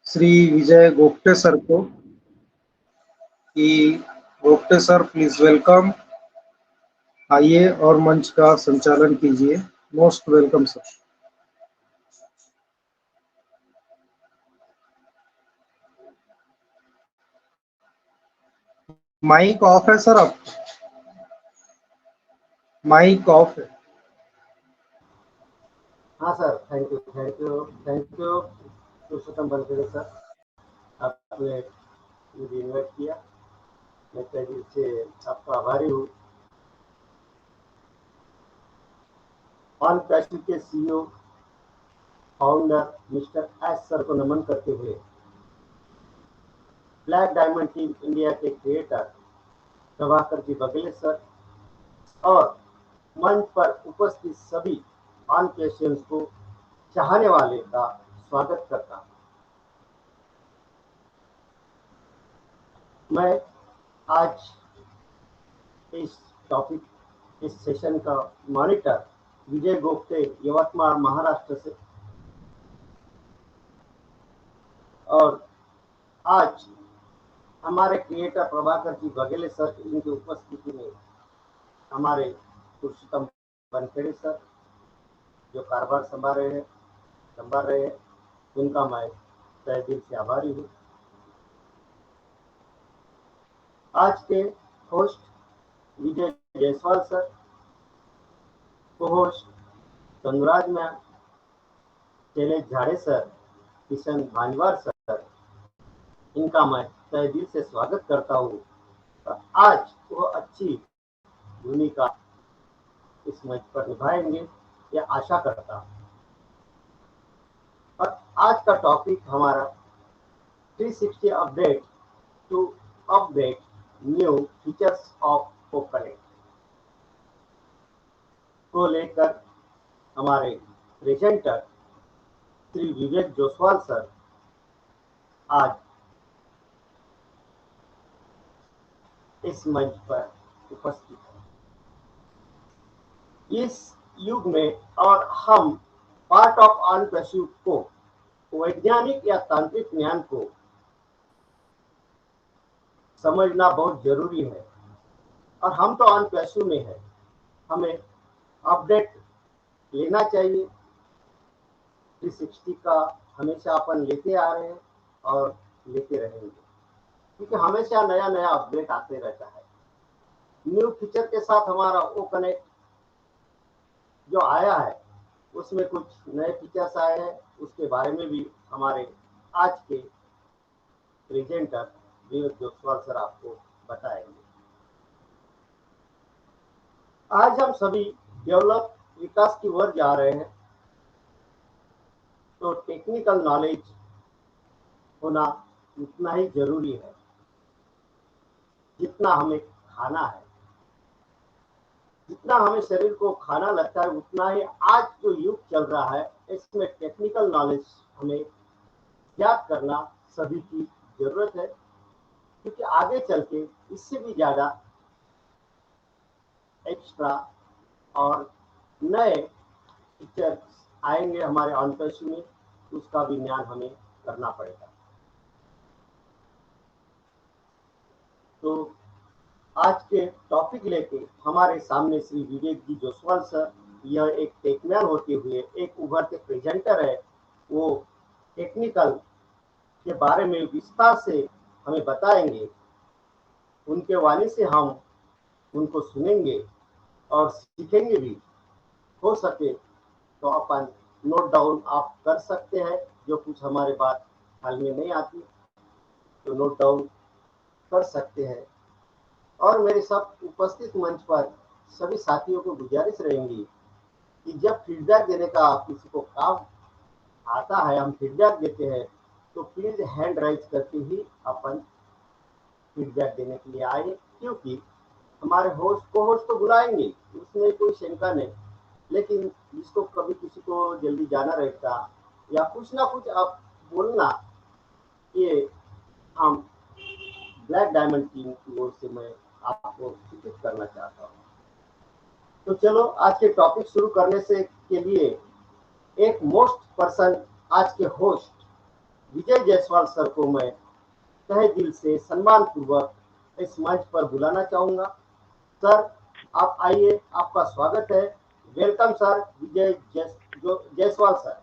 Shri Vijay गोप्टे sir को कि गोप्टे sir please welcome, आइए और मंच का संचालन कीजिए। Most welcome sir. Mike off है सर, आप माइक ऑफ है। हाँ sir, thank you Purushottam Bankhede sir, आपने मुझे इन्वाइट किया। मैं तहे दिल से आपका आभारी हूँ। ऑन पैशन के CEO founder mister S sir को नमन करते हुए ब्लैक डायमंड टीम इंडिया के क्रिएटर प्रभाकर जी बघेले सर और मंच पर उपस्थित सभी ऑन पैशंस को चाहने वाले का स्वागत करता हूँ। मैं आज इस टॉपिक इस सेशन का मॉनिटर विजय गोप्टे यवतमाल महाराष्ट्र से, और आज हमारे क्रिएटर प्रभाकर जी बघेले सर इनकी उपस्थिति में हमारे पुरुषोत्तम बनखेड़े सर जो कारोबार संभाल रहे हैं उनका मैं तहे दिल से आभारी हूँ। आज के होस्ट विजय जायसवाल सर, को होस्ट तनुराज मैम, शैलेश झाड़े सर, किशन भानवार सर, इनका मैं तहे दिल से स्वागत करता हूँ। आज वो अच्छी भूमिका इस मंच पर निभाएंगे यह आशा करता हूँ। और आज का टॉपिक हमारा 360 update to update new features of कोकोनेट को लेकर हमारे प्रेजेंटर श्री विवेक जायसवाल सर आज इस मंच पर उपस्थित हैं। इस युग में और हम पार्ट ऑफ ऑन परस्यूट को वैज्ञानिक या तांत्रिक ज्ञान को समझना बहुत जरूरी है, और हम तो ऑन परस्यूट में है, हमें अपडेट लेना चाहिए। 360 का हमेशा अपन लेते आ रहे हैं और लेते रहेंगे, क्योंकि हमेशा नया नया अपडेट आते रहता है। न्यू फीचर के साथ हमारा ओ कनेक्ट जो आया है उसमें कुछ नए फीचर्स आए हैं, उसके बारे में भी हमारे आज के प्रेजेंटर विवेक जायसवाल सर आपको बताएंगे। आज हम सभी डेवलप विकास की ओर जा रहे हैं, तो टेक्निकल नॉलेज होना उतना ही जरूरी है जितना हमें खाना है। जितना हमें शरीर को खाना लगता है उतना ही आज जो युग चल रहा है इसमें टेक्निकल नॉलेज हमें याद करना सभी की जरूरत है, क्योंकि आगे चल के इससे भी ज्यादा एक्स्ट्रा और नए फीचर्स आएंगे हमारे ऑनपर्स में, उसका भी ज्ञान हमें करना पड़ेगा। तो आज के टॉपिक लेके हमारे सामने श्री विवेक जी जायसवाल सर, यह एक टेक्निकल होते हुए एक उभरते प्रेजेंटर है, वो टेक्निकल के बारे में विस्तार से हमें बताएंगे। उनके वाणी से हम उनको सुनेंगे और सीखेंगे भी। हो सके तो अपन नोट डाउन आप कर सकते हैं, जो कुछ हमारे बात हाल में नहीं आती तो नोट डाउन कर सकते हैं। और मेरे सब उपस्थित मंच पर सभी साथियों को गुजारिश रहेंगी कि जब फीडबैक देने का किसी को काम आता है, हम फीडबैक देते हैं, तो प्लीज हैंड राइज करके ही अपन फीडबैक देने के लिए आए, क्योंकि हमारे होस्ट को होस्ट तो बुलाएंगे, उसमें कोई शंका नहीं, लेकिन जिसको कभी किसी को जल्दी जाना रहता या कुछ ना कुछ आप बोलना, ये हम ब्लैक डायमंड टीम की ओर से मैं आपको सूचित करना चाहता हूँ। तो चलो आज के टॉपिक शुरू करने से के लिए एक मोस्ट पर्सन आज के होस्ट विजय जायसवाल सर को मैं तहे दिल से सम्मान पूर्वक इस मंच पर बुलाना चाहूंगा। सर आप आइए, आपका स्वागत है। Welcome sir Vijay Jaiswal sir.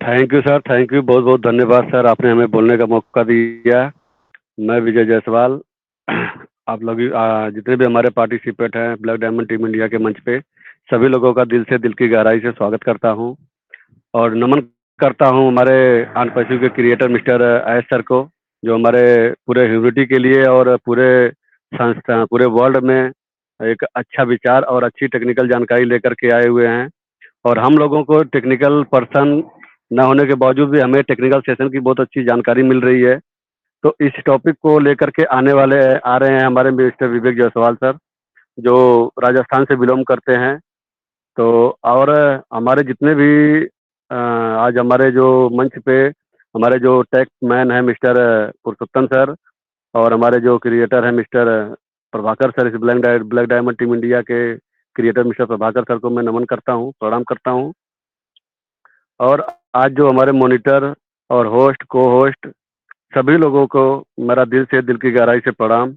Thank you sir, thank you, बहुत बहुत धन्यवाद सर, आपने हमें बोलने का मौका दिया। मैं विजय जायसवाल, आप लोग जितने भी हमारे पार्टिसिपेंट हैं ब्लैक डायमंड टीम इंडिया के मंच पे, सभी लोगों का दिल से, दिल की गहराई से स्वागत करता हूं और नमन करता हूं हमारे अनपैसिव के क्रिएटर मिस्टर एस सर को, जो हमारे पूरे ह्यूमनिटी के लिए और पूरे संस्था, पूरे वर्ल्ड में एक अच्छा विचार और अच्छी टेक्निकल जानकारी लेकर के आए हुए हैं। और हम लोगों को टेक्निकल पर्सन न होने के बावजूद भी हमें टेक्निकल सेशन की बहुत अच्छी जानकारी मिल रही है। तो इस टॉपिक को लेकर के आ रहे हैं हमारे मिस्टर विवेक जायसवाल सर, जो राजस्थान से बिलोंग करते हैं। तो और हमारे जितने भी आज हमारे जो मंच पे हमारे जो टेक मैन है मिस्टर पुरुषोत्तम सर, और हमारे जो क्रिएटर हैं मिस्टर प्रभाकर सर, इस ब्लैक डायमंड टीम इंडिया के क्रिएटर मिस्टर प्रभाकर सर को मैं नमन करता हूँ, प्रणाम करता हूँ। और आज जो हमारे मॉनिटर और होस्ट, को होस्ट, सभी लोगों को मेरा दिल से, दिल की गहराई से प्रणाम।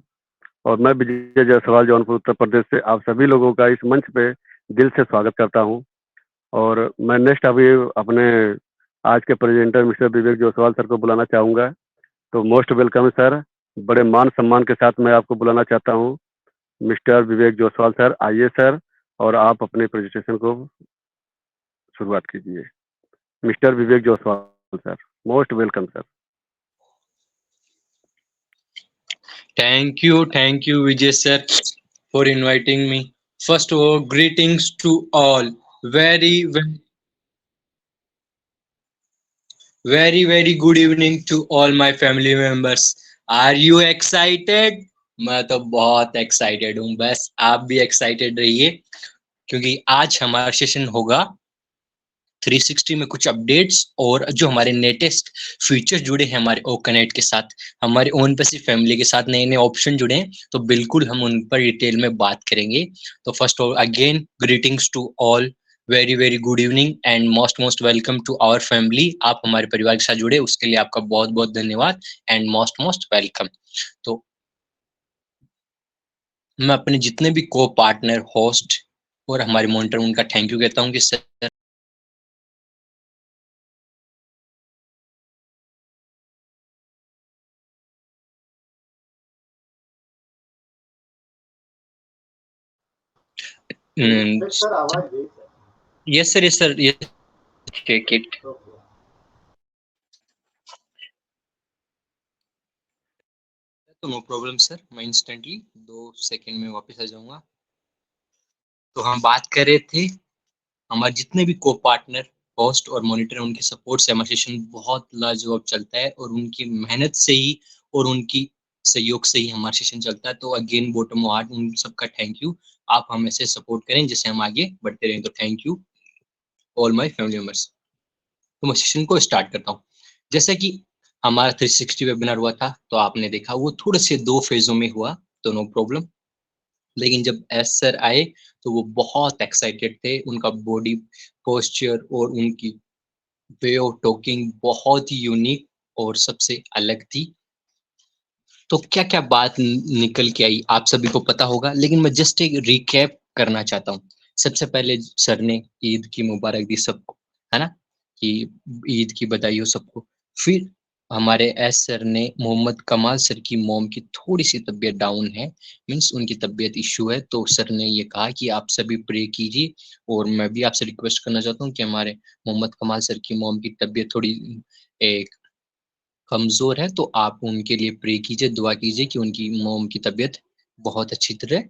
और मैं विजय जायसवाल जौनपुर उत्तर प्रदेश से आप सभी लोगों का इस मंच पे दिल से स्वागत करता हूं। और मैं नेक्स्ट अभी अपने आज के प्रेजेंटर मिस्टर विवेक जायसवाल सर को बुलाना चाहूँगा। तो मोस्ट वेलकम सर, बड़े मान सम्मान के साथ मैं आपको बुलाना चाहता हूँ। मिस्टर विवेक जायसवाल सर, आइए सर, और आप अपने प्रेजेंटेशन को शुरुआत कीजिए। Mister Vivek Jaiswal sir, most welcome sir. Thank you, Vijay sir, for inviting me. First of all, greetings to all. Very good evening to all my family members. Are you excited? मैं तो बहुत excited हूँ, बस आप भी excited रहिए, क्योंकि आज हमारा सेशन होगा 360 में कुछ अपडेट्स और जो हमारे लेटेस्ट फीचर्स जुड़े हैं हमारे ओकनेट के साथ, हमारे ओन पैसिव फैमिली के साथ नए नए ऑप्शन जुड़े हैं, तो बिल्कुल हम उन पर डिटेल में बात करेंगे। तो first of again greetings to all, very good evening and most welcome to our family. आप हमारे परिवार के साथ जुड़े, उसके लिए आपका बहुत बहुत धन्यवाद एंड मोस्ट वेलकम। तो मैं अपने जितने भी को पार्टनर, होस्ट और हमारे मॉनिटर, उनका थैंक यू कहता हूँ कि सर सर आवाज गई sir. yes sir, yes, take it। Okay. तो नो प्रॉब्लम सर, मैं इंस्टेंटली 2 सेकंड में वापस आ जाऊंगा। तो हम बात कर रहे थे हमारे जितने भी को पार्टनर, होस्ट और मॉनिटर, उनके सपोर्ट से हमारा सेशन बहुत लाजवाब चलता है और उनकी मेहनत से ही और उनकी सहयोग से ही हमारा सेशन चलता है। तो अगेन बॉटम ऑफ हार्ट उन सबका थैंक यू। आप हमें से सपोर्ट करें जिससे हम आगे बढ़ते रहें। तो thank you all my family members. तो मैं सेशन को स्टार्ट करता हूँ। जैसा कि हमारा 360 वेबिनार हुआ था, तो आपने देखा वो थोड़े से 2 फेजों में हुआ, तो नो प्रॉब्लम। लेकिन जब एस सर आए तो वो बहुत एक्साइटेड थे, उनका बॉडी पोस्चर और उनकी वे ऑफ टॉकिंग बहुत ही यूनिक और सबसे अलग थी। तो क्या क्या बात निकल के आई आप सभी को पता होगा, लेकिन मैं जस्ट एक रिकैप करना चाहता हूँ। सबसे पहले सर ने ईद की मुबारक दी सबको, है ना, कि ईद की बधाई हो सबको। फिर हमारे एस सर ने मोहम्मद कमाल सर की मॉम की थोड़ी सी तबीयत डाउन है, मीन्स उनकी तबीयत इशू है, तो सर ने ये कहा कि आप सभी प्रे कीजिए। और मैं भी आपसे रिक्वेस्ट करना चाहता हूँ कि हमारे मोहम्मद कमाल सर की मॉम की तबीयत थोड़ी एक कमजोर है, तो आप उनके लिए प्रे कीजिए, दुआ कीजिए कि उनकी मॉम की तबीयत बहुत अच्छी तरह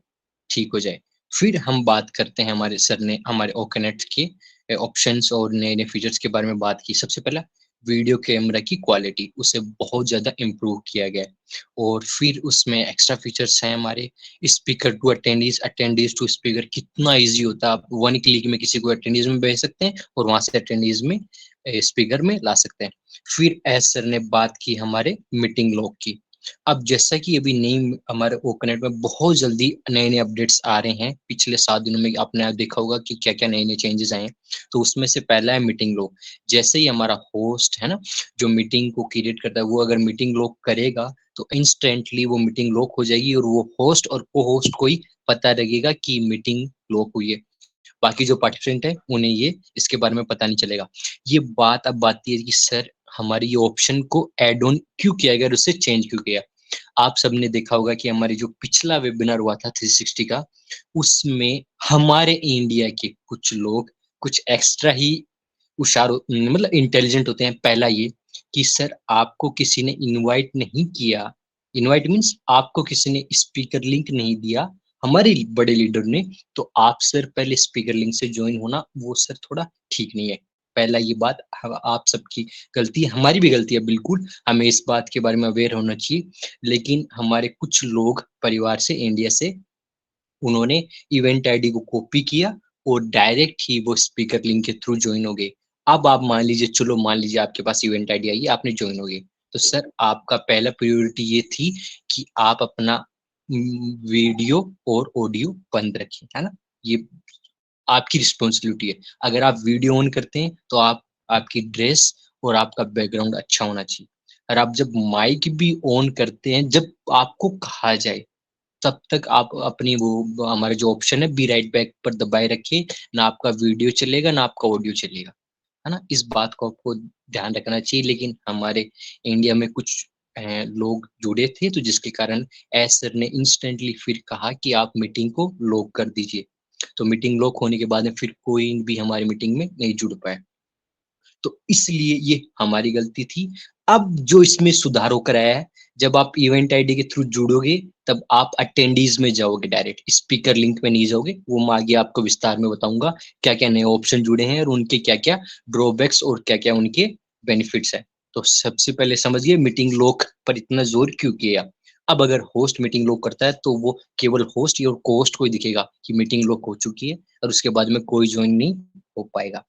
ठीक हो जाए। फिर हम बात करते हैं, हमारे सर ने हमारे ओकनेट के ऑप्शंस और नए नए फीचर्स के बारे में बात की। सबसे पहला वीडियो कैमरा की क्वालिटी, उसे बहुत ज़्यादा इम्प्रूव किया गया है। और फिर उसमें एक्स्ट्रा फीचर्स हैं हमारे speaker to attendees, attendees to speaker. कितना ईजी होता है, आप 1 क्लिक में किसी को अटेंडीज में भेज सकते हैं और वहां से अटेंडीज में स्पीकर में ला सकते हैं। फिर एस सर ने बात की हमारे मीटिंग लॉग की, अब जैसा कि अभी नई हमारे ओकनेट में बहुत जल्दी नए-नए अपडेट्स आ रहे हैं। पिछले 7 दिनों में आपने देखा होगा कि क्या-क्या नए-नए चेंजेस आए हैं। तो उसमें से पहला है मीटिंग लॉक। जैसे ही हमारा होस्ट है ना, जो मीटिंग को क्रिएट करता है, वो अगर मीटिंग लॉक करेगा, तो इंस्टेंटली वो मीटिंग लॉक हो जाएगी और वो होस्ट और को-होस्ट को ही पता लगेगा कि मीटिंग लॉक हुई है। बाकी जो पार्टिसिपेंट है, उन्हें ये इसके बारे में पता नहीं चलेगा। ये बात अब आती है कि सर हमारे ये ऑप्शन को ऐड ऑन क्यों किया गया और उससे चेंज क्यों किया? आप सबने देखा होगा कि हमारी जो पिछला वेबिनार हुआ था 360 का, उसमें हमारे इंडिया के कुछ लोग कुछ एक्स्ट्रा ही मतलब इंटेलिजेंट होते हैं। पहला ये कि सर आपको किसी ने इनवाइट नहीं किया, इनवाइट मीन्स आपको किसी ने स्पीकर लिंक नहीं दिया, हमारे बड़े लीडर ने, तो आप सर पहले स्पीकर लिंक से ज्वाइन होना, वो सर थोड़ा ठीक नहीं है। पहला ये बात आप सबकी गलती है, हमारी भी गलती है बिल्कुल, हमें इस बात के बारे में अवेयर होना चाहिए। लेकिन हमारे कुछ लोग परिवार से, इंडिया से, उन्होंने इवेंट आईडी को कॉपी किया और डायरेक्ट ही वो स्पीकर लिंक के थ्रू ज्वाइन हो गए। अब आप मान लीजिए, चलो मान लीजिए आपके पास इवेंट आईडी आई है, आपने ज्वाइन हो गए, तो सर आपका पहला प्रायोरिटी ये थी कि आप अपना वीडियो और ऑडियो बंद रखें, है ना? ये आपकी रिस्पॉन्सिबिलिटी है। अगर आप वीडियो ऑन करते हैं तो आप आपकी ड्रेस और आपका बैकग्राउंड अच्छा होना चाहिए। और आप जब माइक भी ऑन करते हैं, जब आपको कहा जाए, तब तक आप अपनी वो हमारा जो ऑप्शन है बी राइट बैक पर दबाए रखिए, ना आपका वीडियो चलेगा ना आपका ऑडियो चलेगा, है ना? इस बात को आपको ध्यान रखना चाहिए। लेकिन हमारे इंडिया में कुछ लोग जुड़े थे, तो जिसके कारण एस सर ने इंस्टेंटली फिर कहा कि आप मीटिंग को लॉक कर दीजिए। तो मीटिंग लॉक होने के बाद में फिर कोई भी हमारी मीटिंग में नहीं जुड़ पाया। तो इसलिए ये हमारी गलती थी। अब जो इसमें सुधार होकर आया है, जब आप इवेंट आईडी के थ्रू जुड़ोगे, तब आप अटेंडीज में जाओगे, डायरेक्ट स्पीकर लिंक में नहीं जाओगे। वो मैं आगे आपको विस्तार में बताऊंगा क्या-क्या नए ऑप्शन जुड़े हैं और उनके क्या-क्या ड्रॉबैक्स और क्या-क्या उनके बेनिफिट्स हैं। तो सबसे पहले समझिए मीटिंग लॉक पर इतना जोर क्यों किया। अब अगर होस्ट मीटिंग लॉक करता है, तो वो केवल होस्ट और को-होस्ट को ही दिखेगा कि मीटिंग लॉक हो चुकी है और उसके बाद में कोई ज्वाइन नहीं हो पाएगा।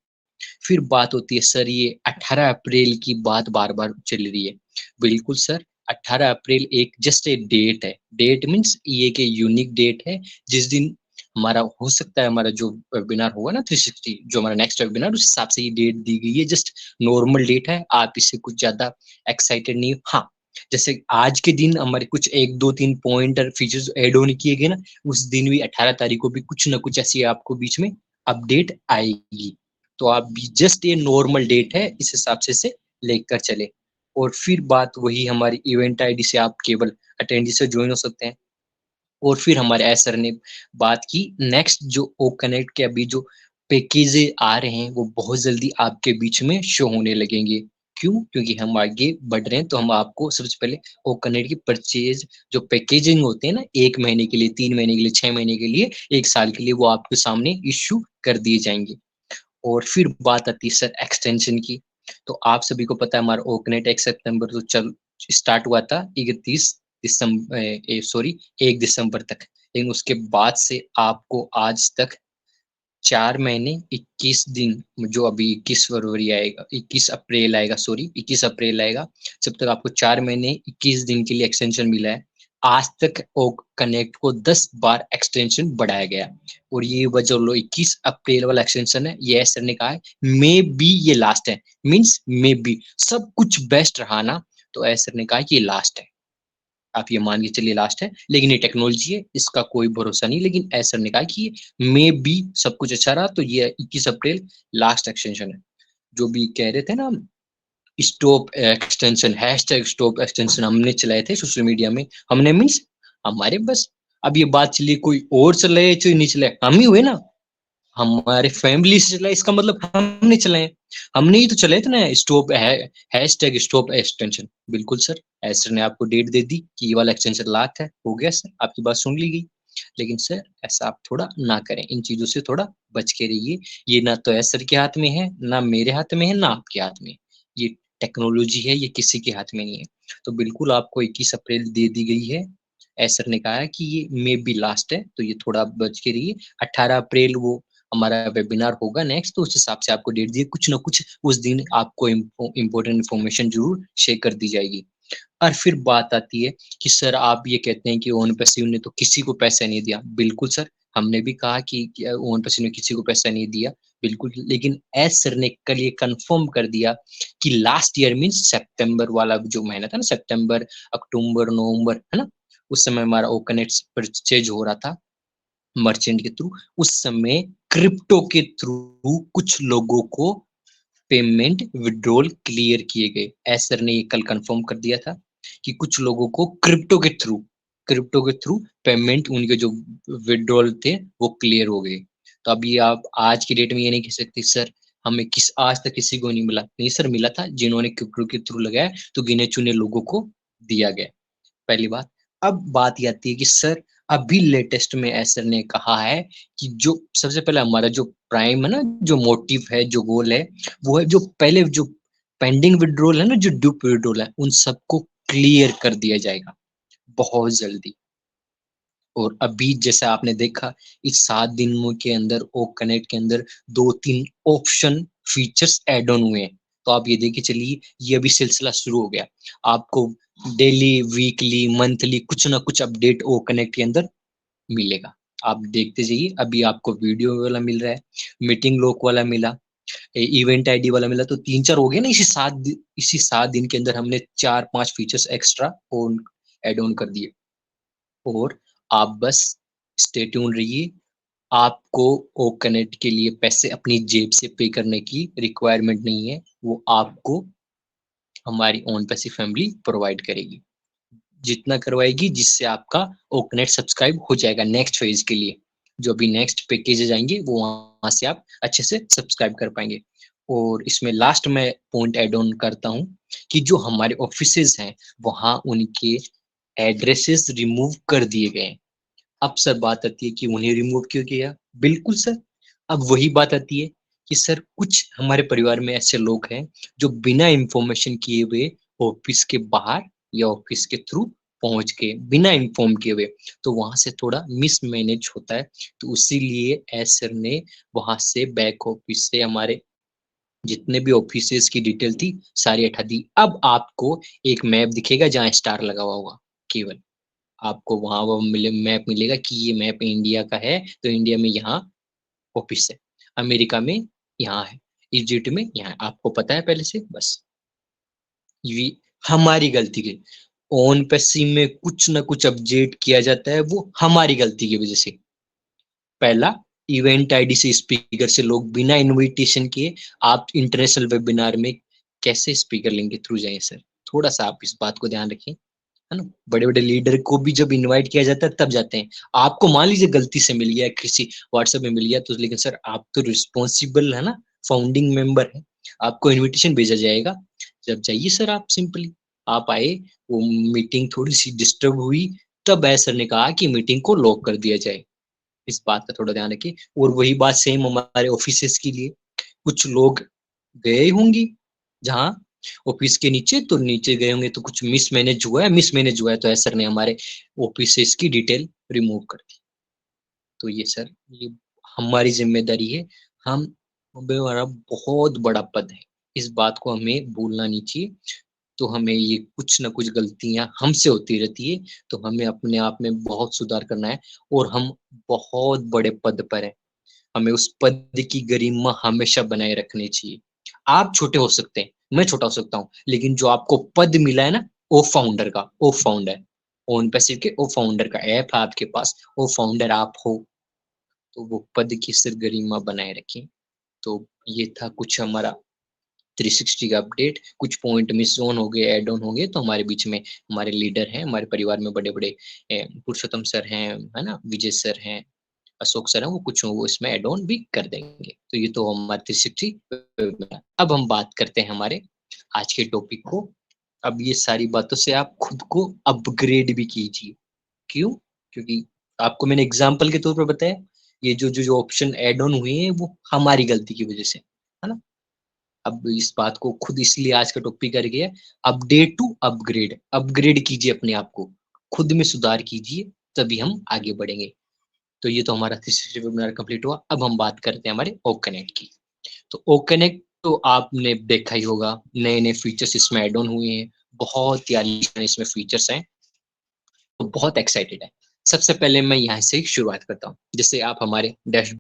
फिर बात होती है सर, ये 18 अप्रैल की बात बार-बार चल रही है। बिल्कुल सर, 18 अप्रैल एक जस्ट एक डेट है। डेट मीन्स ये एक यूनिक डेट है, जिस दिन हमारा हो सकता है, हमारा जो वेबिनार होगा ना 360, जो हमारा नेक्स्ट वेबिनार, उस हिसाब से ये डेट दी गई है। जस्ट नॉर्मल डेट है, आप इससे कुछ ज़्यादा एक्साइटेड नहीं हो। हाँ, जैसे आज के दिन हमारे कुछ 1, 2, 3 पॉइंटर फीचर्स ऐड ऑन किए गए ना, उस दिन भी 18 तारीख को भी कुछ ना कुछ ऐसी आपको बीच में अपडेट आएगी। तो आप भी जस्ट ये नॉर्मल डेट है, इस हिसाब से इसे लेकर चले। और फिर बात वही हमारी इवेंट आईडी से आप केवल अटेंडी से ज्वाइन हो सकते हैं। और फिर हमारे एस सर ने बात की नेक्स्ट, जो ओ कनेक्ट के अभी जो पैकेजेस आ रहे हैं, वो बहुत जल्दी आपके बीच में शो होने लगेंगे। क्यों? क्योंकि हम आगे बढ़ रहे हैं, तो हम आपको सबसे पहले ओ कनेक्ट की परचेज जो पैकेजिंग होते हैं ना, 1 महीने के लिए, 3 महीने के लिए, 6 महीने के लिए, 1 साल के लिए, वो आपके सामने इश्यू कर दिए जाएंगे। और फिर बात आती है सर एक्सटेंशन की। तो आप सभी को पता है, हमारा ओकनेट 1 सितंबर तो चल स्टार्ट हुआ था 31 दिसंबर, सॉरी 1 दिसंबर तक। लेकिन उसके बाद से आपको आज तक 4 महीने 21 दिन, जो अभी 21 फरवरी आएगा, 21 अप्रैल आएगा, सॉरी 21 अप्रैल आएगा, जब तक आपको 4 महीने 21 दिन के लिए एक्सटेंशन मिला है। आज तक ओक कनेक्ट को 10 बार एक्सटेंशन बढ़ाया गया, और ये जो 21 अप्रैल वाला एक्सटेंशन है, ये सर ने कहा है मे बी ये लास्ट है। मीन्स मे बी सब कुछ बेस्ट रहा ना, तो सर ने कहा कि ये लास्ट है। आप ये मान के चलिए लास्ट है, लेकिन ये टेक्नोलॉजी है, इसका कोई भरोसा नहीं। लेकिन सर ने कहा कि मे बी सब कुछ अच्छा रहा, तो ये 21 अप्रैल लास्ट एक्सटेंशन है। जो भी कह रहे थे ना, stop extension, hashtag stop extension हमने चलाए थे सोशल मीडिया में, हमने मीन्स हमारे बस। अब ये बात चलिए कोई और चलाए चाहे नहीं चलाए, हम ही हुए ना, हमारे फैमिली से चला, इसका मतलब हमने चलाए, हमने ही तो चलाए थे ना स्टॉप हैशटैग स्टॉप एक्सटेंशन। बिल्कुल सर, सर ने आपको डेट दे दी कि ये वाला एक्सटेंशन लास्ट है, हो गया सर, आपकी बात सुन ली गई। लेकिन सर ऐसा आप थोड़ा ना करें, इन चीजों से थोड़ा बच के रहिए। ये ना तो सर के हाथ में है, ना मेरे हाथ में है, ना आपके हाथ में। ये टेक्नोलॉजी है, ये किसी के हाथ में नहीं है। तो बिल्कुल आपको 21 अप्रैल दे दी गई है। सर ने कहा है कि ये मे बी लास्ट है, तो ये थोड़ा बच के रहिए। 18 अप्रैल वो हमारा वेबिनार होगा नेक्स्ट, तो उस हिसाब से आपको डेट दिए, कुछ ना कुछ उस दिन आपको इम्पोर्टेंट इन्फॉर्मेशन जरूर शेयर कर दी जाएगी। और फिर बात आती है कि सर आप ये कहते हैं कि ओन पैसिव ने तो किसी को पैसा नहीं दिया। बिल्कुल सर, हमने भी कहा कि ओन पैसिव ने किसी को पैसा नहीं दिया, बिल्कुल। लेकिन एज सर ने कल ये कंफर्म कर दिया कि लास्ट ईयर मीन्स सितंबर वाला जो महीना था ना, सितंबर, अक्टूबर, नवंबर, है ना, उस समय हमारा ओकनेट परचेज हो रहा था मर्चेंट के थ्रू। उस समय क्रिप्टो के थ्रू कुछ लोगों को पेमेंट विड्रॉल क्लियर किए गए। एस सर ने ये कल कंफर्म कर दिया था कि कुछ लोगों को क्रिप्टो के थ्रू पेमेंट उनके जो विड्रॉल थे वो क्लियर हो गए। तो अभी आप आज की डेट में ये नहीं कह सकते सर हमें आज तक किसी को नहीं मिला। नहीं सर, मिला था, जिन्होंने क्रिप्टो के थ्रू लगाया तो गिने चुने लोगों को दिया गया, पहली बात। अब बात ये आती है कि सर अभी लेटेस्ट में एसर ने कहा है कि जो सबसे पहले हमारा जो प्राइम है ना, जो मोटिव है, जो गोल है, वो है जो पहले जो पेंडिंग विड्रॉल है ना, जो ड्यू विड्रॉल है, उन सबको क्लियर कर दिया जाएगा बहुत जल्दी। और अभी जैसा आपने देखा इस 7 दिनों के अंदर ओ कनेक्ट के अंदर 2-3 ऑप्शन फीचर्स ऐड ऑन हुए हैं। तो आप ये देखिए चलिए, ये अभी सिलसिला शुरू हो गया। आपको डेली, वीकली, मंथली कुछ ना कुछ अपडेट ओ कनेक्ट के अंदर मिलेगा। आप देखते जाइए, अभी आपको वीडियो वाला मिल रहा है, मीटिंग लॉक वाला मिला, इवेंट आईडी वाला मिला, तो 3-4 हो गए ना। इसी 7 दिन के अंदर हमने 4-5 features extra on add on कर दिए। और आप बस स्टे ट्यून रहिए। आपको ओ कनेक्ट के लिए पैसे अपनी जेब से पे करने की रिक्वायरमेंट नहीं है, वो आपको हमारी ओन पैसी फैमिली प्रोवाइड करेगी, जितना करवाएगी जिससे आपका ओ कनेक्ट सब्सक्राइब हो जाएगा नेक्स्ट फेज के लिए। जो भी नेक्स्ट पैकेजेस आएंगे वो वहां से आप अच्छे से सब्सक्राइब कर पाएंगे। और इसमें लास्ट में पॉइंट ऐड ऑन करता हूँ कि जो हमारे ऑफिसेज हैं वहां उनके एड्रेसेस रिमूव कर दिए गए हैं। अब सर बात आती है कि उन्हें रिमूव क्यों किया। बिल्कुल सर, अब वही बात आती है कि सर कुछ हमारे परिवार में ऐसे लोग हैं जो बिना इंफॉर्मेशन किए हुए ऑफिस के बाहर या ऑफिस के थ्रू पहुंच के बिना इन्फॉर्म किए हुए, तो वहां से थोड़ा मिसमैनेज होता है। तो इसीलिए एस सर ने वहां से बैक ऑफिस से हमारे जितने भी ऑफिसेस की डिटेल थी सारी हटा दी। अब आपको एक मैप दिखेगा जहाँ स्टार लगा हुआ होगा, केवल आपको वहां वो मैप मिलेगा कि ये मैप इंडिया का है, तो इंडिया में यहाँ ऑफिस है, अमेरिका में यहाँ है, इजिप्ट में यहाँ है। आपको पता है पहले से। बस ये हमारी गलती की ऑन पैसी में कुछ ना कुछ अपडेट किया जाता है, वो हमारी गलती की वजह से। पहला, इवेंट आईडी से स्पीकर से लोग बिना इनविटेशन के आप इंटरनेशनल वेबिनार में कैसे स्पीकर लिंक के थ्रू जाए सर, थोड़ा सा आप इस बात को ध्यान रखें, है ना। बड़े बड़े लीडर को भी जब इनवाइट किया जाता है तब जाते हैं। आपको मान लीजिए गलती से मिल गया, किसी व्हाट्सएप में मिल गया, तो लेकिन सर आप तो रिस्पॉन्सिबल है ना, फाउंडिंग मेंबर है, आपको इनविटेशन भेजा जाएगा, जब जाइए सर। आप सिंपली आप आए, वो मीटिंग थोड़ी सी डिस्टर्ब हुई, तब सर ने कहा कि मीटिंग को लॉक कर दिया जाए। इस बात का थोड़ा ध्यान रखिए। और वही बात सेम हमारे ऑफिसेस के लिए, कुछ लोग गए होंगे जहाँ ऑफिस के नीचे, तो नीचे गए होंगे तो कुछ मिसमैनेज हुआ है, तो सर ने हमारे ऑफिसेस की डिटेल रिमूव कर दी। तो ये सर, ये हमारी जिम्मेदारी है। हम हमारा बहुत बड़ा पद है, इस बात को हमें भूलना नहीं चाहिए। तो हमें ये कुछ ना कुछ गलतियां हमसे होती रहती है, तो हमें अपने आप में बहुत सुधार करना है। और हम बहुत बड़े पद पर हैं, हमें उस पद की गरिमा हमेशा बनाए रखनी चाहिए। आप छोटे हो सकते हैं, मैं छोटा हो सकता हूँ, लेकिन जो आपको पद मिला है ना, वो फाउंडर का, वो फाउंडर ओन पैसिव के, वो फाउंडर का ऐप है आपके पास, वो फाउंडर आप हो। तो वो पद की सिर गरिमा बनाए रखें। तो ये था कुछ हमारा 360 का अपडेट। कुछ पॉइंट मिस ऑन हो गए, ऐड ऑन हो गए, तो हमारे बीच में हमारे लीडर हैं, हमारे परिवार में बड़े बड़े पुरुषोत्तम सर हैं, है ना, विजय सर हैं, अशोक सर हैं, वो कुछ वो इसमें ऐड ऑन भी कर देंगे। तो ये तो हमारे 360। अब हम बात करते हैं हमारे आज के टॉपिक को। अब ये सारी बातों से आप खुद को अपग्रेड भी कीजिए। क्यों? क्योंकि आपको मैंने एग्जाम्पल के तौर पर बताया, ये जो जो जो ऑप्शन ऐड ऑन हुए हैं वो हमारी गलती की वजह से, है ना। अब इस बात को खुद, इसलिए आज का टॉपिक कर गया अपडेट टू अपग्रेड। अपग्रेड कीजिए अपने आप को, खुद में सुधार कीजिए, तभी हम आगे बढ़ेंगे। तो ये तो हमारा 360 वेबिनार कंप्लीट हुआ। अब हम बात करते हैं हमारे ओ कनेक्ट की। तो ओ कनेक्ट तो आपने देखा ही होगा, नए नए फीचर्स इसमें ऐड ऑन हुए हैं, बहुत ही आलीशान इसमें फीचर्स हैं, तो बहुत एक्साइटेड है। सबसे पहले मैं यहाँ से शुरुआत करता हूँ। जैसे आप हमारे डैश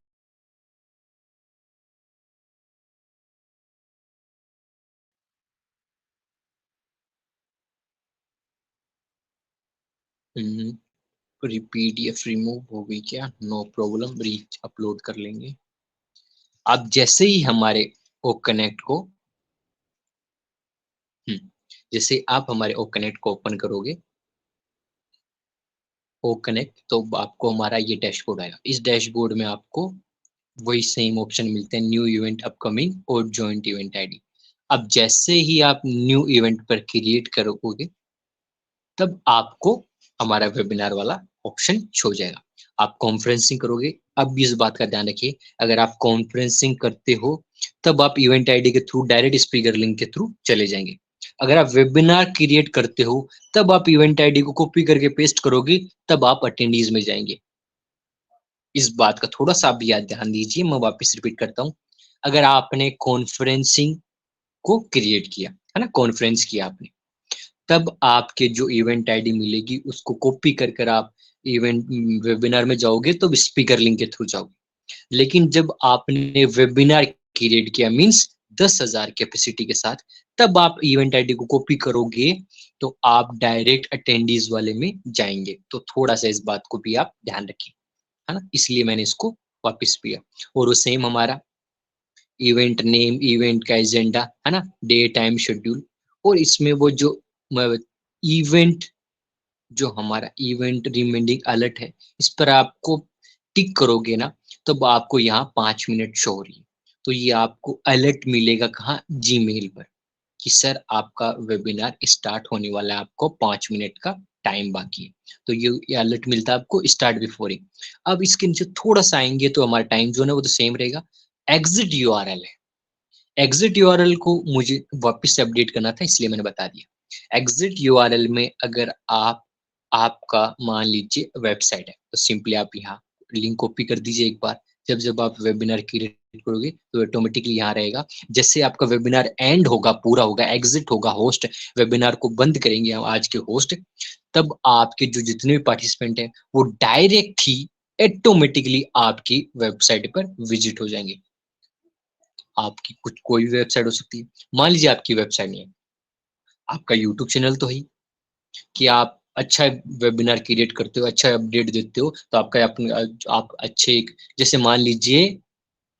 पीडीएफ रिमूव हो गई क्या? नो प्रॉब्लम, रीच अपलोड कर लेंगे। आप जैसे ही हमारे ओ कनेक्ट को जैसे आप हमारे ओ कनेक्ट को ओपन करोगे, ओ कनेक्ट, तो आपको हमारा ये डैशबोर्ड आएगा। इस डैशबोर्ड में आपको वही सेम ऑप्शन मिलते हैं, न्यू इवेंट अपकमिंग और जॉइंट इवेंट आईडी। अब जैसे ही आप न्यू इवेंट पर क्रिएट करोगे, तब आपको हमारा वेबिनार वाला ऑप्शन शो जाएगा। आप कॉन्फ्रेंसिंग करोगे, अब इस बात का ध्यान रखिए, अगर आप कॉन्फ्रेंसिंग करते हो तब आप इवेंट आईडी के थ्रू डायरेक्ट स्पीकर लिंक के थ्रू चले जाएंगे। अगर आप वेबिनार क्रिएट करते हो तब आप इवेंट आईडी को कॉपी करके पेस्ट करोगे, तब आप अटेंडीज में जाएंगे। इस बात का थोड़ा सा आप याद ध्यान दीजिए। मैं वापस रिपीट करता हूँ, अगर आपने कॉन्फ्रेंसिंग को क्रिएट किया है ना, कॉन्फ्रेंस किया आपने, तब आपके जो इवेंट आईडी मिलेगी उसको कॉपी कर कर आप इवेंट वेबिनार में जाओगे, तो स्पीकर लिंक के थ्रू जाओगे। लेकिन जब आपने वेबिनार क्रिएट किया, मींस 10,000 कैपेसिटी के साथ, तब आप इवेंट आईडी को कॉपी करोगे तो आप डायरेक्ट अटेंडीज वाले में जाएंगे। तो थोड़ा सा इस बात को भी आप ध्यान रखिए, है ना, इसलिए मैंने इसको वापस किया। और वो सेम हमारा इवेंट नेम, इवेंट का एजेंडा, है ना, डे टाइम शेड्यूल, और इसमें वो जो इवेंट, जो हमारा इवेंट रिमाइंडिंग अलर्ट है, इस पर आपको टिक करोगे ना, तब आपको यहाँ 5 मिनट शो हो रही है। तो ये आपको अलर्ट मिलेगा कहाँ? जीमेल पर, कि सर आपका वेबिनार स्टार्ट होने वाला है, आपको 5 मिनट का टाइम बाकी है। तो ये अलर्ट मिलता है आपको स्टार्ट बिफोर। अब इसके नीचे थोड़ा सा आएंगे तो हमारा टाइम जोन है वो तो सेम रहेगा। एग्जिट यूआरएल है, एग्जिट यूआरएल को मुझे वापस से अपडेट करना था, इसलिए मैंने बता दिया। एग्जिट यूआरएल में अगर आपका मान लीजिए वेबसाइट है, तो सिंपली आप यहाँ लिंक कॉपी कर दीजिए एक बार। जब आप वेबिनार क्रिएट करोगे तो ऑटोमेटिकली यहाँ रहेगा। जैसे आपका वेबिनार एंड होगा, पूरा होगा, एग्जिट होगा, होस्ट वेबिनार को बंद करेंगे आज के होस्ट, तब आपके जो जितने भी पार्टिसिपेंट हैं वो डायरेक्ट ही ऑटोमेटिकली आपकी वेबसाइट पर विजिट हो जाएंगे। आपकी कुछ कोई भी वेबसाइट हो सकती है। मान लीजिए आपकी वेबसाइट नहीं है, आपका यूट्यूब चैनल तो है ही, कि आप अच्छा वेबिनार क्रिएट करते हो, अच्छा अपडेट देते हो, तो आपका आप अच्छे एक, जैसे मान लीजिए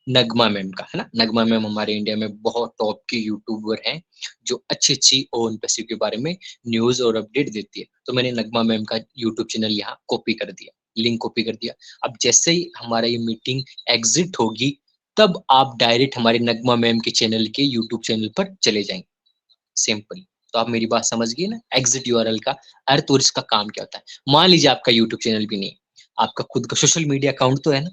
नगमा मैम का, है ना, नगमा मैम हमारे इंडिया में बहुत टॉप की यूट्यूबर हैं जो अच्छी ओन पैसिव के बारे में न्यूज और अपडेट देती है। तो मैंने नगमा मैम का यूट्यूब चैनल यहाँ कॉपी कर दिया, लिंक कॉपी कर दिया। अब जैसे ही हमारा ये मीटिंग एग्जिट होगी, तब आप डायरेक्ट हमारे नगमा मैम के चैनल के यूट्यूब चैनल पर चले जाएंगे, सिंपल। तो आप मेरी बात समझ गए ना, एग्जिट यूआरएल का अर्थ और इसका काम क्या होता है। मान लीजिए आपका यूट्यूब चैनल भी नहीं, आपका खुद का सोशल मीडिया अकाउंट तो है ना,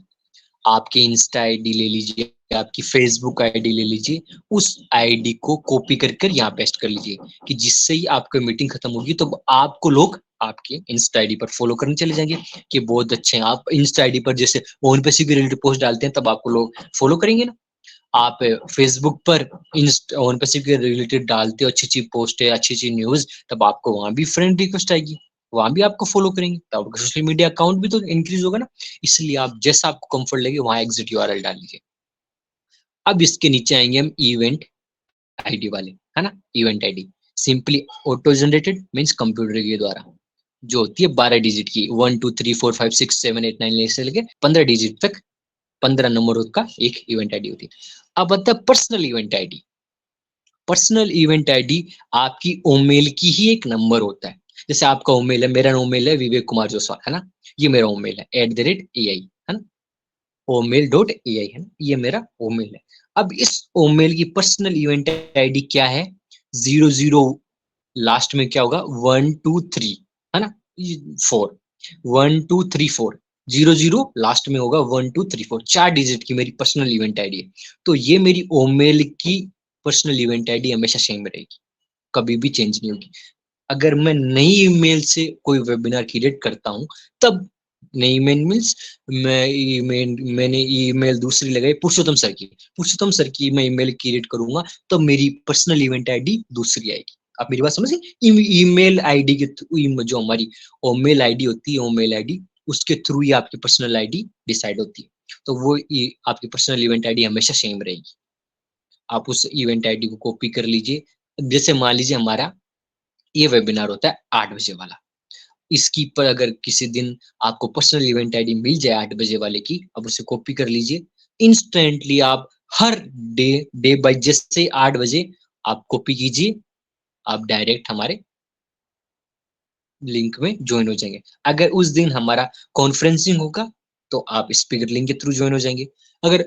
आपकी इंस्टा आईडी ले लीजिए, आपकी फेसबुक आईडी ले लीजिए, उस आईडी को कॉपी कर कर यहाँ पेस्ट कर लीजिए, कि जिससे ही आपकी मीटिंग खत्म होगी तो आपको लोग आपके इंस्टा आईडी पर फॉलो करने चले जाएंगे कि बहुत अच्छे हैं आप। इंस्टा आईडी पर जैसे ओन पे से रिलेटेड पोस्ट डालते हैं, तब आपको लोग फॉलो करेंगे ना। आप फेसबुक पर ओन पैसिव के रिलेटेड डालते हो, अच्छी पोस्ट है, अच्छी न्यूज, तब आपको वहां भी फ्रेंड रिक्वेस्ट आएगी, वहां भी आपको फॉलो करेंगे, तो आपका सोशल मीडिया अकाउंट भी तो इंक्रीज होगा ना। इसलिए आप जैसा आपको कंफर्ट लगे वहां एग्जिट यूआरएल डाल लीजिए। अब इसके नीचे आएंगे हम इवेंट आईडी वाले, है ना, event ID simply auto generated means computer के द्वारा, जो होती है 12 डिजिट की, 1 2 3 4 5 6 7 8 9 से लेके 15 डिजिट तक, 15 नंबर का एक इवेंट आईडी होती है। अब आता है personal event ID. Personal event ID आपकी ओमेल की ही एक नंबर होता है। जैसे आपका ओमेल है, मेरा ओमेल है विवेक कुमार जोसवाल, है ना, ये मेरा ओमेल है @ai, है ना, omail.ai, है ना, ये मेरा ओमेल है। अब इस ओमेल की पर्सनल इवेंट आईडी क्या है? 00 लास्ट में क्या होगा? 1 2 3, है ना, 4, 1 2 3 4, 00 लास्ट में होगा 1 2 3 4, 4 डिजिट की मेरी पर्सनल इवेंट आईडी है। तो ये मेरी ओमेल की पर्सनल इवेंट आईडी हमेशा सेम रहेगी, कभी भी चेंज नहीं होगी। अगर मैं नई ईमेल से कोई वेबिनार क्रिएट करता हूँ, तब नई ईमेल मीन्स मैंने ईमेल दूसरी लगाई पुरुषोत्तम सर की, पुरुषोत्तम सर की मैं ईमेल क्रिएट करूंगा, तो मेरी पर्सनल इवेंट आईडी दूसरी आएगी। आप मेरी बात समझे? ईमेल आईडी के थ्रू, जो हमारी मेल आईडी होती है, मेल आईडी, उसके थ्रू ही आपकी पर्सनल आईडी डिसाइड होती है। तो वो आपकी पर्सनल इवेंट आईडी हमेशा सेम रहेगी। आप उस इवेंट आईडी को कॉपी कर लीजिए। जैसे मान लीजिए हमारा ये वेबिनार होता है 8 बजे वाला, इसकी पर अगर किसी दिन आपको पर्सनल इवेंट आईडी मिल जाए 8 बजे वाले की, अब उसे कॉपी कर लीजिए। इंस्टेंटली आप हर डे बाय जैसे 8 बजे आप कॉपी कीजिए, आप डायरेक्ट हमारे लिंक में ज्वाइन हो जाएंगे। अगर उस दिन हमारा कॉन्फ्रेंसिंग होगा तो आप स्पीकर लिंक के थ्रू ज्वाइन हो जाएंगे। अगर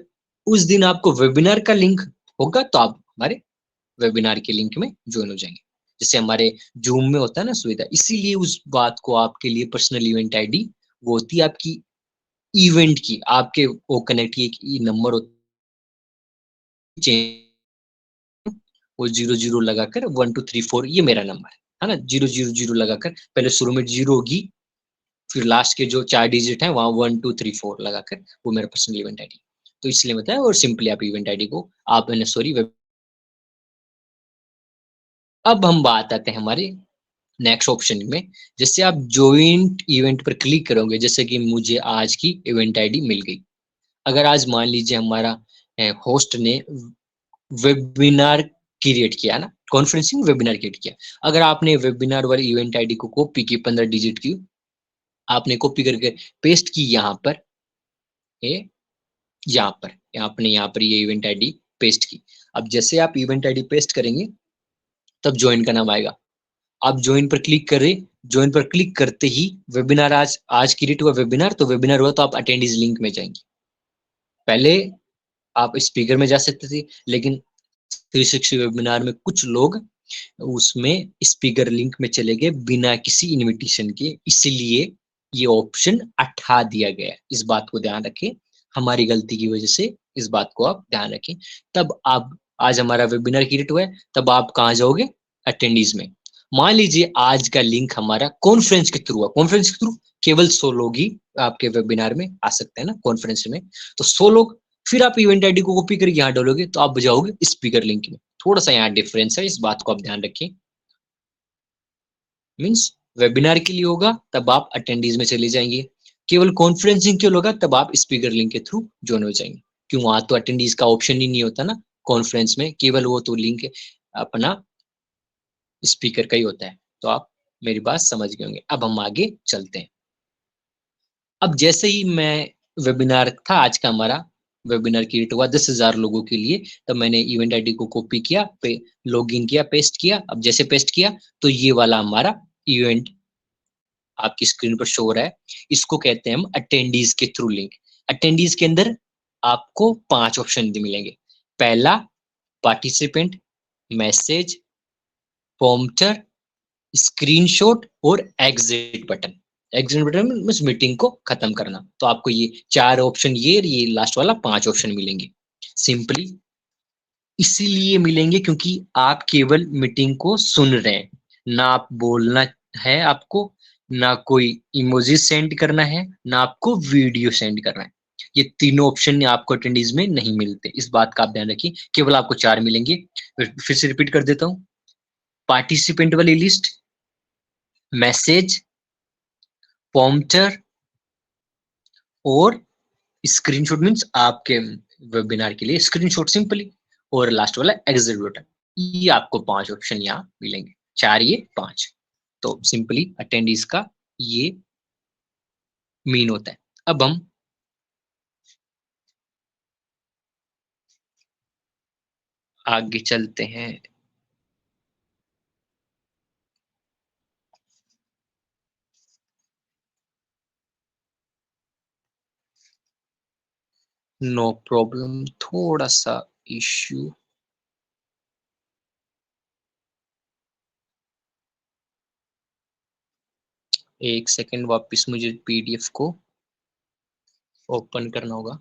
उस दिन आपको वेबिनार का लिंक होगा तो आप हमारे वेबिनार के लिंक में ज्वाइन हो जाएंगे। जैसे हमारे जूम में होता है ना सुविधा, इसीलिए उस बात को आपके लिए पर्सनल इवेंट आईडी वो होती है आपकी इवेंट की, आपके वो कनेक्ट की नंबर होती है, वो 00 लगाकर 1234 ये मेरा नंबर है ना, 000 लगाकर पहले शुरू में 0 होगी, फिर लास्ट के जो 4 डिजिट है वहां 1234 लगाकर वो मेरा पर्सनल इवेंट आईडी। तो इसलिए बताया, और सिंपली आप इवेंट आईडी को आप सॉरी अब हम बात आते हैं हमारे नेक्स्ट ऑप्शन में। जैसे आप जॉइंट इवेंट पर क्लिक करोगे, जैसे कि मुझे आज की इवेंट आईडी मिल गई। अगर आज मान लीजिए हमारा होस्ट ने वेबिनार क्रिएट किया ना, कॉन्फ्रेंसिंग वेबिनार क्रिएट किया, अगर आपने वेबिनार वाली इवेंट आईडी को कॉपी की 15 डिजिट की, आपने कॉपी करके पेस्ट की यहाँ पर, यहाँ पर ये इवेंट आईडी पेस्ट की। अब जैसे आप इवेंट आईडी पेस्ट करेंगे तब ज्वाइन का नाम आएगा। आप ज्वाइन पर क्लिक करें, ज्वाइन पर क्लिक करते ही वेबिनार आज क्रिएट हुआ वेबिनार, तो वेबिनार हुआ तो आप अटेंडीज लिंक में जाएंगे। पहले आप स्पीकर में जा सकते थे, लेकिन 360 वेबिनार में कुछ लोग उसमें स्पीकर लिंक में चले गए बिना किसी इनविटेशन के, इसलिए ये ऑप्शन हटा दिया गया। इस बात को ध्यान रखें, हमारी गलती की वजह से इस बात को आप ध्यान रखें। तब आप आज हमारा वेबिनार क्रिएट हुआ है, तब आप कहाँ जाओगे? अटेंडीज में। मान लीजिए आज का लिंक हमारा कॉन्फ्रेंस के थ्रू हुआ, कॉन्फ्रेंस के थ्रू केवल 100 लोग ही आपके वेबिनार में आ सकते हैं ना कॉन्फ्रेंस में, तो 100 लोग, फिर आप इवेंट आईडी को कॉपी करके यहाँ डालोगे तो आप जाओगे स्पीकर लिंक में। थोड़ा सा यहाँ डिफरेंस है, इस बात को आप ध्यान रखें। मीन्स वेबिनार के लिए होगा तब आप अटेंडीज में चले जाएंगे, केवल कॉन्फ्रेंसिंग के लिए होगा तब आप स्पीकर लिंक के थ्रू ज्वाइन हो जाएंगे। क्यों? वहां तो अटेंडीज का ऑप्शन ही नहीं होता ना कॉन्फ्रेंस में, केवल वो तो लिंक अपना स्पीकर का ही होता है। तो आप मेरी बात समझ गए होंगे। अब हम आगे चलते हैं। अब जैसे ही मैं वेबिनार था आज का हमारा वेबिनार क्रिएट हुआ 10,000 लोगों के लिए, तब मैंने इवेंट आईडी को कॉपी किया, लॉगिन किया, पेस्ट किया। अब जैसे पेस्ट किया तो ये वाला हमारा इवेंट आपकी स्क्रीन पर शो हो रहा है। इसको कहते हैं हम अटेंडीज के थ्रू लिंक। अटेंडीज के अंदर आपको 5 ऑप्शन मिलेंगे। पहला पार्टिसिपेंट, मैसेज, प्रॉम्प्टर, स्क्रीनशॉट और exit button. Exit button means meeting को खत्म करना। तो आपको ये 4 ऑप्शन, ये लास्ट वाला 5 ऑप्शन मिलेंगे। सिंपली इसीलिए मिलेंगे क्योंकि आप केवल मीटिंग को सुन रहे हैं, ना आप बोलना है आपको, ना कोई इमोजी सेंड करना है, ना आपको वीडियो सेंड करना है। ये तीनों ऑप्शन आपको अटेंडीज में नहीं मिलते, इस बात का आप ध्यान रखिए। केवल आपको 4 मिलेंगे। फिर से रिपीट कर देता हूँ। पार्टिसिपेंट वाली लिस्ट, मैसेज, प्रॉम्प्टर और स्क्रीनशॉट मींस आपके वेबिनार के लिए स्क्रीनशॉट सिंपली, और लास्ट वाला एग्जिट बटन। ये आपको 5 ऑप्शन यहाँ मिलेंगे, 4 ये 5। तो सिंपली अटेंडीज का ये मीन होता है। अब हम आगे चलते हैं। नो प्रॉब्लम, थोड़ा सा इश्यू। एक सेकंड, वापस मुझे पीडीएफ को ओपन करना होगा।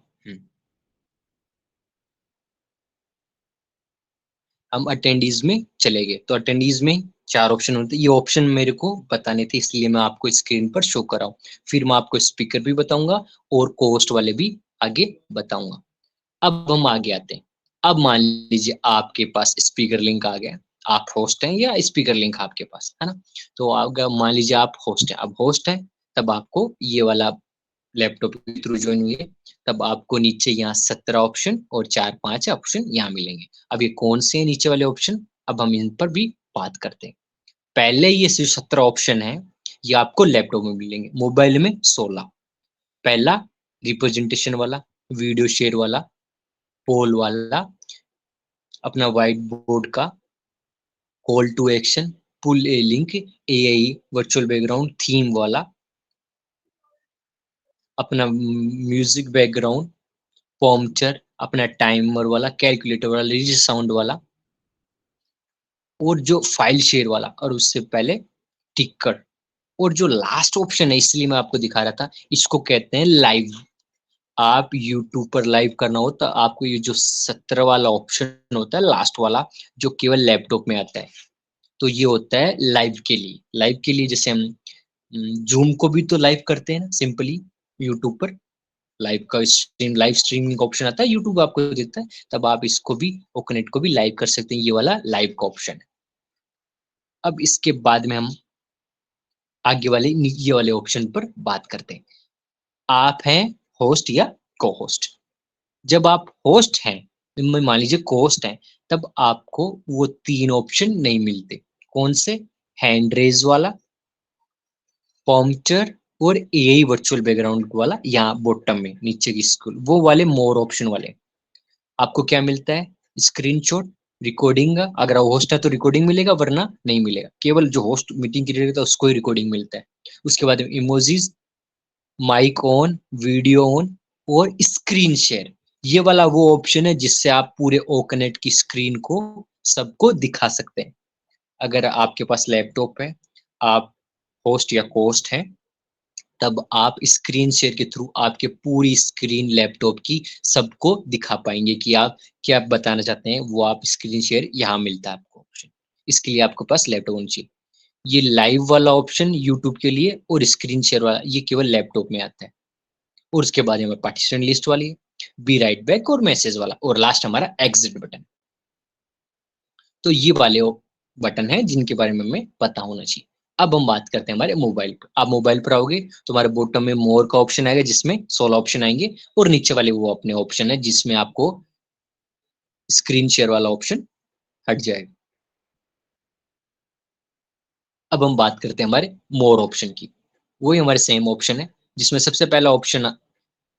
हम अटेंडीज में चले गए, तो अटेंडीज में 4 ऑप्शन होते हैं। ये ऑप्शन मेरे को बताने थे, इसलिए मैं आपको स्क्रीन पर शो कर रहा हूँ। फिर मैं आपको स्पीकर भी बताऊंगा और कोस्ट वाले भी आगे बताऊंगा। अब हम आगे आते हैं। अब मान लीजिए आपके पास स्पीकर लिंक आ गया, आप होस्ट हैं या स्पीकर लिंक आपके पास है ना। तो अगर मान लीजिए आप होस्ट हैं, अब होस्ट है तब आपको ये वाला लैपटॉप के थ्रू ज्वाइन हुई है, तब आपको नीचे यहाँ 17 ऑप्शन और 4-5 ऑप्शन यहाँ मिलेंगे। अब ये कौन से हैं नीचे वाले ऑप्शन, अब हम इन पर भी बात करते हैं। पहले ये सिर्फ 17 ऑप्शन है, ये आपको लैपटॉप में मिलेंगे, मोबाइल में 16। पहला रिप्रेजेंटेशन वाला, वीडियो शेयर वाला, पोल वाला, अपना व्हाइट बोर्ड का, call to action, pull a link, AI virtual background, theme वाला, अपना म्यूजिक बैकग्राउंड, पॉम्पचर, अपना टाइमर वाला, कैलकुलेटर वाला, रिजिड साउंड वाला, और जो फाइल शेयर वाला, और उससे पहले टिकट। और जो लास्ट ऑप्शन है, इसलिए मैं आपको दिखा रहा था, इसको कहते हैं लाइव। आप यूट्यूब पर लाइव करना हो तो आपको ये जो 17 वाला ऑप्शन होता है लास्ट वाला, जो केवल लैपटॉप में आता है, तो ये होता है लाइव के लिए। लाइव के लिए जैसे हम जूम को भी तो लाइव करते हैं ना सिंपली यूट्यूब पर, लाइव स्ट्रीमिंग का ऑप्शन आता है, यूट्यूब आपको देता है, तब आप इसको भी, ओकनेट को भी लाइव कर सकते हैं, ये वाला लाइव का ऑप्शन है। अब इसके बाद में हम आगे वाले ये वाले ऑप्शन पर बात करते हैं। आप हैं होस्ट या को होस्ट। जब आप होस्ट हैं, मान लीजिए को होस्ट हैं, तब आपको वो 3 ऑप्शन नहीं मिलते। कौन से? हैंड रेज वाला, पॉम्पचर और एआई वर्चुअल बैकग्राउंड वाला, यहाँ बॉटम में नीचे की स्कूल, वो वाले मोर ऑप्शन वाले। आपको क्या मिलता है? स्क्रीनशॉट, रिकॉर्डिंग का, अगर होस्ट है तो रिकॉर्डिंग मिलेगा, वरना नहीं मिलेगा। केवल जो होस्ट मीटिंग क्रिएट करता है उसको ही रिकॉर्डिंग मिलता है। उसके बाद emojis, mic on, video on और स्क्रीन शेयर, ये वाला वो ऑप्शन है जिससे आप पूरे ओकनेट की स्क्रीन को सबको दिखा सकते हैं। अगर आपके पास लैपटॉप है, आप होस्ट या कोस्ट हैं, तब आप स्क्रीन शेयर के थ्रू आपके पूरी स्क्रीन लैपटॉप की सबको दिखा पाएंगे कि आप क्या बताना चाहते हैं, वो आप स्क्रीन शेयर यहाँ मिलता है आपको ऑप्शन। इसके लिए आपके पास लैपटॉप होना चाहिए। ये लाइव वाला ऑप्शन यूट्यूब के लिए और स्क्रीन शेयर वाला ये केवल लैपटॉप में आता है। और उसके बाद हमारे पार्टिशन लिस्ट वाली है, बी राइट बैक और मैसेज वाला, और लास्ट हमारा एग्जिट बटन। तो ये वाले बटन है जिनके बारे में हमें पता होना चाहिए। अब हम बात करते हैं हमारे मोबाइल पर। आप मोबाइल पर आओगे तो हमारे बॉटम में मोर का ऑप्शन आएगा जिसमें 16 ऑप्शन आएंगे, और नीचे वाले वो अपने ऑप्शन है जिसमें आपको स्क्रीन शेयर वाला ऑप्शन हट जाएगा। अब हम बात करते हैं हमारे मोर ऑप्शन की। वही हमारे सेम ऑप्शन है जिसमें सबसे पहला ऑप्शन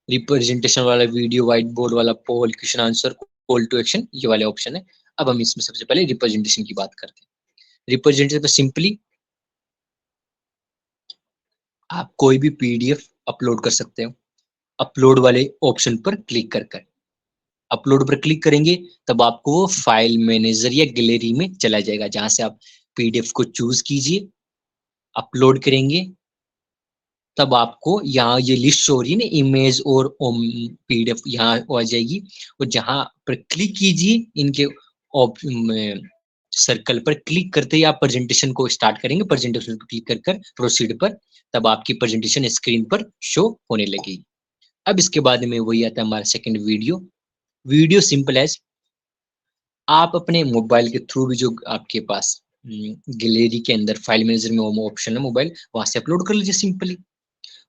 रिप्रेजेंटेशन वाला, वीडियो, व्हाइट बोर्ड वाला, poll, question answer, call to action, ये वाले ऑप्शन है। अब हम इसमें सबसे पहले रिप्रेजेंटेशन की बात करते हैं। रिप्रेजेंटेशन पर सिंपली आप कोई भी पीडीएफ अपलोड कर सकते हो। अपलोड वाले ऑप्शन पर क्लिक कर अपलोड पर क्लिक करेंगे तब आपको वो फाइल मैनेजर या गैलरी में चला जाएगा, जहां से आप पीडीएफ को चूज कीजिए, अपलोड करेंगे, तब आपको यहाँ ये लिस्ट शो हो रही है ना, इमेज और पीडीएफ, यहाँ आ जाएगी। और जहां पर क्लिक कीजिए इनके सर्कल पर क्लिक करते ही आप प्रेजेंटेशन को स्टार्ट करेंगे। प्रेजेंटेशन पर क्लिक कर प्रोसीड पर, तब आपकी प्रेजेंटेशन स्क्रीन पर शो होने लगेगी। अब इसके बाद में वही आता है हमारा second video. Video simple as, आप अपने मोबाइल के थ्रू भी जो आपके पास गैलरी के अंदर फाइल मैनेजर में वो ऑप्शन है मोबाइल, वहां से अपलोड कर लीजिए सिंपली।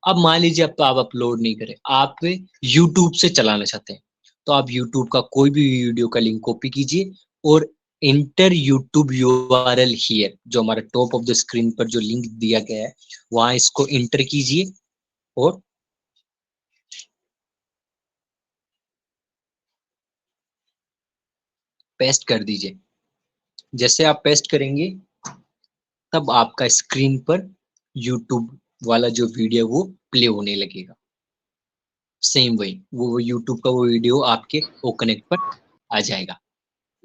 अब मान लीजिए आप अपलोड नहीं करें, आप यूट्यूब से चलाना चाहते हैं, तो आप यूट्यूब का कोई भी वीडियो का लिंक कॉपी कीजिए और इंटर यूट्यूब यूआरएल हियर, जो हमारा टॉप ऑफ द स्क्रीन पर जो लिंक दिया गया है वहां इसको इंटर कीजिए और पेस्ट कर दीजिए। जैसे आप पेस्ट करेंगे तब आपका स्क्रीन पर यूट्यूब वाला जो वीडियो वो प्ले होने लगेगा। सेम वही वो यूट्यूब का वो वीडियो आपके ओकनेक्ट पर आ जाएगा।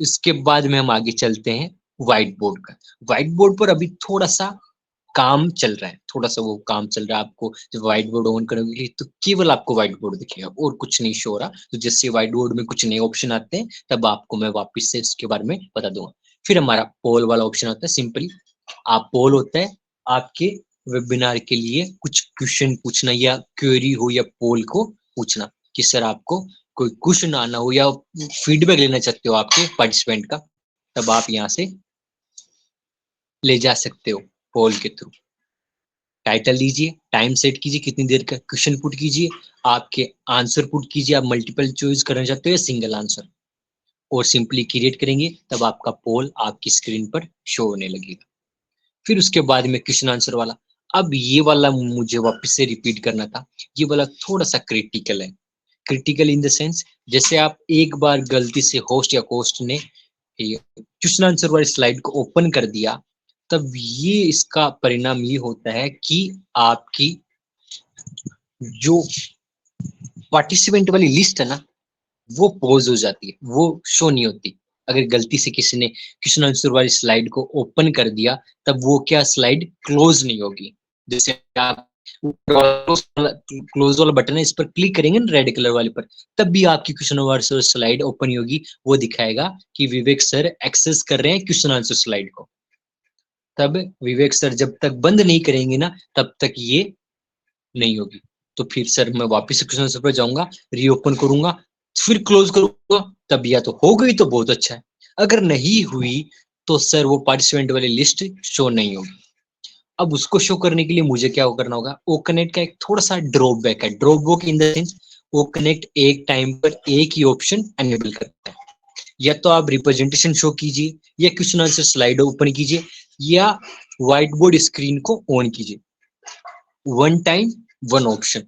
इसके बाद में हम आगे चलते हैं व्हाइट बोर्ड का। व्हाइट बोर्ड पर अभी थोड़ा सा काम चल रहा है, थोड़ा सा वो काम चल रहा है। आपको जब व्हाइट बोर्ड ऑन करोगे तो केवल आपको व्हाइट बोर्ड दिखेगा और कुछ नहीं शो हो रहा। तो जैसे व्हाइट बोर्ड में कुछ नए ऑप्शन आते हैं तब आपको मैं वापस से इसके बारे में बता दूंगा। फिर हमारा पोल वाला ऑप्शन आता है। सिंपली आप पोल होता है आपके वेबिनार के लिए कुछ क्वेश्चन पूछना, या क्वेरी हो या पोल को पूछना कि सर आपको कोई क्वेश्चन आना हो या फीडबैक लेना चाहते हो आपके पार्टिसिपेंट का, तब आप यहाँ से ले जा सकते हो पोल के थ्रू। टाइटल दीजिए, टाइम सेट कीजिए, कितनी देर का क्वेश्चन पुट कीजिए, आपके आंसर पुट कीजिए, आप मल्टीपल चॉइस करना चाहते हो या सिंगल आंसर, और सिंपली क्रिएट करेंगे, तब आपका पोल आपकी स्क्रीन पर शो होने लगेगा। फिर उसके बाद में क्वेश्चन आंसर वाला, अब ये वाला मुझे वापस से रिपीट करना था, ये वाला थोड़ा सा क्रिटिकल है। क्रिटिकल इन द सेंस, जैसे आप एक बार गलती से होस्ट या कोस्ट ने क्वेश्चन आंसर वाली स्लाइड को ओपन कर दिया, तब ये इसका परिणाम ये होता है कि आपकी जो पार्टिसिपेंट वाली लिस्ट है ना, वो पॉज हो जाती है, वो शो नहीं होती। अगर गलती से किसी ने क्वेश्चन आंसर वाली स्लाइड को ओपन कर दिया, तब वो क्या स्लाइड क्लोज नहीं होगी। जैसे आप क्लोज वाला बटन है, इस पर क्लिक करेंगे ना रेड कलर वाले पर, तब भी आपकी क्वेश्चन आंसर स्लाइड ओपन नहीं होगी। वो दिखाएगा कि विवेक सर एक्सेस कर रहे हैं क्वेश्चन आंसर स्लाइड को। तब विवेक सर जब तक बंद नहीं करेंगे ना, तब तक ये नहीं होगी। तो फिर सर मैं वापस क्वेश्चन आंसर पर जाऊंगा, रीओपन करूंगा, फिर क्लोज करूंगा, तब या तो हो गई तो बहुत अच्छा है, अगर नहीं हुई तो सर वो पार्टिसिपेंट वाली लिस्ट शो नहीं होगी। अब उसको शो करने के लिए मुझे क्या करना होगा, ओ कनेक्ट का एक थोड़ा सा ड्रॉप बैक है। Drop back in the sense, O connect एक टाइम पर एक ही ऑप्शन एनेबल करता है। या तो आप रिप्रेजेंटेशन शो कीजिए, या क्वेश्चन आंसर स्लाइड ओपन कीजिए, या व्हाइट बोर्ड स्क्रीन को ऑन कीजिए। One time one option,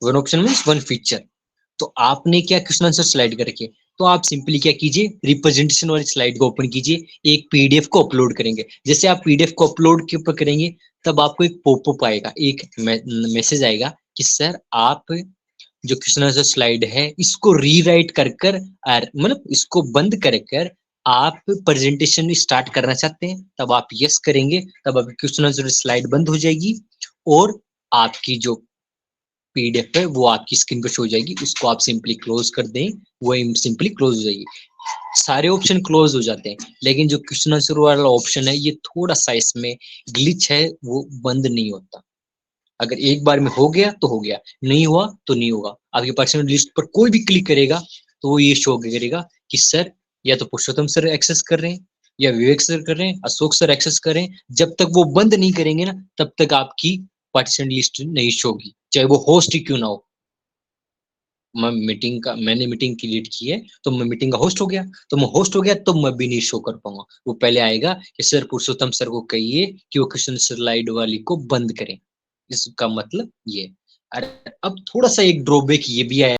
one option means one feature. तो आपने क्या क्वेश्चन आंसर स्लाइड कर रखी है, तो आप सिंपली क्या कीजिए, रिप्रेजेंटेशन वाली स्लाइड को ओपन कीजिए, एक पीडीएफ को अपलोड करेंगे। जैसे आप पीडीएफ को अपलोड के ऊपर करेंगे, तब आपको एक पॉपअप आएगा, एक मैसेज आएगा कि सर आप जो क्वेश्चन आंसर स्लाइड है इसको रीराइट कर कर, मतलब इसको बंद कर कर आप प्रेजेंटेशन स्टार्ट करना चाहते हैं। तब आप यस करेंगे, तब आपकी क्वेश्चन आंसर स्लाइड बंद हो जाएगी, और आपकी जो पीडीएफ है वो आपकी स्क्रीन पर शो हो जाएगी। उसको आप सिंपली क्लोज कर दें, वो सिंपली क्लोज हो जाएगी। सारे ऑप्शन क्लोज हो जाते हैं, लेकिन जो क्वेश्चन आंसर वाला ऑप्शन है, ये थोड़ा सा इसमें ग्लिच है, वो बंद नहीं होता। अगर एक बार में हो गया तो हो गया, नहीं हुआ तो नहीं होगा। आपके पर्सनल लिस्ट पर कोई भी क्लिक करेगा तो वो ये शो करेगा कि सर या तो पुरुषोत्तम सर एक्सेस कर रहे हैं, या विवेक सर कर रहे हैं, अशोक सर एक्सेस कर रहे हैं। जब तक वो बंद नहीं करेंगे ना, तब तक आपकी पार्टिसिपेंट लिस्ट नहीं शो होगी, चाहे वो होस्ट ही क्यों ना हो। मैंने मीटिंग क्रिएट की है, तो मैं मीटिंग का होस्ट हो गया, तो मैं होस्ट हो गया तो मैं भी नहीं शो कर पाऊंगा। वो पहले आएगा कि सर पुरुषोत्तम सर को कहिए कि वो क्वेश्चन स्लाइड वाली को बंद करें। इसका मतलब ये। अरे अब थोड़ा सा एक ड्रॉबैक ये भी आया,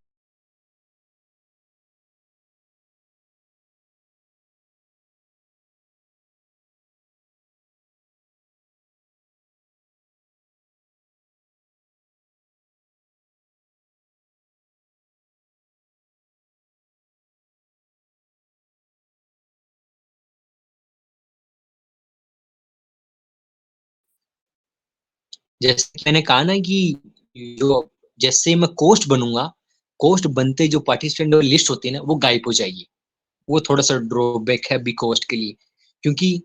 जैसे मैंने कहा ना कि जो जैसे मैं कोस्ट बनूंगा, कोस्ट बनते जो पार्टिसिपेंट लिस्ट होती है ना, वो गायब हो जाएगी। वो थोड़ा सा ड्रॉबैक है बी कोस्ट के लिए, क्योंकि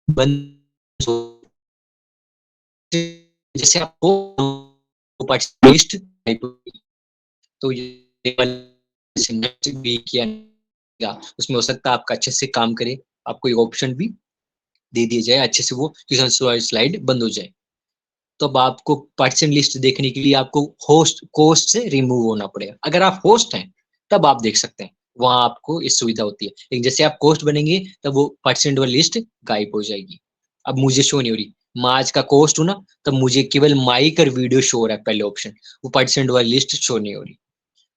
बंद, जैसे आपको लिस्ट तो ये भी किया, उसमें हो सकता है आपका अच्छे से काम करे, आपको एक ऑप्शन भी दे दिया जाए, अच्छे से वो स्लाइड बंद हो जाए। तो अब आपको पार्टिसिपेंट लिस्ट देखने के लिए आपको होस्ट कोस्ट से रिमूव होना पड़ेगा। अगर आप होस्ट हैं तब आप देख सकते हैं, वहां आपको इस सुविधा होती है। लेकिन जैसे आप कोस्ट बनेंगे, तब वो पार्टिसिपेंट वाली लिस्ट गायब हो जाएगी। अब मुझे शो नहीं हो रही, मैं आज का कोस्ट हूं ना, तब मुझे केवल माइक और वीडियो शो हो रहा है पहले ऑप्शन, वो पार्टिसिपेंट वाली लिस्ट शो नहीं हो रही।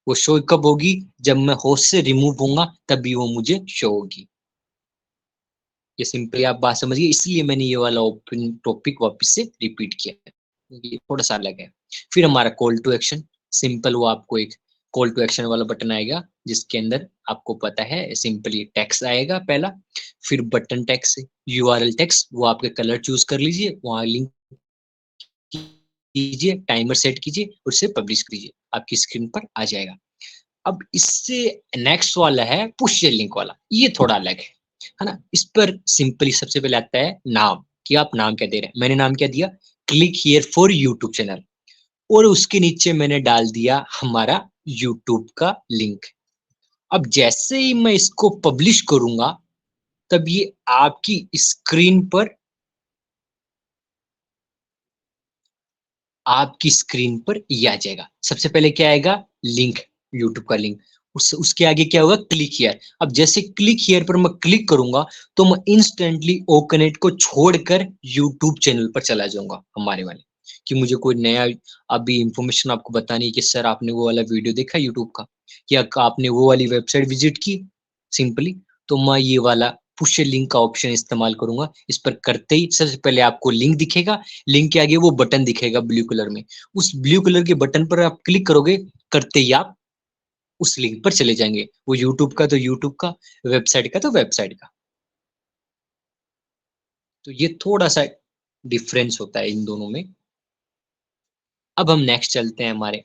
वो शो कब होगी, जब मैं होस्ट से रिमूव होऊंगा, तभी वो मुझे शो होगी। ये सिंपली आप बात समझिए, इसलिए मैंने ये वाला ओपन टॉपिक वापस से रिपीट किया है, ये थोड़ा सा अलग है। फिर हमारा कॉल टू एक्शन, सिंपल वो आपको एक कॉल टू एक्शन वाला बटन आएगा, जिसके अंदर आपको पता है सिंपली टेक्स्ट आएगा पहला, फिर बटन टेक्स्ट, यूआरएल टेक्स्ट, वो आपके कलर चूज कर लीजिए, वहां लिंक कीजिए, टाइमर सेट कीजिए, और उसे पब्लिश कीजिए, आपकी स्क्रीन पर आ जाएगा। अब इससे नेक्स्ट वाला है पुश लिंक वाला, ये थोड़ा अलग है ना। इस पर सिंपली सबसे पहले आता है नाम, कि आप नाम क्या दे रहे हैं। मैंने नाम क्या दिया, click here for YouTube channel, और उसके नीचे मैंने डाल दिया हमारा यूट्यूब का लिंक। अब जैसे ही मैं इसको पब्लिश करूंगा तब ये आपकी स्क्रीन पर ये आ जाएगा। सबसे पहले क्या आएगा? लिंक, यूट्यूब का लिंक। उसके आगे क्या होगा? Click here. अब जैसे क्लिक हियर पर मैं क्लिक करूंगा तो मैं इंस्टेंटली ओ कनेक्ट को छोड़कर यूट्यूब चैनल पर चला जाऊंगा हमारे वाले, कि मुझे कोई नया अभी इंफॉर्मेशन आपको बतानी है कि सर आपने वो वाला वीडियो देखा यूट्यूब का, या आपने वो वाली वेबसाइट विजिट की सिंपली, तो मैं ये वाला पुश लिंक का ऑप्शन इस्तेमाल करूंगा। इस पर करते ही सबसे पहले आपको लिंक दिखेगा, लिंक के आगे वो बटन दिखेगा ब्लू कलर में, उस ब्लू कलर के बटन पर आप क्लिक करोगे, करते ही आप उस लिंक पर चले जाएंगे। वो यूट्यूब का तो यूट्यूब का, वेबसाइट का तो वेबसाइट का। तो ये थोड़ा सा डिफरेंस होता है इन दोनों में। अब हम नेक्स्ट चलते हैं हमारे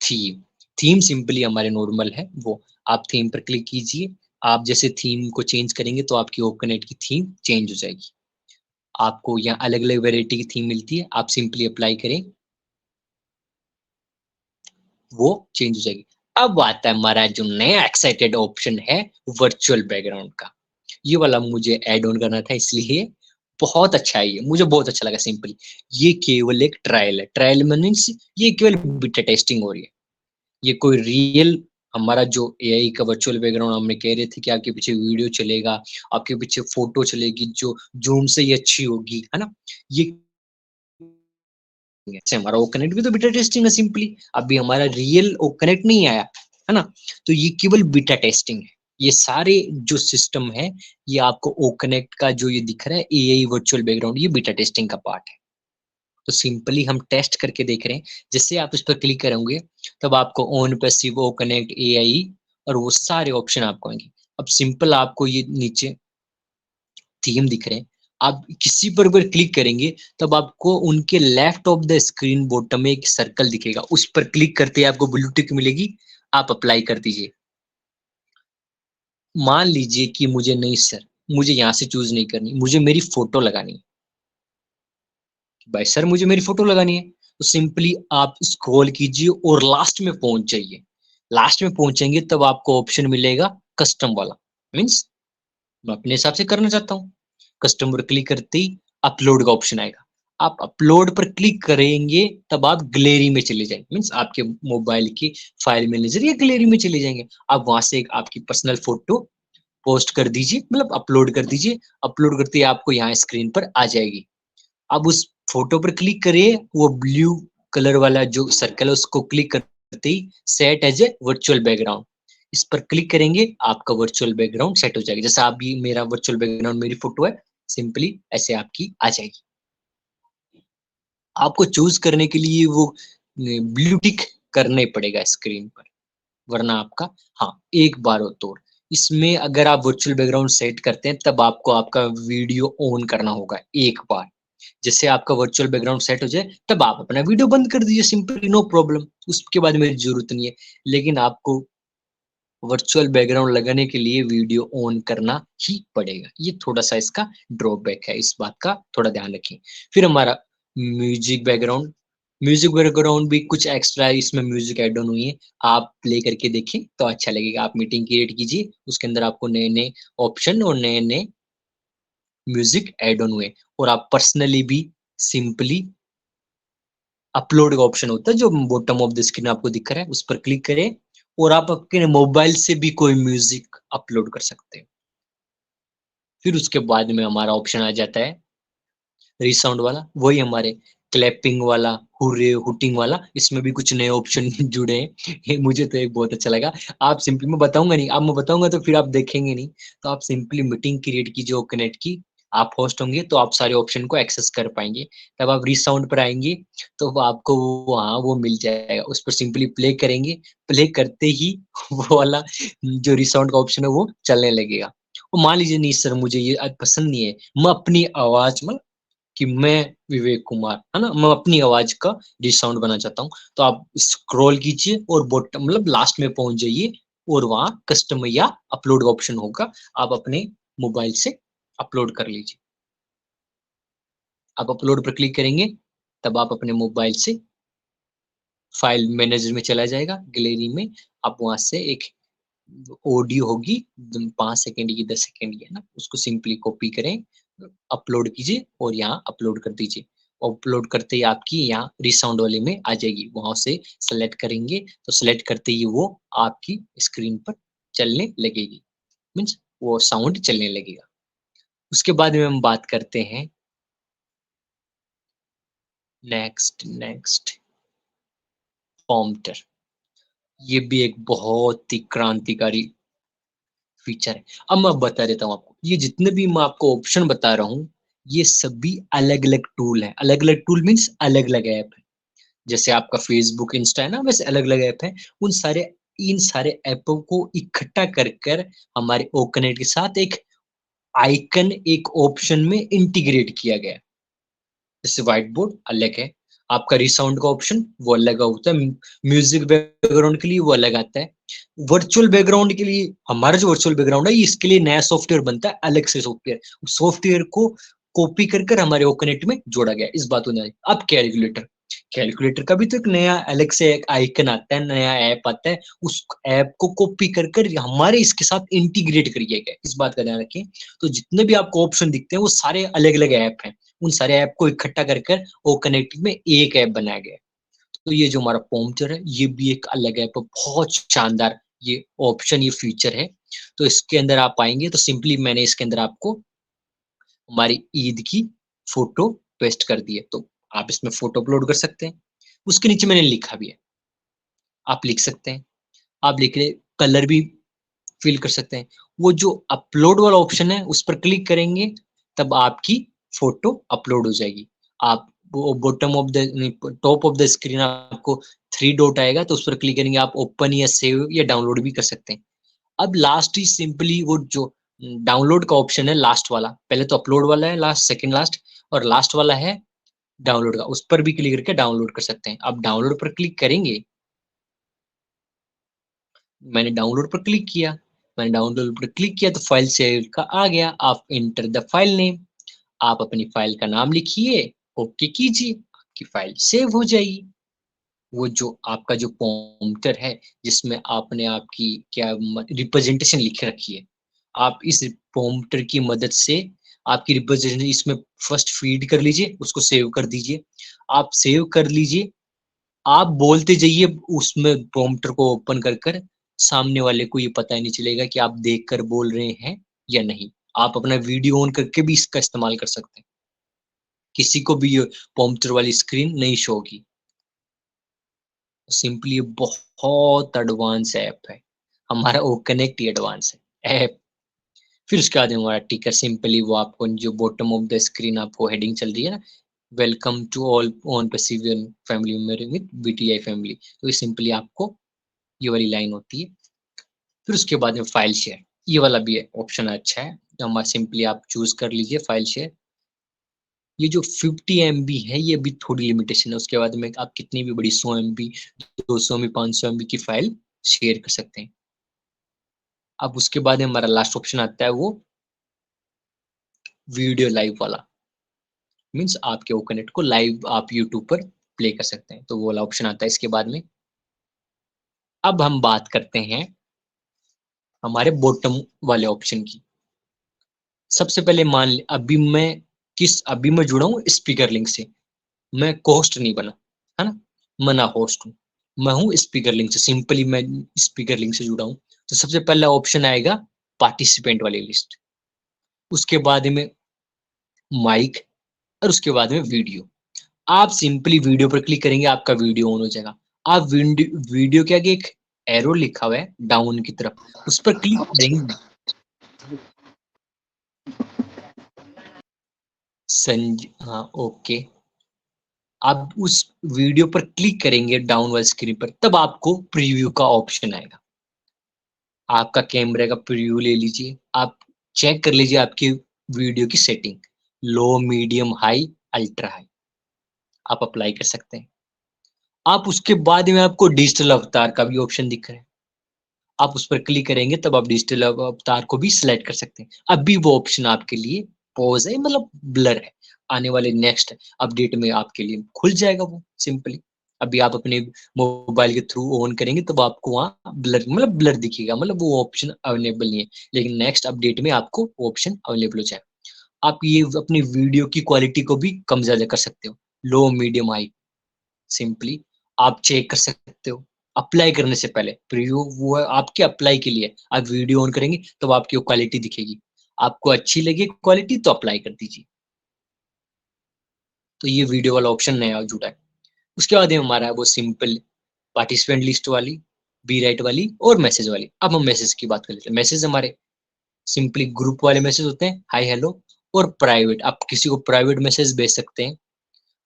थीम। थीम सिंपली हमारे नॉर्मल है वो, आप थीम पर क्लिक कीजिए। आप जैसे थीम को चेंज करेंगे तो आपकी ओकनेट की थीम चेंज हो जाएगी। आपको यहाँ अलग अलग वेराइटी की थीम मिलती है, आप सिंपली अप्लाई करें, वो चेंज हो जाएगी। अब आता है हमारा जो नया एक्साइटेड ऑप्शन है, वर्चुअल बैकग्राउंड का। ये वाला मुझे ऐड ऑन करना था, इसलिए बहुत अच्छा है ये, मुझे बहुत अच्छा लगा। सिंपली ये केवल एक ट्रायल है, ट्रायल मीन्स ये केवल बीटा टेस्टिंग हो रही है। ये कोई रियल हमारा जो एआई का वर्चुअल बैकग्राउंड हमने कह रहे थे कि आपके पीछे वीडियो चलेगा, आपके पीछे फोटो चलेगी जो जूम से ही अच्छी होगी, है ना, ये से हमारा ओकनेट भी तो बीटा टेस्टिंग है सिंपली। अभी हमारा रियल ओकनेट नहीं आया है ना, तो ये केवल बीटा टेस्टिंग है। ये सारे जो सिस्टम है, ये आपको ओकनेक्ट का जो ये दिख रहा है एआई वर्चुअल बैकग्राउंड, ये बीटा टेस्टिंग का पार्ट है। तो सिंपली हम टेस्ट करके देख रहे हैं। जैसे आप इस पर क्लिक करोगे तब आपको on passive O connect AI और वो सारे ऑप्शन आपको आएंगे। अब सिंपल आपको ये नीचे थीम दिख रहे हैं, आप किसी पर अगर क्लिक करेंगे तब आपको उनके left of the screen bottom में एक सर्कल दिखेगा, उस पर क्लिक करते ही आपको ब्लू टिक मिलेगी, आप अप्लाई कर दीजिए। मान लीजिए कि मुझे नहीं सर, मुझे यहाँ से चूज नहीं करनी, मुझे मेरी फोटो लगानी है। भाई सर मुझे मेरी फोटो लगानी है, तो सिंपली आप स्क्रॉल कीजिए और लास्ट में पहुंच जाइए। लास्ट में पहुंचेंगे तब आपको ऑप्शन मिलेगा कस्टम वाला, मीन्स मैं अपने हिसाब से करना चाहता हूँ। कस्टम पर क्लिक करते ही अपलोड का ऑप्शन आएगा, आप अपलोड पर क्लिक करेंगे तब आप गैलरी में चले जाएंगे, मीन्स आपके मोबाइल की फाइल मैनेजर या गैलरी में चले जाएंगे। आप वहां से एक आपकी पर्सनल फोटो पोस्ट कर दीजिए, मतलब अपलोड कर दीजिए। अपलोड करते ही आपको यहाँ स्क्रीन पर आ जाएगी। अब उस फोटो पर क्लिक करिए, वो ब्लू कलर वाला जो सर्कल है उसको क्लिक करते ही set as a virtual background, इस पर क्लिक करेंगे आपका वर्चुअल बैकग्राउंड सेट हो जाएगा। जैसा आप ये मेरा वर्चुअल बैकग्राउंड मेरी फोटो है, सिंपली ऐसे आपकी आ जाएगी। आपको चूज करने के लिए वो ब्लू टिक करना ही पड़ेगा स्क्रीन पर, वरना आपका, हाँ एक बार हो तो। इसमें अगर आप वर्चुअल बैकग्राउंड सेट करते हैं तब आपको आपका वीडियो ऑन करना होगा एक बार। जैसे आपका वर्चुअल बैकग्राउंड सेट हो जाए तब आप अपना वीडियो बंद कर दीजिए, सिंपली नो प्रॉब्लम, उसके बाद मेरी जरूरत नहीं है। लेकिन आपको वर्चुअल बैकग्राउंड लगाने के लिए वीडियो ऑन करना ही पड़ेगा। ये थोड़ा सा इसका ड्रॉबैक है, इस बात का थोड़ा ध्यान रखें। फिर हमारा म्यूजिक बैकग्राउंड, म्यूजिक बैकग्राउंड भी कुछ एक्स्ट्रा इसमें म्यूजिक ऐड ऑन हुई है, आप प्ले करके देखें तो अच्छा लगेगा। आप मीटिंग क्रिएट कीजिए, उसके अंदर आपको नए नए ऑप्शन और नए नए म्यूजिक ऐड ऑन हुए। और आप पर्सनली भी सिंपली अपलोड का ऑप्शन होता है जो बॉटम ऑफ द स्क्रीन आपको दिख रहा है, उस पर क्लिक करें और आप अपने मोबाइल से भी कोई म्यूजिक अपलोड कर सकते हैं। फिर उसके बाद में हमारा ऑप्शन आ जाता है रिसाउंड वाला, वही हमारे क्लैपिंग वाला, हुर्रे हुटिंग वाला, इसमें भी कुछ नए ऑप्शन जुड़े हैं। ये मुझे तो एक बहुत अच्छा लगा। आप सिंपली, मैं बताऊंगा नहीं, आप मैं बताऊंगा तो फिर आप देखेंगे नहीं, तो आप सिंपली मीटिंग क्रिएट कीजिए ओकनेट की, आप होस्ट होंगे तो आप सारे ऑप्शन को एक्सेस कर पाएंगे। तब आप रिसाउंड पर आएंगे तो वो आपको वहाँ वो मिल जाएगा, उस पर सिंपली प्ले करेंगे, प्ले करते ही वो वाला जो रिसाउंड का ऑप्शन है वो चलने लगेगा। और मान लीजिए नहीं सर मुझे ये पसंद नहीं है, मैं अपनी आवाज में, कि मैं विवेक कुमार, है ना, मैं अपनी आवाज का रिसाउंड बनाना चाहता हूँ, तो आप स्क्रॉल कीजिए और बॉटम मतलब लास्ट में पहुंच जाइए और वहां कस्टम या अपलोड का ऑप्शन होगा, आप अपने मोबाइल से अपलोड कर लीजिए। आप अपलोड पर क्लिक करेंगे तब आप अपने मोबाइल से फाइल मैनेजर में चला जाएगा, गैलरी में आप वहां से एक ऑडियो होगी 5 सेकंड की 10 सेकंड की है ना, उसको सिंपली कॉपी करें, अपलोड कीजिए और यहाँ अपलोड कर दीजिए। अपलोड करते ही आपकी यहाँ रिसाउंड वाले में आ जाएगी, वहां से सेलेक्ट करेंगे तो सेलेक्ट करते ही वो आपकी स्क्रीन पर चलने लगेगी, मीन्स वो साउंड चलने लगेगा। उसके बाद में हम बात करते हैं नेक्स्ट प्रॉम्प्टर। ये भी एक बहुत ही क्रांतिकारी फीचर है। अब मैं बता देता हूँ आपको, ये जितने भी मैं आपको ऑप्शन बता रहा हूँ ये सभी अलग अलग टूल है। अलग अलग टूल मीन्स अलग अलग ऐप है। जैसे आपका फेसबुक इंस्टा है ना, वैसे अलग अलग ऐप है। इन सारे ऐपों को इकट्ठा कर कर हमारे ओकनेट के साथ एक आइकन, एक ऑप्शन में इंटीग्रेट किया गया है। जैसे व्हाइट बोर्ड अलग है, आपका रिसाउंड का ऑप्शन वो अलग होता है, म्यूजिक बैकग्राउंड के लिए वो अलग आता है, वर्चुअल बैकग्राउंड के लिए हमारा जो वर्चुअल बैकग्राउंड है इसके लिए नया सॉफ्टवेयर बनता है, अलग से सॉफ्टवेयर को कॉपी कर कर हमारे ओकनेट में जोड़ा गया। इस बात को ध्यान। अब कैलकुलेटर का भी तो एक नया अलग से एक आइकन आता है, नया ऐप आता है, उस ऐप को कॉपी कर कर हमारे इसके साथ इंटीग्रेट कर दिया गया। इस बात का ध्यान रखें। तो जितने भी आपको ऑप्शन दिखते हैं वो सारे अलग अलग ऐप हैं, उन सारे ऐप को इकट्ठा कर कर वो कनेक्ट में एक ऐप बनाया गया है। तो ये जो हमारा प्रॉम्प्टर है ये भी एक अलग ऐप है, बहुत शानदार ये ऑप्शन, ये फीचर है। तो इसके अंदर आप आएंगे तो सिंपली मैंने इसके अंदर आपको हमारी ईद की फोटो पेस्ट कर दी है, तो आप इसमें फोटो अपलोड कर सकते हैं। उसके नीचे मैंने लिखा भी है, आप लिख सकते हैं। आप लिख रहे कलर भी फिल कर सकते हैं। वो जो अपलोड वाला ऑप्शन है उस पर क्लिक करेंगे तब आपकी फोटो अपलोड हो जाएगी। आप bottom of the top of the screen आपको 3 डॉट आएगा, तो उस पर क्लिक करेंगे, आप ओपन या सेव या डाउनलोड भी कर सकते हैं। अब लास्ट ही सिंपली वो जो डाउनलोड का ऑप्शन है लास्ट वाला, पहले तो अपलोड वाला है लास्ट, सेकंड लास्ट, और लास्ट वाला है डाउनलोड का, उस पर भी क्लिक करके डाउनलोड कर सकते हैं। अब डाउनलोड पर क्लिक करेंगे, मैंने डाउनलोड पर क्लिक किया, मैंने डाउनलोड पर क्लिक किया तो फाइल सेव का आ गया। आप इंटर द फाइल नेम, आप अपनी फाइल का नाम लिखिए, ओके कीजिए, आपकी फाइल सेव हो जाएगी। वो जो आपका जो प्रॉम्प्टर है जिसमें आपने आपकी क्या रिप्रेजेंटेशन लिख रखी है, आप इस प्रॉम्प्टर की मदद से आपकी रिप्रेजेंटेशन इसमें फर्स्ट फीड कर लीजिए, उसको सेव कर दीजिए। आप सेव कर लीजिए, आप बोलते जाइए उसमें प्रॉम्प्टर को ओपन कर कर, सामने वाले को ये पता ही नहीं चलेगा कि आप देखकर बोल रहे हैं या नहीं। आप अपना वीडियो ऑन करके भी इसका इस्तेमाल कर सकते हैं, किसी को भी ये प्रॉम्प्टर वाली स्क्रीन नहीं शो होगी। सिंपली ये बहुत एडवांस ऐप है, हमारा वो कनेक्ट ही एडवांस है ऐप। फिर उसके बाद हमारा टिकर, सिंपली वो आपको जो बॉटम ऑफ द स्क्रीन आपको हेडिंग चल रही है ना, वेलकम टू ऑल ऑन पैसिवियन family member with BTI family, तो ये सिंपली आपको ये वाली लाइन होती है। फिर उसके बाद में फाइल शेयर, ये वाला भी ऑप्शन अच्छा है, तो हमारा सिंपली आप चूज कर लीजिए फाइल शेयर। ये जो 50 MB है ये भी थोड़ी लिमिटेशन है, उसके बाद में आप कितनी भी बड़ी 100 MB 200 MB 500 MB की फाइल शेयर कर सकते हैं। अब उसके बाद हमारा लास्ट ऑप्शन आता है वो वीडियो लाइव वाला, मीन्स आपके वो कनेक्ट को लाइव आप यूट्यूब पर प्ले कर सकते हैं, तो वो वाला ऑप्शन आता है इसके बाद में। अब हम बात करते हैं हमारे बॉटम वाले ऑप्शन की। सबसे पहले मान ले अभी मैं जुड़ा हूँ स्पीकर लिंक से, मैं होस्ट नहीं बना है ना, मैं ना होस्ट हूँ, मैं हूँ स्पीकर लिंक से, सिंपली मैं स्पीकर लिंक से जुड़ा हूँ। तो सबसे पहला ऑप्शन आएगा पार्टिसिपेंट वाली लिस्ट, उसके बाद में माइक, और उसके बाद में वीडियो। आप सिंपली वीडियो पर क्लिक करेंगे, आपका वीडियो ऑन हो जाएगा। आप वीडियो के आगे एक एरो लिखा हुआ है डाउन की तरफ, उस पर क्लिक करेंगे, हाँ ओके। आप उस वीडियो पर क्लिक करेंगे डाउन वाली स्क्रीन पर, तब आपको प्रीव्यू का ऑप्शन आएगा। आपका कैमरे का प्रीव्यू ले लीजिए, आप चेक कर लीजिए आपकी वीडियो की सेटिंग, लो मीडियम हाई अल्ट्रा हाई, आप अप्लाई कर सकते हैं। आप उसके बाद में आपको डिजिटल अवतार का भी ऑप्शन दिख रहा है, आप उस पर क्लिक करेंगे तब आप डिजिटल अवतार को भी सिलेक्ट कर सकते हैं। अभी वो ऑप्शन आपके लिए पॉज है, मतलब ब्लर है, आने वाले नेक्स्ट अपडेट में आपके लिए खुल जाएगा वो सिंपली। अभी आप अपने मोबाइल के थ्रू ऑन करेंगे तब आपको वहाँ ब्लर दिखेगा, मतलब वो ऑप्शन अवेलेबल नहीं है, लेकिन नेक्स्ट अपडेट में आपको वो ऑप्शन अवेलेबल हो जाएगा। आप ये अपनी वीडियो की क्वालिटी को भी कम ज्यादा कर सकते हो, लो मीडियम हाई, सिंपली आप चेक कर सकते हो अप्लाई करने से पहले। प्रीव्यू वो है आपके अप्लाई के लिए, आप वीडियो ऑन करेंगे तब आपकी वो क्वालिटी दिखेगी, आपको अच्छी लगी क्वालिटी तो अप्लाई कर दीजिए। तो ये वीडियो वाला ऑप्शन नया जुड़ा है। उसके बाद ये हमारा है वो सिंपल पार्टिसिपेंट लिस्ट वाली, बी राइट वाली और मैसेज वाली। अब हम मैसेज की बात कर लेते हैं। मैसेज हमारे सिंपली ग्रुप वाले मैसेज होते हैं, हाय हेलो, और प्राइवेट, आप किसी को प्राइवेट मैसेज भेज सकते हैं।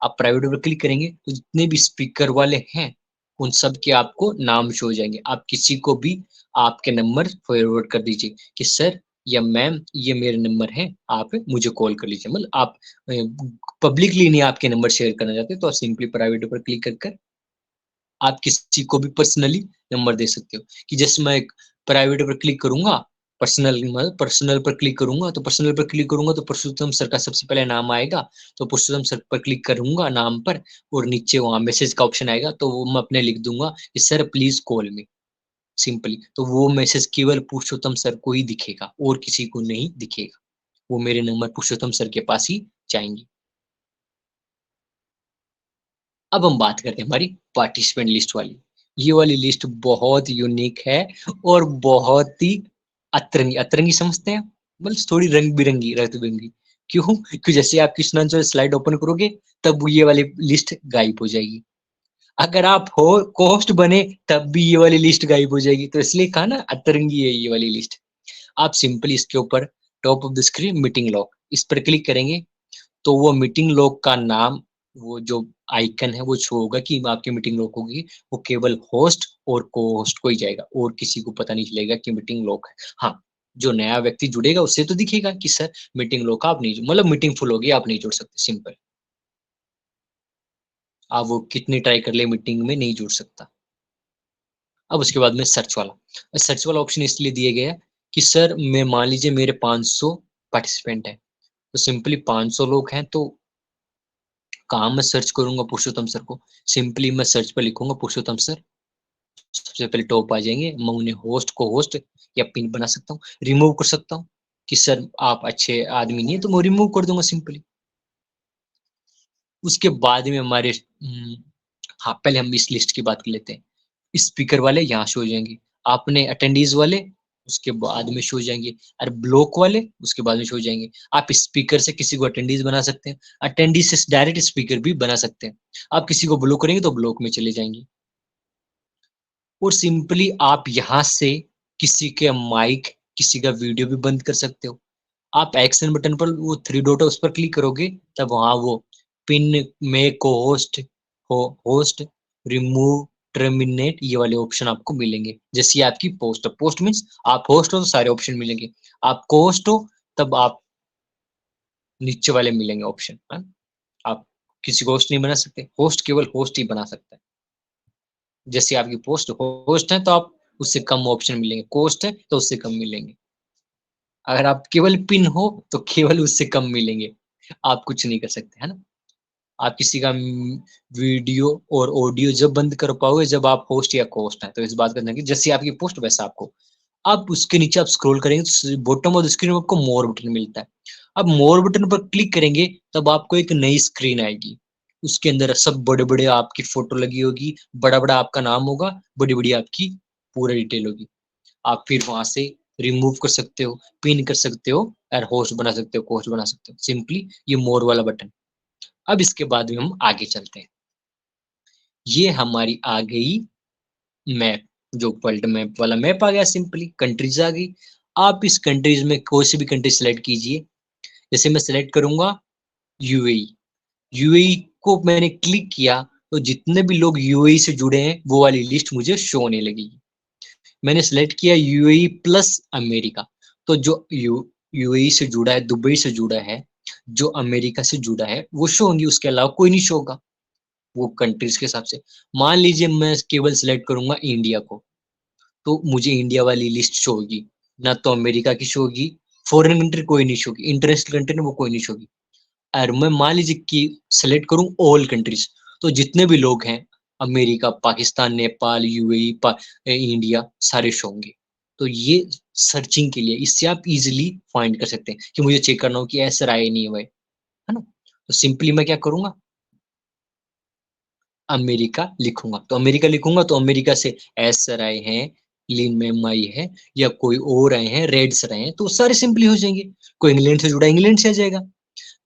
आप प्राइवेट पर क्लिक करेंगे तो जितने भी स्पीकर वाले हैं उन सब के आपको नाम शो हो जाएंगे। आप किसी को भी आपके नंबर फॉरवर्ड कर दीजिए कि सर या मैम ये मेरे नंबर हैं, आप मुझे कॉल कर लीजिए। मतलब आप पब्लिकली नहीं आपके नंबर शेयर करना चाहते तो आप सिंपली प्राइवेट पर क्लिक कर आप किसी को भी पर्सनली नंबर दे सकते हो। कि जैसे मैं प्राइवेट पर क्लिक करूंगा, पर्सनल पर क्लिक करूंगा तो पुरुषोत्तम सर का सबसे पहले नाम आएगा, तो पुरुषोत्तम सर पर क्लिक करूंगा नाम पर, और नीचे वहां मैसेज का ऑप्शन आएगा, तो वो मैं अपने लिख दूंगा कि sir please call me, simply. तो वो मैसेज केवल पुरुषोत्तम सर को ही दिखेगा और किसी को नहीं दिखेगा, वो मेरे नंबर पुरुषोत्तम सर के पास ही जाएंगे। अब हम बात करते हैं हमारी पार्टिसिपेंट लिस्ट वाली। ये वाली लिस्ट बहुत यूनिक है और बहुत ही अतरंगी, अतरंगी समझते हैं, मतलब थोड़ी रंग बिरंगी, रंग बिरंगी। क्यों? क्योंकि जैसे आप कृष्णांजलि स्लाइड ओपन करोगे तब ये वाली लिस्ट गायब हो जाएगी। अगर आप हो कोस्ट बने तब भी ये वाली लिस्ट गायब हो जाएगी। तो इसलिए कहा ना अतरंगी है ये वाली लिस्ट। आप सिंपली इसके ऊपर top of the screen meeting log, इस पर क्लिक करेंगे तो वो मीटिंग लॉग का नाम, वो जो आइकन है वो शो होगा कि आपकी मीटिंग लॉग होगी, वो केवल होस्ट और को होस्ट को ही जाएगा और किसी को पता नहीं चलेगा कि मीटिंग लॉग है। हाँ, जो नया व्यक्ति जुड़ेगा उससे तो दिखेगा कि सर मीटिंग लॉग आप नहीं, मतलब मीटिंग फुल होगी आप नहीं जुड़ सकते, सिंपल। आप वो कितनी ट्राई कर ले मीटिंग में नहीं जुड़ सकता। अब उसके बाद में सर्च वाला ऑप्शन इसलिए दिया गया है कि सर मैं मान लीजिए मेरे 500 पार्टिसिपेंट है, तो सिंपली 500 लोग हैं, तो कहाँ मैं सर्च करूंगा पुरुषोत्तम सर को? सिंपली मैं सर्च पर लिखूंगा पुरुषोत्तम सर, सबसे पहले टॉप आ जाएंगे। मैं उन्हें होस्ट को होस्ट या पिन बना सकता हूँ, रिमूव कर सकता हूँ कि सर आप अच्छे आदमी नहीं है, तो मैं रिमूव कर दूंगा सिंपली। उसके बाद में हमारे हाँ, पहले हम इस लिस्ट की बात कर लेते हैं। स्पीकर वाले यहाँ शो हो जाएंगे, आपने अटेंडीज वाले उसके बाद में शो हो जाएंगे, और ब्लॉक वाले उसके बाद में शो हो जाएंगे। आप स्पीकर से किसी को अटेंडीज बना सकते हैं, अटेंडीज से डायरेक्ट स्पीकर भी बना सकते हैं। आप किसी को ब्लॉक करेंगे तो ब्लॉक में चले जाएंगे। और सिंपली आप यहाँ से किसी के माइक, किसी का वीडियो भी बंद कर सकते हो। आप एक्शन बटन पर वो थ्री डॉट है उस पर क्लिक करोगे तब वहां वो पिन में को होस्ट रिमूव टर्मिनेट ये वाले ऑप्शन आपको मिलेंगे। जैसे ये आपकी पोस्ट मीन्स आप होस्ट हो तो सारे ऑप्शन मिलेंगे, आप को होस्ट हो तब आप नीचे वाले मिलेंगे ऑप्शन। आप किसी को होस्ट नहीं बना सकते, होस्ट केवल होस्ट ही बना सकता है। जैसे आपकी पोस्ट होस्ट है तो आप उससे कम ऑप्शन मिलेंगे, कोस्ट है तो उससे कम मिलेंगे। अगर आप केवल पिन हो तो केवल उससे कम मिलेंगे, आप कुछ नहीं कर सकते, है ना। आप किसी का वीडियो और ऑडियो जब बंद कर पाओगे जब आप होस्ट या कोस्ट है। तो इस बात का ध्यान, जैसे आपकी पोस्ट वैसा आपको, आप उसके नीचे आप स्क्रॉल करेंगे तो बॉटम ऑफ द स्क्रीन में आपको मोर बटन मिलता है। अब मोर बटन पर क्लिक करेंगे तब आपको एक नई स्क्रीन आएगी, उसके अंदर सब बड़े बड़े आपकी फोटो लगी होगी, बड़ा बड़ा आपका नाम होगा, बड़ी बड़ी आपकी पूरा डिटेल होगी। आप फिर वहां से रिमूव कर सकते हो, पिन कर सकते हो, और होस्ट बना सकते हो, कोस्ट बना सकते हो, सिंपली ये मोर वाला बटन। अब इसके बाद में हम आगे चलते हैं। ये हमारी आ गई मैप, जो वर्ल्ड मैप वाला मैप आ गया, सिंपली कंट्रीज आ गई। आप इस कंट्रीज में कोई सी भी कंट्री सेलेक्ट कीजिए। जैसे मैं सेलेक्ट करूंगा यूएई, यूएई को मैंने क्लिक किया तो जितने भी लोग यूएई से जुड़े हैं वो वाली लिस्ट मुझे शो होने लगेगी। मैंने सेलेक्ट किया यूएई प्लस अमेरिका, तो जो यूएई से जुड़ा है, दुबई से जुड़ा है, जो अमेरिका से जुड़ा है वो शो होंगी, उसके अलावा कोई नहीं शो होगा वो कंट्रीज के हिसाब से। मान लीजिए मैं केवल सिलेक्ट करूंगा इंडिया को, तो मुझे इंडिया वाली लिस्ट शो होगी, ना तो अमेरिका की शो होगी, फॉरेन कंट्री कोई नहीं शो होगी, इंटरनेशनल कंट्री ना वो कोई नहीं शो होगी। और मैं मान लीजिए कि सेलेक्ट करूं ऑल कंट्रीज, तो जितने भी लोग हैं America, Pakistan, Nepal, UAE, India सारे शो होंगे। तो ये सर्चिंग के लिए, इससे आप इजीली फाइंड कर सकते हैं कि मुझे चेक करना हो कि ऐसा आए नहीं हुए, है ना। तो सिंपली मैं क्या करूंगा, अमेरिका लिखूंगा। तो अमेरिका लिखूंगा तो अमेरिका से एस सर आए हैं, लीन मैम आई है, या कोई और आए हैं, रेड सर आए हैं, तो सारे सिंपली हो जाएंगे। कोई इंग्लैंड से जुड़ा इंग्लैंड से आ जाएगा,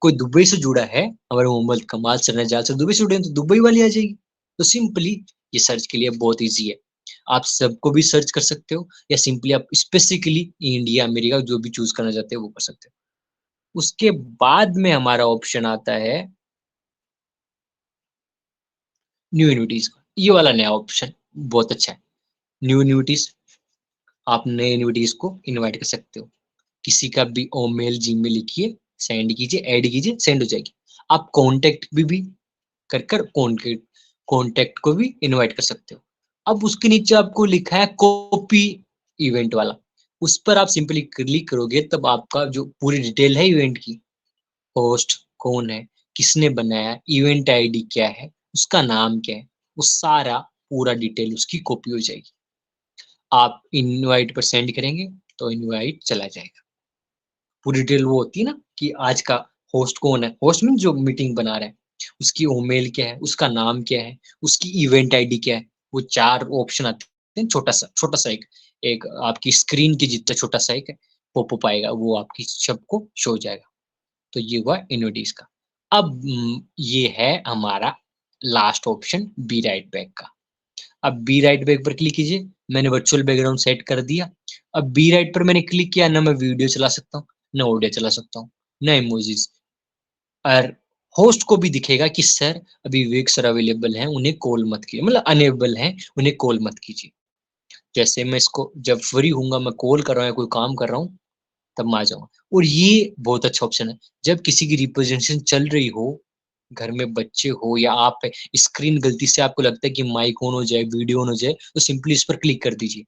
कोई दुबई से जुड़ा है, हमारे मोहम्मद कमाल सर ने से दुबई से जुड़े हैं तो दुबई वाली आ जाएगी। तो सिंपली ये सर्च के लिए बहुत ईजी है। आप सबको भी सर्च कर सकते हो, या सिंपली आप स्पेसिफिकली इंडिया अमेरिका जो भी चूज करना चाहते हो वो कर सकते हो। उसके बाद में हमारा ऑप्शन आता है न्यू इन्विटीज का। ये वाला नया ऑप्शन बहुत अच्छा है। न्यू इन्विटीज, आप नए इन्विटीज को इनवाइट कर सकते हो। किसी का भी ईमेल जीमेल लिखिए, सेंड कीजिए, ऐड कीजिए, सेंड हो जाएगी। आप कांटेक्ट भी कर कर कांटेक्ट को भी इनवाइट कर सकते हो। अब उसके नीचे आपको लिखा है कॉपी इवेंट वाला, उस पर आप सिंपली क्लिक करोगे तब आपका जो पूरी डिटेल है इवेंट की, होस्ट कौन है, किसने बनाया, इवेंट आईडी क्या है, उसका नाम क्या है, वो सारा पूरा डिटेल उसकी कॉपी हो जाएगी। आप इनवाइट पर सेंड करेंगे तो इनवाइट चला जाएगा। पूरी डिटेल वो होती है ना कि आज का होस्ट कौन है, होस्ट मीन जो मीटिंग बना रहा है, उसकी ईमेल क्या है, उसका नाम क्या है, उसकी इवेंट आईडी क्या है, वो 4 ऑप्शन आते हैं। छोटा सा एक एक आपकी स्क्रीन की जितना छोटा सा एक पॉपअप आएगा, वो आपकी सबको शो हो जाएगा। तो ये हुआ इन्विटीज का। अब ये है हमारा last option B right back का। अब बी राइट बैक पर क्लिक कीजिए। मैंने वर्चुअल बैकग्राउंड सेट कर दिया। अब बी राइट पर मैंने क्लिक किया ना, मैं वीडियो चला सकता हूँ, ना ऑडियो चला सकता हूँ, ना इमोजीज। और होस्ट को भी दिखेगा कि सर अभी विवेक सर अवेलेबल हैं, उन्हें कॉल मत कीजिए, मतलब अनेबल हैं, उन्हें कॉल मत कीजिए। जैसे मैं इसको जब फ्री हूंगा, मैं कॉल कर रहा हूँ या कोई काम कर रहा हूँ, तब मैं आ जाऊंगा। और ये बहुत अच्छा ऑप्शन है, जब किसी की रिप्रेजेंटेशन चल रही हो, घर में बच्चे हो या आप स्क्रीन गलती से आपको लगता है कि माइक ऑन हो जाए, वीडियो ऑन हो जाए, तो सिंपली इस पर क्लिक कर दीजिए।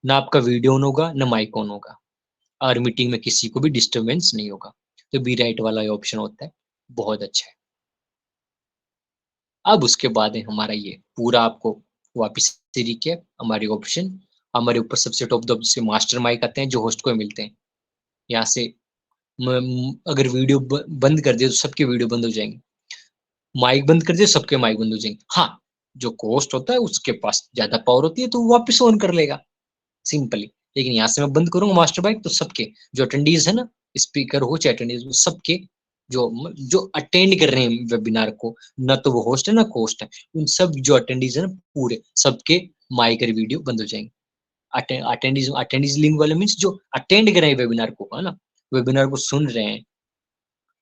ना आपका वीडियो ऑन होगा, ना माइक ऑन होगा, और मीटिंग में किसी को भी डिस्टरबेंस नहीं होगा। तो बी राइट वाला ये ऑप्शन होता है, बहुत अच्छा है। अब उसके बाद है हमारा ये पूरा, आपको वापिस से रिकैप हमारे ऑप्शन। हमारे ऊपर सबसे टॉप दो से मास्टर माइक आते हैं जो होस्ट को मिलते हैं। यहाँ से अगर वीडियो बंद कर दिए तो सबके वीडियो बंद हो जाएंगे, माइक बंद कर दिए सबके माइक बंद हो जाएंगे। हाँ, जो होस्ट होता है उसके पास ज्यादा पावर होती है तो वो वापस ऑन कर लेगा सिंपली। लेकिन यहाँ से मैं बंद करूंगा मास्टर माइक तो सबके जो अटेंडीज है ना, स्पीकर हो चाहे अटेंडीज, सबके जो जो अटेंड कर रहे हैं वेबिनार को, ना तो वो होस्ट है ना होस्ट है, उन सब जो अटेंडीज है ना पूरे सबके माइक और वीडियो बंद हो जाएंगे। अटेंडीज लिंक वाले मीन्स जो अटेंड कर रहे हैं वेबिनार को, है ना, वेबिनार को सुन रहे हैं,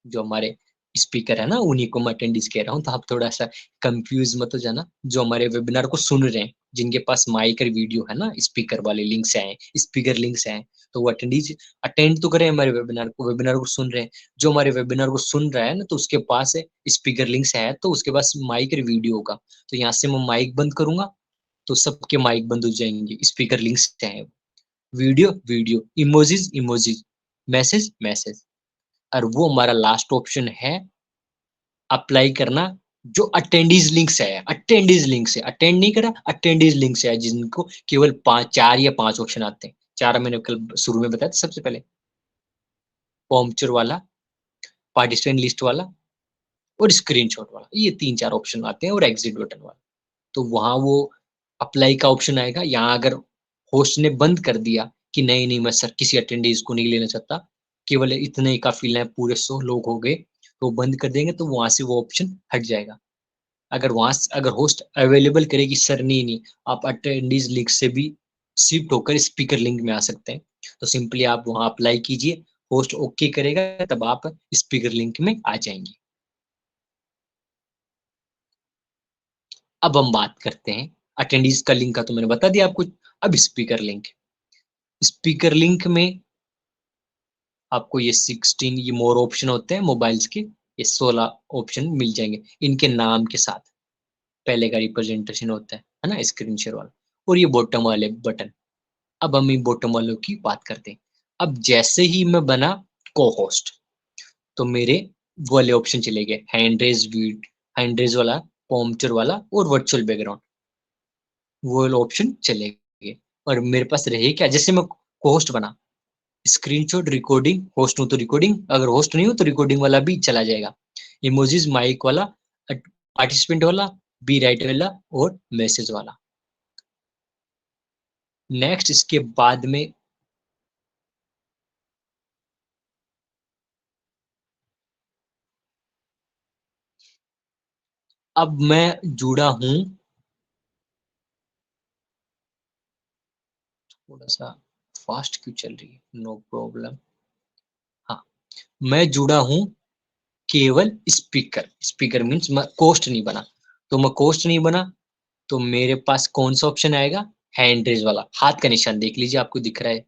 जो हमारे स्पीकर है ना, उन्हीं को मैं अटेंडीज कह रहा हूँ, तो आप थोड़ा सा कंफ्यूज मत हो जाना। जो हमारे वेबिनार को सुन रहे हैं, जिनके पास माइक और वीडियो है ना, स्पीकर वाले लिंक से आए, स्पीकर लिंक से आए, तो वो अटेंडीज अटेंड तो करें हमारे वेबिनार को सुन रहे हैं। जो हमारे वेबिनार को सुन रहा है ना, तो उसके पास स्पीकर लिंक से आया, तो उसके पास माइक और वीडियो होगा। तो यहाँ से मैं माइक बंद करूंगा तो सबके माइक बंद हो जाएंगे, स्पीकर लिंक से आए। Video video, emojis emojis, message message. और वो हमारा लास्ट ऑप्शन है अप्लाई करना, जो अटेंडीज लिंक से है, अटेंडीज लिंक से अटेंड नहीं करा, अटेंडीज लिंक से है, जिनको केवल 4 या 5 ऑप्शन आते हैं। 4 मैंने कल शुरू में बताया था। सबसे पहले पॉम्पचर वाला, पार्टिसिपेंट लिस्ट वाला और स्क्रीनशॉट वाला, ये 3-4 ऑप्शन आते हैं, और एग्जिट बटन वाला। तो वहां वो अप्लाई का ऑप्शन आएगा। यहाँ अगर होस्ट ने बंद कर दिया कि नहीं नहीं मैं सर किसी अटेंडीज को नहीं लेना चाहता, केवल इतने ही काफी है, पूरे 100 लोग हो गए, तो बंद कर देंगे, तो वहां से वो ऑप्शन हट जाएगा। अगर वहां अगर होस्ट अवेलेबल करेगी सर नहीं नहीं, आप अटेंडीज लिंक से भी शिफ्ट होकर स्पीकर लिंक में आ सकते हैं, तो सिंपली आप वहां अप्लाई कीजिए, होस्ट ओके करेगा तब आप स्पीकर लिंक में आ जाएंगे। अब हम बात करते हैं अटेंडीज का लिंक का, तो मैंने बता दिया आपको। अब स्पीकर लिंक में आपको ये 16 ये मोर ऑप्शन होते हैं मोबाइल्स के, ये 16 ऑप्शन मिल जाएंगे इनके नाम के साथ। पहले का रिप्रेजेंटेशन होता है ना, स्क्रीन शेयर वाला, और ये बॉटम वाले बटन। अब हम इन बॉटम वालों की बात करते हैं। अब जैसे ही मैं बना को होस्ट, तो मेरे वाले ऑप्शन चले गए, हैंड रेज वाला पॉम्पचर वाला और वर्चुअल बैकग्राउंड, वो ऑप्शन चलेंगे। और मेरे पास रहे क्या, जैसे मैं होस्ट बना, स्क्रीनशॉट, रिकॉर्डिंग, होस्ट हूं तो रिकॉर्डिंग, अगर होस्ट नहीं हो तो रिकॉर्डिंग वाला भी चला जाएगा, इमोजीज, माइक वाला, पार्टिसिपेंट वाला, बी राइट वाला और मैसेज वाला। नेक्स्ट इसके बाद में अब मैं जुड़ा हूं, थोड़ा सा फास्ट क्यों चल रही है, नो प्रॉब्लम। हाँ, मैं जुड़ा हूं केवल स्पीकर, स्पीकर मीन्स मैं कोस्ट नहीं बना, तो मैं कोस्ट नहीं बना तो मेरे पास कौन सा ऑप्शन आएगा, हैंड रेज वाला, हाथ का निशान देख लीजिए आपको दिख रहा है।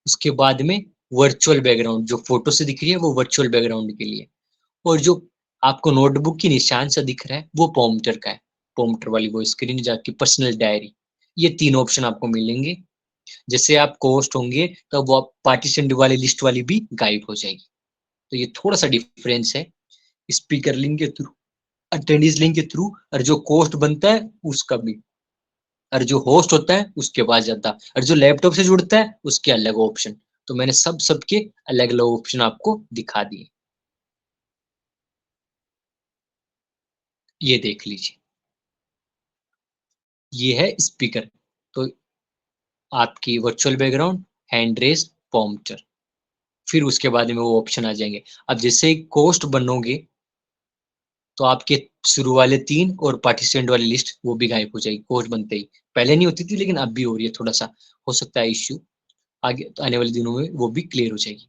उसके बाद में वर्चुअल बैकग्राउंड, जो फोटो से दिख रही है वो वर्चुअल बैकग्राउंड के लिए, और जो आपको नोटबुक की निशान से दिख रहा है वो पॉइंटर का है, पॉइंटर वाली वो स्क्रीन जाके पर्सनल डायरी। ये तीन ऑप्शन आपको मिलेंगे। जैसे आप कोस्ट होंगे तो वो पार्टीशन वाली लिस्ट वाली भी गायब हो जाएगी। तो ये थोड़ा सा डिफरेंस है स्पीकर लिंक के थ्रू, अटेंडेंस लिंक के थ्रू, और जो कोस्ट बनता है उसका भी, और जो होस्ट होता है उसके पास जाता, और जो लैपटॉप से जुड़ता है उसके अलग ऑप्शन। तो मैंने सबके अलग अलग ऑप्शन आपको दिखा दिए, ये देख लीजिए, ये है स्पीकर। तो आपकी virtual background, hand raise, pointer, फिर उसके बाद में वो ऑप्शन आ जाएंगे। अब जैसे कोस्ट बनोगे तो आपके शुरू वाले तीन और पार्टिसिपेंट वाली लिस्ट वो भी गायब हो जाएगी कोस्ट बनते ही। पहले नहीं होती थी लेकिन अब भी हो रही है, थोड़ा सा हो सकता है इश्यू, आगे तो आने वाले दिनों में वो भी क्लियर हो जाएगी।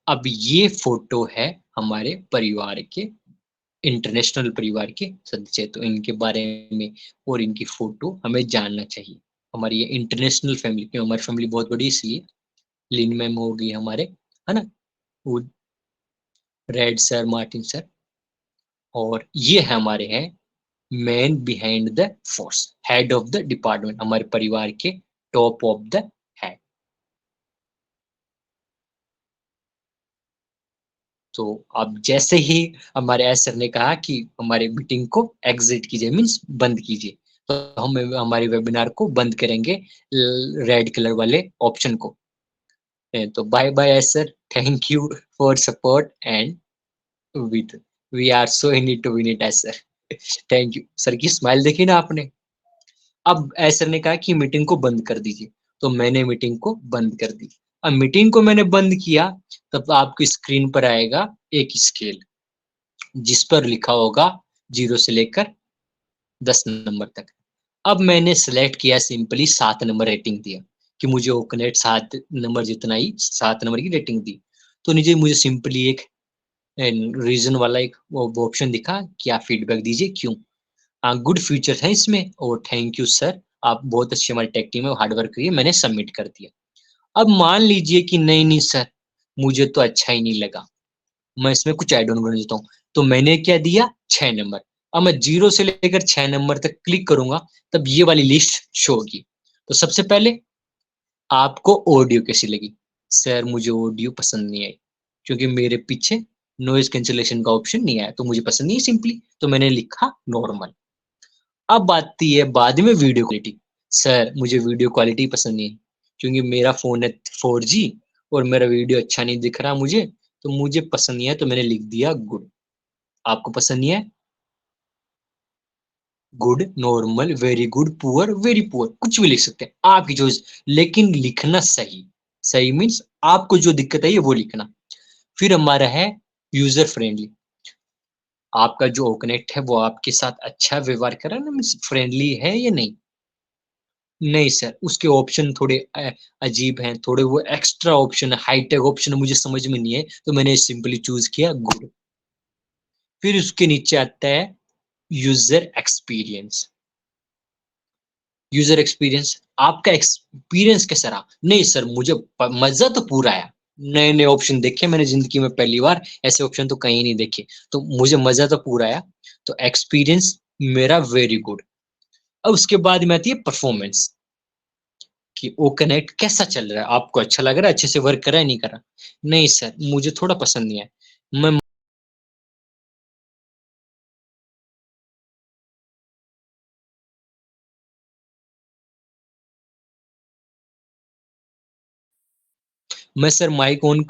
अब ये फोटो है हमारे परिवार के, इंटरनेशनल परिवार के सदस्य, तो इनके बारे में और इनकी फोटो हमें जानना चाहिए। हमारी ये इंटरनेशनल फैमिली, क्यों हमारी फैमिली बहुत बड़ी, इसलिए लिन मैम हो गई हमारे, है ना, वो रेड सर, मार्टिन सर, और ये है हमारे हैं man behind the force, head of the department, हमारे परिवार के टॉप ऑफ द हेड। तो अब जैसे ही हमारे एस सर ने कहा कि हमारे मीटिंग को एग्जिट कीजिए, मीन्स बंद कीजिए, तो हम हमारे वेबिनार को बंद करेंगे रेड कलर वाले ऑप्शन को। तो bye bye S sir, thank you for support and with we are so in it to win it S sir. Thank you sir की स्माइल देखी ना आपने। अब एस सर ने कहा कि मीटिंग को बंद कर दीजिए, तो मैंने मीटिंग को बंद कर दी। अब मीटिंग को मैंने बंद किया तब आपकी स्क्रीन पर आएगा एक स्केल जिस पर लिखा होगा 0 से लेकर 10 नंबर तक। अब मैंने सेलेक्ट किया सिंपली 7 नंबर रेटिंग दिया कि मुझे ओकनेट 7 नंबर जितना ही 7 नंबर की रेटिंग दी। तो नीचे मुझे सिंपली एक रीजन वाला एक ऑप्शन दिखा कि आप फीडबैक दीजिए क्यों। गुड फ्यूचर है इसमें और थैंक यू सर, आप बहुत अच्छी हमारी टेक टीम है, हार्ड वर्क करिए, मैंने सबमिट कर दिया। अब मान लीजिए कि नहीं नहीं सर मुझे तो अच्छा ही नहीं लगा, मैं इसमें कुछ ऐड ऑन करना चाहता हूँ, तो मैंने क्या दिया 6 नंबर। अब मैं 0 से लेकर 6 नंबर तक क्लिक करूंगा तब ये वाली लिस्ट शो होगी। तो सबसे पहले आपको ऑडियो कैसी लगी, सर मुझे ऑडियो पसंद नहीं आई क्योंकि मेरे पीछे नॉइज कैंसिलेशन का ऑप्शन नहीं आया, तो मुझे पसंद नहीं सिंपली, तो मैंने लिखा नॉर्मल। अब आती है बाद में वीडियो क्वालिटी, सर मुझे वीडियो क्वालिटी पसंद नहीं है क्योंकि मेरा फोन है 4G और मेरा वीडियो अच्छा नहीं दिख रहा मुझे, तो मुझे पसंद नहीं है, तो मैंने लिख दिया गुड। आपको पसंद नहीं है, good, normal, very good, poor, very poor, कुछ भी लिख सकते हैं, आपकी चॉइस, लेकिन लिखना सही। सही मीन्स आपको जो दिक्कत है ये वो लिखना। फिर हमारा है यूजर फ्रेंडली, आपका जो कनेक्ट है वो आपके साथ अच्छा व्यवहार कर रहा है ना, मीन्स फ्रेंडली है या नहीं। नहीं सर उसके ऑप्शन थोड़े अजीब हैं, थोड़े वो एक्स्ट्रा ऑप्शन है, हाईटेक ऑप्शन मुझे समझ में नहीं है, तो मैंने सिंपली चूज किया गुड। फिर उसके नीचे आता है यूजर एक्सपीरियंस। यूजर एक्सपीरियंस, आपका एक्सपीरियंस कैसा रहा। नहीं सर मुझे मजा तो पूरा आया, नए नए ऑप्शन देखे मैंने जिंदगी में पहली बार, ऐसे ऑप्शन तो कहीं नहीं देखे, तो मुझे मजा तो पूरा आया, तो एक्सपीरियंस मेरा वेरी गुड। अब उसके बाद में आती है परफॉर्मेंस कि वो कनेक्ट कैसा चल रहा है, आपको अच्छा लग रहा है, अच्छे से वर्क कर रहा है नहीं कर रहा। नहीं सर मुझे थोड़ा पसंद नहीं है, मैं मैं सर माइक ऑन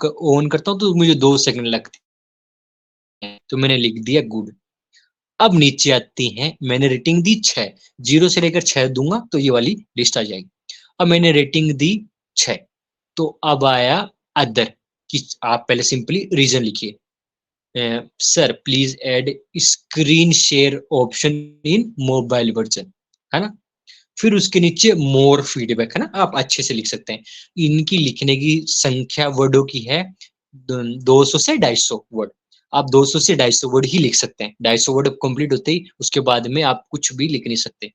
करता हूँ तो मुझे 2 सेकंड लगते हैं, तो मैंने लिख दिया गुड। अब नीचे आती हैं, मैंने रेटिंग दी 6, 0 से लेकर 6 दूंगा तो ये वाली लिस्ट आ जाएगी। अब मैंने रेटिंग दी 6, तो अब आया अदर कि आप पहले सिंपली रीजन लिखिए। Sir please add screen share option in mobile version, है ना। फिर उसके नीचे मोर फीडबैक, है ना, आप अच्छे से लिख सकते हैं। इनकी लिखने की संख्या वर्डों की है 200 से 250 वर्ड। आप 200 से 250 वर्ड ही लिख सकते हैं। 250 वर्ड कंप्लीट होते ही उसके बाद में आप कुछ भी लिख नहीं सकते।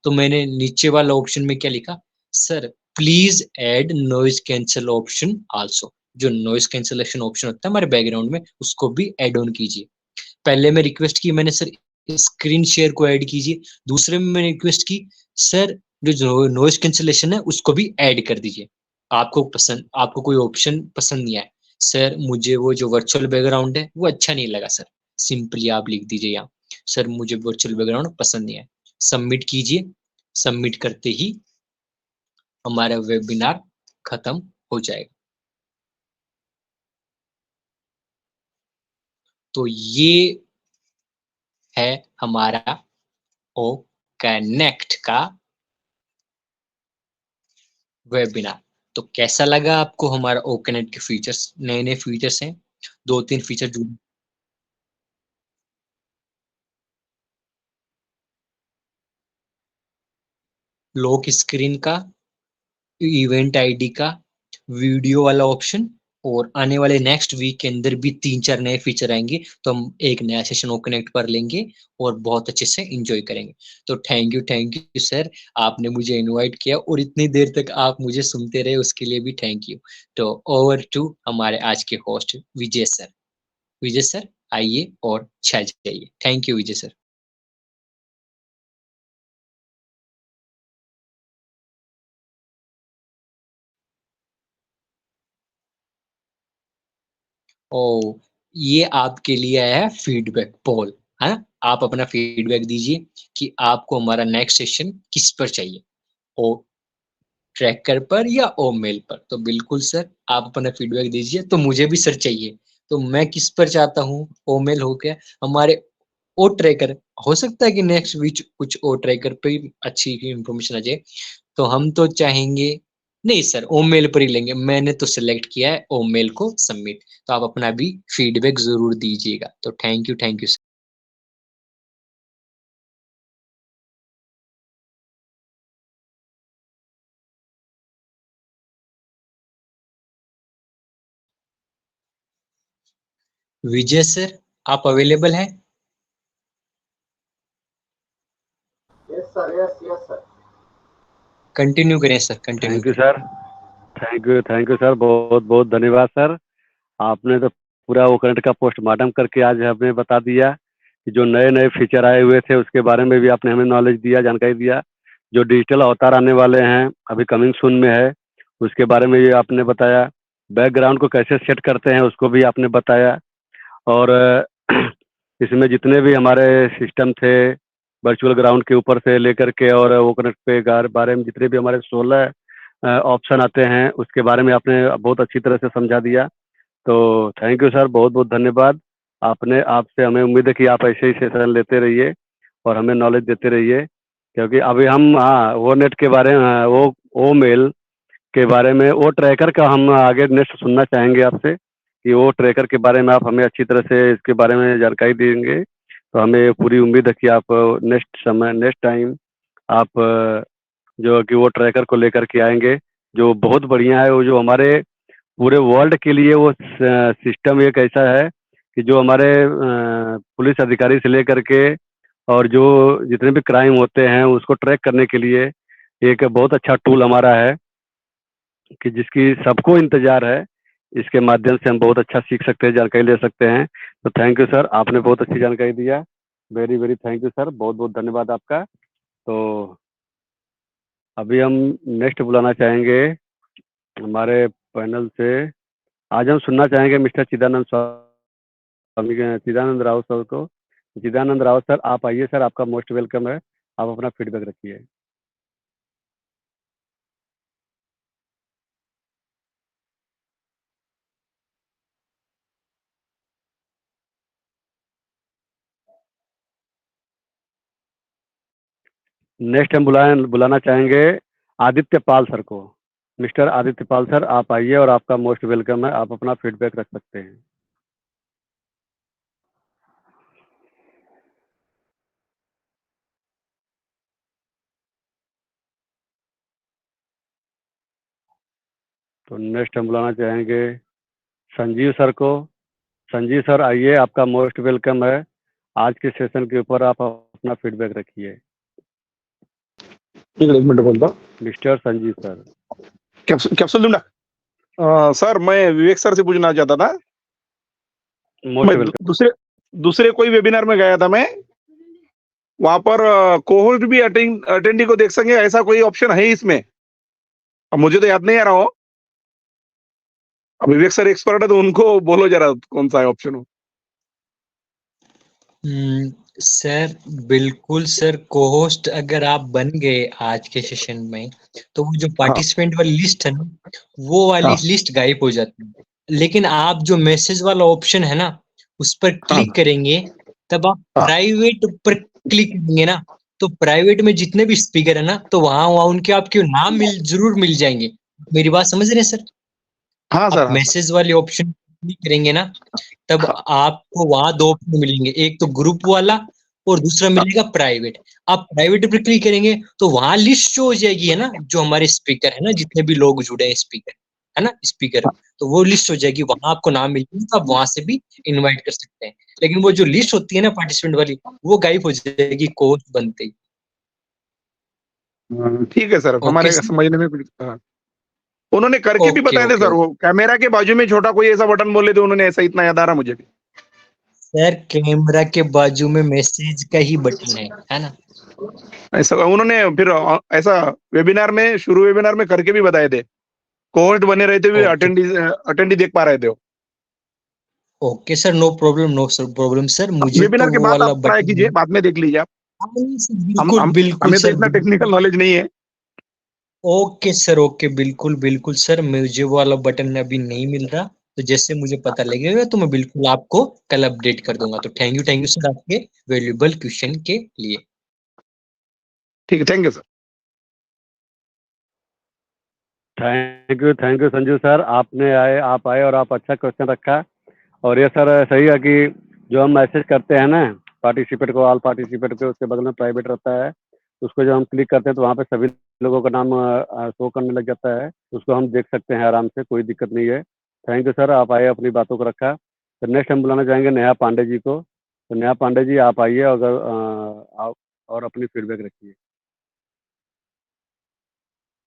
तो मैंने नीचे वाला ऑप्शन में क्या लिखा, sir please add noise cancel option also. जो नॉइज कैंसलेशन ऑप्शन होता है हमारे बैकग्राउंड में, उसको भी ऐड ऑन कीजिए। पहले में रिक्वेस्ट की मैंने, सर स्क्रीन शेयर को ऐड कीजिए। दूसरे में मैंने रिक्वेस्ट की, सर जो नॉइज कैंसलेशन है उसको भी ऐड कर दीजिए। आपको कोई ऑप्शन पसंद नहीं आया, सर मुझे वो जो वर्चुअल बैकग्राउंड है वो अच्छा नहीं लगा सर, सिंपली आप लिख दीजिए यहाँ, सर मुझे वर्चुअल बैकग्राउंड पसंद नहीं है। सबमिट कीजिए। सबमिट करते ही हमारा वेबिनार खत्म हो जाएगा। तो ये है हमारा ओ कनेक्ट का वेबिनार। तो कैसा लगा आपको हमारा ओ कनेक्ट के फीचर्स? नए नए फीचर्स हैं, 2-3 फीचर जो लॉक स्क्रीन का, इवेंट आईडी का, वीडियो वाला ऑप्शन, और आने वाले नेक्स्ट वीक के अंदर भी 3-4 नए फीचर आएंगे। तो हम एक नया सेशन ओ कनेक्ट पर लेंगे और बहुत अच्छे से एंजॉय करेंगे। तो थैंक यू सर, आपने मुझे इनवाइट किया और इतनी देर तक आप मुझे सुनते रहे, उसके लिए भी थैंक यू। तो ओवर टू हमारे आज के host Vijay sir. Vijay sir आइए और छा जाइए। Thank you Vijay sir. Oh, ये आपके लिए आया है फीडबैक पोल, है ना। आप अपना फीडबैक दीजिए कि आपको हमारा नेक्स्ट सेशन किस पर चाहिए, ओ ट्रैकर पर या ओ मेल पर। तो बिल्कुल सर, आप अपना फीडबैक दीजिए। तो मुझे भी सर चाहिए, तो मैं किस पर चाहता हूँ, ओ मेल हो गया हमारे ओ ट्रैकर। हो सकता है कि नेक्स्ट वीक कुछ ओ ट्रैकर पे ही अच्छी इंफॉर्मेशन आ जाए। तो हम तो चाहेंगे, नहीं सर ओ मेल पर ही लेंगे। मैंने तो सिलेक्ट किया है ओ मेल को सबमिट। तो आप अपना भी फीडबैक जरूर दीजिएगा। तो thank you sir. Vijay sir आप अवेलेबल हैं? Yes sir, yes yes sir. Continue करें सर, कंटिन्यू थैंक यू करें। सर। थैंक यू सर, बहुत बहुत धन्यवाद सर। आपने तो पूरा वो करंट का पोस्टमार्टम करके आज हमें बता दिया कि जो नए नए फीचर आए हुए थे उसके बारे में भी आपने हमें नॉलेज दिया, जानकारी दिया। जो डिजिटल अवतार आने वाले हैं अभी कमिंग सून में है, उसके बारे में भी आपने बताया। बैकग्राउंड को कैसे सेट करते हैं उसको भी आपने बताया। और इसमें जितने भी हमारे सिस्टम थे वर्चुअल ग्राउंड के ऊपर से लेकर के और वो कनेक्ट पे बारे में जितने भी हमारे 16 ऑप्शन आते हैं उसके बारे में आपने बहुत अच्छी तरह से समझा दिया। तो थैंक यू सर, बहुत बहुत धन्यवाद। आपने आपसे हमें उम्मीद है कि आप ऐसे ही सेशन लेते रहिए और हमें नॉलेज देते रहिए, क्योंकि अभी हम हाँ वो नेट के बारे में वो मेल के बारे में, वो ट्रैकर का हम आगे नेक्स्ट सुनना चाहेंगे आपसे कि वो ट्रैकर के बारे में आप हमें अच्छी तरह से इसके बारे में जानकारी देंगे। तो हमें पूरी उम्मीद है कि आप नेक्स्ट टाइम आप जो कि वो ट्रैकर को लेकर के आएंगे, जो बहुत बढ़िया है। वो जो हमारे पूरे वर्ल्ड के लिए वो सिस्टम एक ऐसा है कि जो हमारे पुलिस अधिकारी से लेकर के और जो जितने भी क्राइम होते हैं उसको ट्रैक करने के लिए एक बहुत अच्छा टूल हमारा है कि जिसकी सबको इंतजार है। इसके माध्यम से हम बहुत अच्छा सीख सकते हैं, जानकारी ले सकते हैं। तो थैंक यू सर, आपने बहुत अच्छी जानकारी दिया। Very very thank you sir, बहुत बहुत धन्यवाद आपका। तो अभी हम नेक्स्ट बुलाना चाहेंगे हमारे पैनल से। आज हम सुनना चाहेंगे मिस्टर चिदानंद स्वामी चिदानंद राव सर को। चिदानंद राव सर आप आइए सर, आपका मोस्ट वेलकम है। आप अपना फीडबैक रखिए। नेक्स्ट हम बुलाना चाहेंगे आदित्य पाल सर को। मिस्टर आदित्य पाल सर, आप आइए और आपका मोस्ट वेलकम है, आप अपना फीडबैक रख सकते हैं। तो नेक्स्ट हम बुलाना चाहेंगे संजीव सर को। संजीव सर आइए, आपका मोस्ट वेलकम है, आज के सेशन के ऊपर आप अपना फीडबैक रखिए। एक मिनट बोलता मिस्टर संजीव सर। कैप्सूल दूं ना? सर, मैं विवेक सर से पूछना चाहता था। मोस्ट मैं वेलकम। दूसरे कोई वेबिनार में गया था मैं, वहां पर कोहोस्ट भी अटेंडी को देख सकें, ऐसा कोई ऑप्शन है इसमें? अब मुझे तो याद नहीं आ रहा हो। अब विवेक सर एक्सपर्ट है तो उनको बोलो जरा कौन सा है ऑप्शन हो। सर बिल्कुल सर, कोहोस्ट अगर आप बन गए आज के सेशन में तो वो जो पार्टिसिपेंट वाली लिस्ट है ना, वो वाली हाँ। लिस्ट गायब हो जाती है। लेकिन आप जो मैसेज वाला ऑप्शन है ना, उस पर क्लिक करेंगे, तब आप हाँ। प्राइवेट पर क्लिक करेंगे ना, तो प्राइवेट में जितने भी स्पीकर है ना, तो वहां उनके आपके नाम जरूर मिल जाएंगे। मेरी बात समझ रहे हैं सर? हाँ सर, आप हाँ सर। मैसेज वाले ऑप्शन क्लिक करेंगे ना, तब हाँ। आपको वहां दो ऑप्शन मिलेंगे, एक तो ग्रुप वाला और दूसरा मिलेगा प्राइवेट। आप प्राइवेट पर क्लिक करेंगे तो वहां लिस्ट शो हो जाएगी, है ना, जो हमारे स्पीकर है ना, जितने भी लोग जुड़े हैं स्पीकर, है ना, स्पीकर, तो वो लिस्ट हो जाएगी, वहां आपको नाम मिलेगी, तो आप वहां से भी इनवाइट कर सकते हैं। लेकिन वो जो लिस्ट होती है ना पार्टिसिपेंट वाली, वो गायब हो जाएगी कोच बनते ही। ठीक है सर, ओके हमारे सर। समझने में कुछ उन्होंने करके भी ओके बताए थे ओके सर, वो कैमरा के बाजू में छोटा कोई ऐसा बटन बोले थे उन्होंने, ऐसा इतना याद आ रहा मुझे भी। सर कैमरा के बाजू में मैसेज का ही बटन है ना? ऐसा उन्होंने फिर ऐसा शुरू वेबिनार में करके भी बताए थे। कोहोस्ट बने रहते हुए ओके अटेंडी देख पा रहे थे वो। Okay sir, no problem, no sir problem sir, मुझे तो वेबिनार के वो बाद वाला आप ट्राई कीजिए, बटन। बाद में देख लीजिए आप। हाँ, नहीं सर, हम बिल्कुल हम बिल्कुल हमें तो सर, इतना टेक्निकल बिल्कुल। नॉलेज नहीं है। ओके सर, ओके, बिल्कुल बिल्कुल सर, मुझे वो वाला बटन अभी नहीं मिल रहा, तो जैसे मुझे पता लगेगा तो मैं बिल्कुल आपको कल अपडेट कर दूंगा। तो थैंक यू सर आपके वैल्यूएबल क्वेश्चन के लिए। ठीक है, thank you sir. Thank you Sanjeev sir, आप आए और आप अच्छा क्वेश्चन रखा। और ये सर सही है कि जो हम मैसेज करते हैं ना पार्टिसिपेट को, ऑल पार्टिसिपेट को, उसके बगल में प्राइवेट रहता है, उसको जब हम क्लिक करते हैं तो वहाँ पे सभी लोगों का नाम शो करने लग जाता है, उसको हम देख सकते हैं आराम से, कोई दिक्कत नहीं है। थैंक यू सर, आप आए, अपनी बातों को रखा। तो नेक्स्ट हम बुलाना चाहेंगे नेहा पांडे जी को। तो नेहा पांडे जी आप आइए, अगर आप और अपनी फीडबैक रखिए।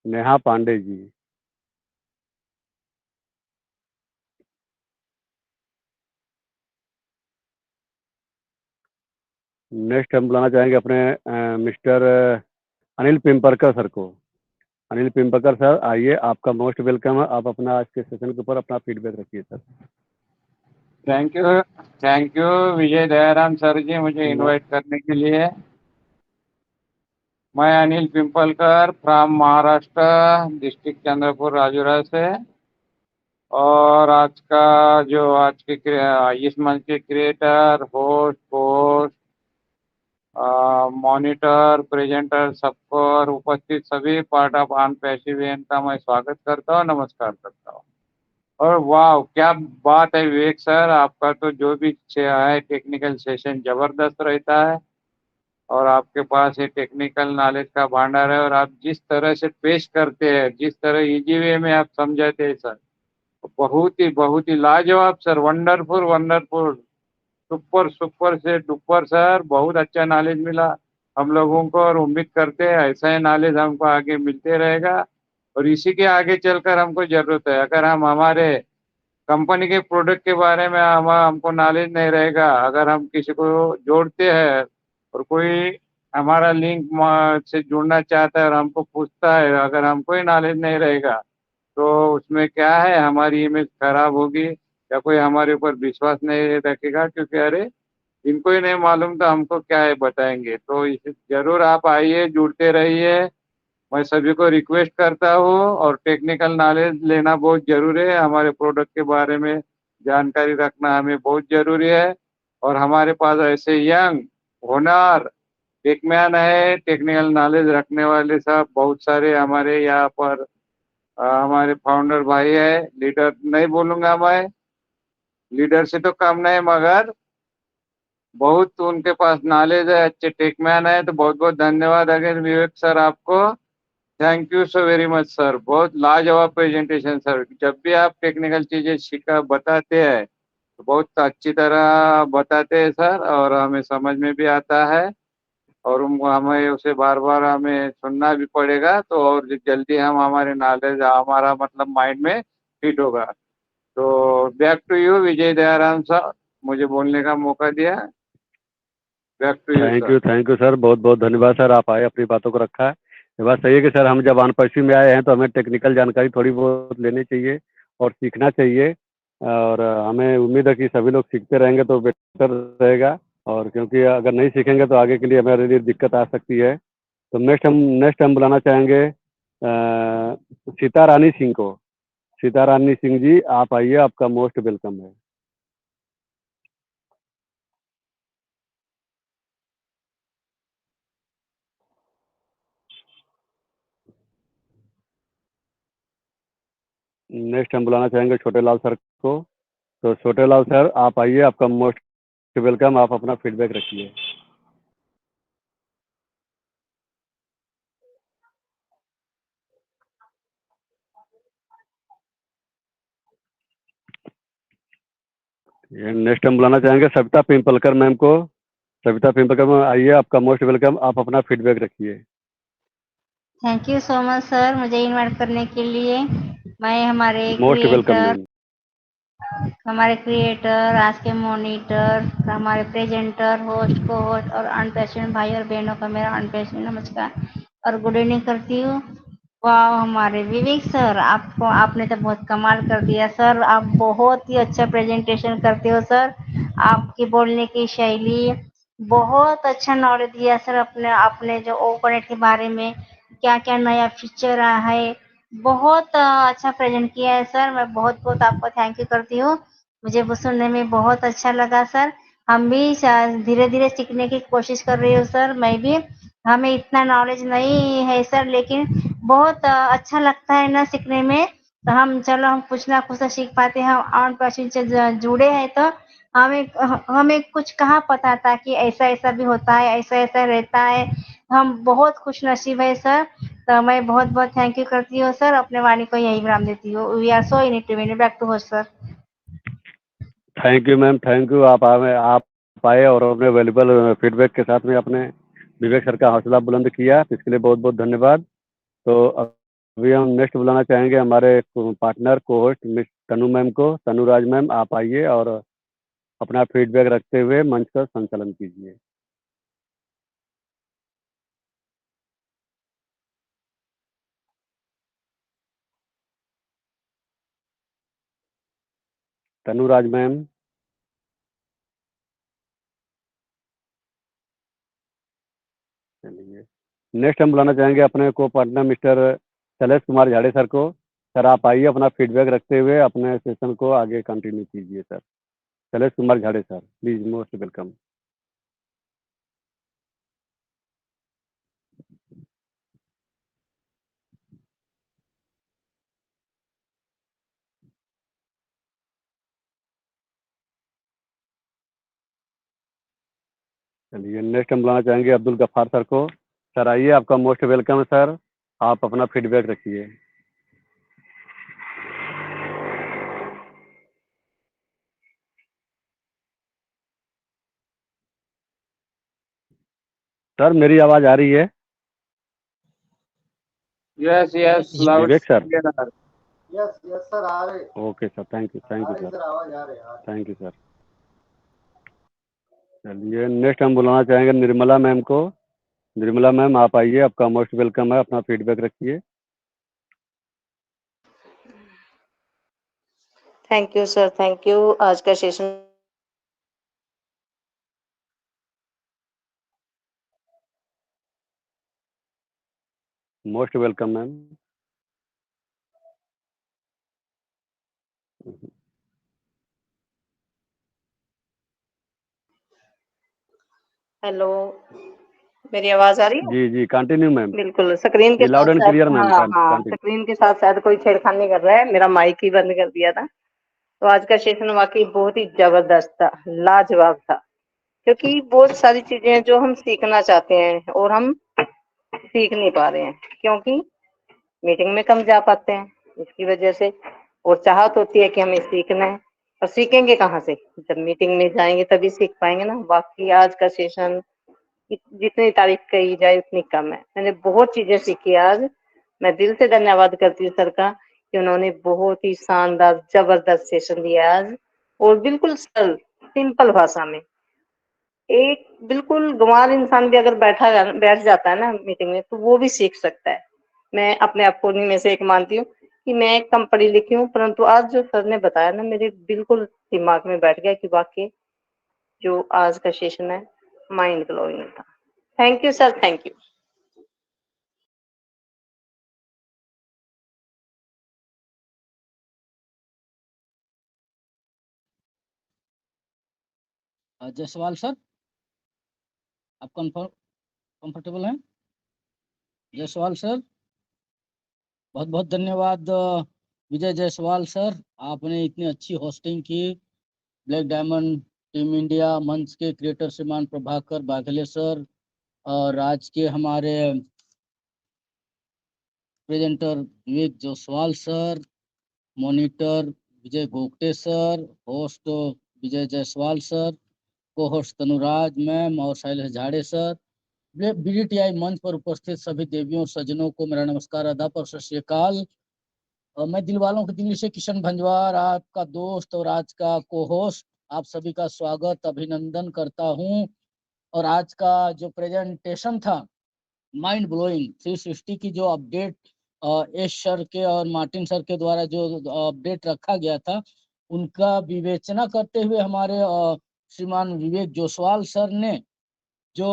नेहा पांडे जी। नेक्स्ट हम बुलाना चाहेंगे अपने मिस्टर अनिल पिंपरकर सर को। अनिल पिंपरकर सर आइए, आपका मोस्ट वेलकम है, आप अपना आज के सेशन के ऊपर अपना फीडबैक रखिए sir. Thank you Vijay Dayaram sir ji, मुझे इनवाइट करने के लिए। मैं अनिल पिंपलकर फ्रॉम महाराष्ट्र, डिस्ट्रिक्ट चंद्रपुर राजूरा से। और आज के इस मंच के क्रिएटर, होस्ट, मॉनिटर, प्रेजेंटर, सबको और उपस्थित सभी पार्ट ऑफ ऑन पैसिव का मैं स्वागत करता हूँ, नमस्कार करता हूँ। और वाह क्या बात है विवेक सर, आपका तो जो भी है टेक्निकल सेशन जबरदस्त रहता है, और आपके पास ये टेक्निकल नॉलेज का भंडार है, और आप जिस तरह से पेश करते हैं, जिस तरह इजी वे में आप समझाते हैं सर, बहुत ही लाजवाब sir, wonderful wonderful, super super से डुपर सर, बहुत अच्छा नॉलेज मिला हम लोगों को, और उम्मीद करते हैं ऐसा ही नॉलेज हमको आगे मिलते रहेगा, और इसी के आगे चलकर हमको जरूरत है। अगर हम हमारे कंपनी के प्रोडक्ट के बारे में हमको नॉलेज नहीं रहेगा, अगर हम किसी को जोड़ते हैं और कोई हमारा लिंक से जुड़ना चाहता है और हमको पूछता है, अगर हमको ही नॉलेज नहीं रहेगा, तो उसमें क्या है, हमारी इमेज खराब होगी, या कोई हमारे ऊपर विश्वास नहीं रखेगा, क्योंकि अरे इनको ही नहीं मालूम तो हमको क्या है बताएंगे। तो इसे जरूर आप आइए, जुड़ते रहिए, मैं सभी को रिक्वेस्ट करता हूँ। और टेक्निकल नॉलेज लेना बहुत जरूरी है, हमारे प्रोडक्ट के बारे में जानकारी रखना हमें बहुत जरूरी है, और हमारे पास ऐसे यंग, होनहार टेकमैन है, टेक्निकल नॉलेज रखने वाले सब बहुत सारे हमारे यहाँ पर हमारे फाउंडर भाई है। लीडर नहीं बोलूंगा मैं, लीडर से तो कम नहीं, मगर बहुत उनके पास नॉलेज है, अच्छे टेकमैन है। तो बहुत बहुत धन्यवाद अगेन विवेक सर आपको। Thank you so very much sir, बहुत लाजवाब प्रेजेंटेशन सर। जब भी आप टेक्निकल चीजें सीखा बताते हैं तो बहुत अच्छी तरह बताते हैं सर, और हमें समझ में भी आता है, और हमें उसे बार बार हमें सुनना भी पड़ेगा, तो और जल्दी हम हमारे नॉलेज हमारा मतलब माइंड में फिट होगा। तो back to you Vijay Dayaram sir, मुझे बोलने का मौका दिया। Back to you sir. Thank you sir, बहुत बहुत धन्यवाद सर, आप आए अपनी बातों को रखा है। ये बात सही है कि सर हम जब अनपढ़ में आए हैं तो हमें टेक्निकल जानकारी थोड़ी बहुत लेनी चाहिए और सीखना चाहिए, और हमें उम्मीद है कि सभी लोग सीखते रहेंगे तो बेटर रहेगा। और क्योंकि अगर नहीं सीखेंगे तो आगे के लिए हमारे लिए दिक्कत आ सकती है। तो नेक्स्ट हम बुलाना चाहेंगे सीता रानी सिंह को। सीता रानी सिंह जी आप आइए, आपका मोस्ट वेलकम है। नेक्स्ट हम बुलाना चाहेंगे छोटे लाल सर को। तो छोटे लाल सर आप आइए, आपका मोस्ट वेलकम, आप अपना फीडबैक रखिए। नेक्स्ट हम बुलाना चाहेंगे सविता पिंपलकर मैम को। सविता पिंपलकर मैम आइए, आपका मोस्ट वेलकम, आप अपना फीडबैक रखिए। Thank you so much sir, मुझे इनवाइट करने के लिए। मैं मोस्ट वेलकम मैम। हमारे क्रिएटर, आज के मॉनिटर, हमारे प्रेजेंटर, होस्ट, को होस्ट और अनपैशनेट भाई और बहनों का मेरा अनपैशनेट नमस्कार और गुड इवनिंग करती हूँ। वाह हमारे विवेक सर, आपने तो बहुत कमाल कर दिया सर। आप बहुत ही अच्छा प्रेजेंटेशन करते हो सर। आपकी बोलने की शैली, बहुत अच्छा नॉलेज दिया सर। अपने आपने जो ओपन के बारे में क्या क्या नया फीचर आया है, बहुत अच्छा प्रेजेंट किया है सर। मैं बहुत बहुत आपको थैंक यू करती हूँ। मुझे वो सुनने में बहुत अच्छा लगा सर। हम भी धीरे धीरे सीखने की कोशिश कर रही हूँ सर। मैं भी, हमें इतना नॉलेज नहीं है सर, लेकिन बहुत अच्छा लगता है ना सीखने में। तो हम चलो हम कुछ ना कुछ तो सीख पाते हैं। हम आउट पर्सन से जुड़े हैं तो हमें हमें कुछ कहाँ पता था कि ऐसा ऐसा भी होता है, ऐसा ऐसा रहता है। हम बहुत खुश नसीब है सर। तो मैं बहुत बहुत थैंक यू करती हूँ सर। अपने वाणी को यही विराम देती हूँ। We are so in to back to host sir. Thank you ma'am, thank you. आप आए और अपने वैल्यूबल फीडबैक के साथ में अपने विवेक सर का हौसला बुलंद किया, तो इसके लिए बहुत बहुत धन्यवाद। तो अभी हम नेक्स्ट बुलाना चाहेंगे हमारे पार्टनर को होस्ट मिस तनु मैम को। तनु राज मैम आप आइए और अपना फीडबैक रखते हुए मंच का संचालन कीजिए। तनु राज मैम। चलिए, नेक्स्ट हम बुलाना चाहेंगे अपने को partner mister Shailesh Kumar Jhade sir को। सर आप आइए, अपना फीडबैक रखते हुए अपने सेशन को आगे कंटिन्यू कीजिए sir. Shailesh Kumar Jhade sir, please most welcome. चलिए, नेक्स्ट हम बुलाना चाहेंगे अब्दुल गफ्फार सर को। सर आइए, आपका मोस्ट वेलकम है सर, आप अपना फीडबैक रखिए। सर मेरी आवाज़ आ रही है? Yes yes, loud Vivek sir. Clear. Yes yes sir, आ रहे ओके सर, थैंक यू आ रहे सर, सर, आवाज आ रहे आ रहे। Thank you sir. चलिए, नेक्स्ट हम बुलाना चाहेंगे निर्मला मैम को। निर्मला मैम आप आइए, आपका मोस्ट वेलकम है, अपना फीडबैक रखिए। Thank you sir, thank you. आज का session most welcome ma'am. Hello, मेरी आवाज आ रही है? जी जी कंटिन्यू मैम। बिल्कुल, स्क्रीन के जी साथ लाउड एंड शायद, क्लियर मैम, हाँ, हाँ, कंटिन्यू। स्क्रीन के साथ शायद कोई छेड़खानी कर रहा है, मेरा माइक ही बंद कर दिया था। तो आज का सेशन वाक़ई बहुत ही ज़बरदस्त था, लाजवाब था, क्योंकि बहुत सारी चीज़ें हैं जो हम सीखना चाहते हैं और हम सीख नहीं पा रहे हैं, क्योंकि मीटिंग में कम जा पाते हैं, इसकी वजह से। और चाहत होती है कि हमें सीखना है, और सीखेंगे कहाँ से? जब मीटिंग में जाएँगे तभी सीख पाएँगे ना। बाकी आज का सेशन जितनी तारीफ कही जाए उतनी कम है। मैंने बहुत चीजें सीखी आज। मैं दिल से धन्यवाद करती हूँ सर का कि उन्होंने बहुत ही शानदार जबरदस्त सेशन दिया आज, और बिल्कुल सरल सिंपल भाषा में। एक बिल्कुल गंवार इंसान भी अगर बैठ जाता है ना मीटिंग में, तो वो भी सीख सकता है। मैं अपने आप को उन्हीं में से एक मानती हूँ कि मैं कम पढ़ी लिखी हूँ, परंतु आज जो सर ने बताया ना, मेरे बिल्कुल दिमाग में बैठ गया कि वाकई जो आज का सेशन है माइंड ब्लोइंग था। Thank you sir, thank you. Jaiswal sir, आप कंफर्टेबल हैं? जायसवाल सर, बहुत बहुत धन्यवाद विजय जायसवाल सर, आपने इतनी अच्छी होस्टिंग की। ब्लैक डायमंड टीम इंडिया मंच के क्रिएटर श्रीमान प्रभाकर बाघले सर, और आज के हमारे प्रेजेंटर विवेक जायसवाल सर, मॉनिटर विजय गोगटे सर, होस्ट विजय जायसवाल सर, को होस्ट तनुराज मैम और शैलेश झाड़े सर, बीडीटीआई मंच पर उपस्थित सभी देवियों और सज्जनों को मेरा नमस्कार, आदाब और सत श्री अकाल। मैं दिल वालों की दिल्ली से किशन भंजवार, आपका दोस्त और आज का को होस्ट, आप सभी का स्वागत अभिनंदन करता हूं। और आज का जो प्रेजेंटेशन था माइंड ब्लोइंग 360 की जो अपडेट एस सर के और मार्टिन सर के द्वारा जो अपडेट रखा गया था, उनका विवेचना करते हुए हमारे श्रीमान विवेक जायसवाल सर ने जो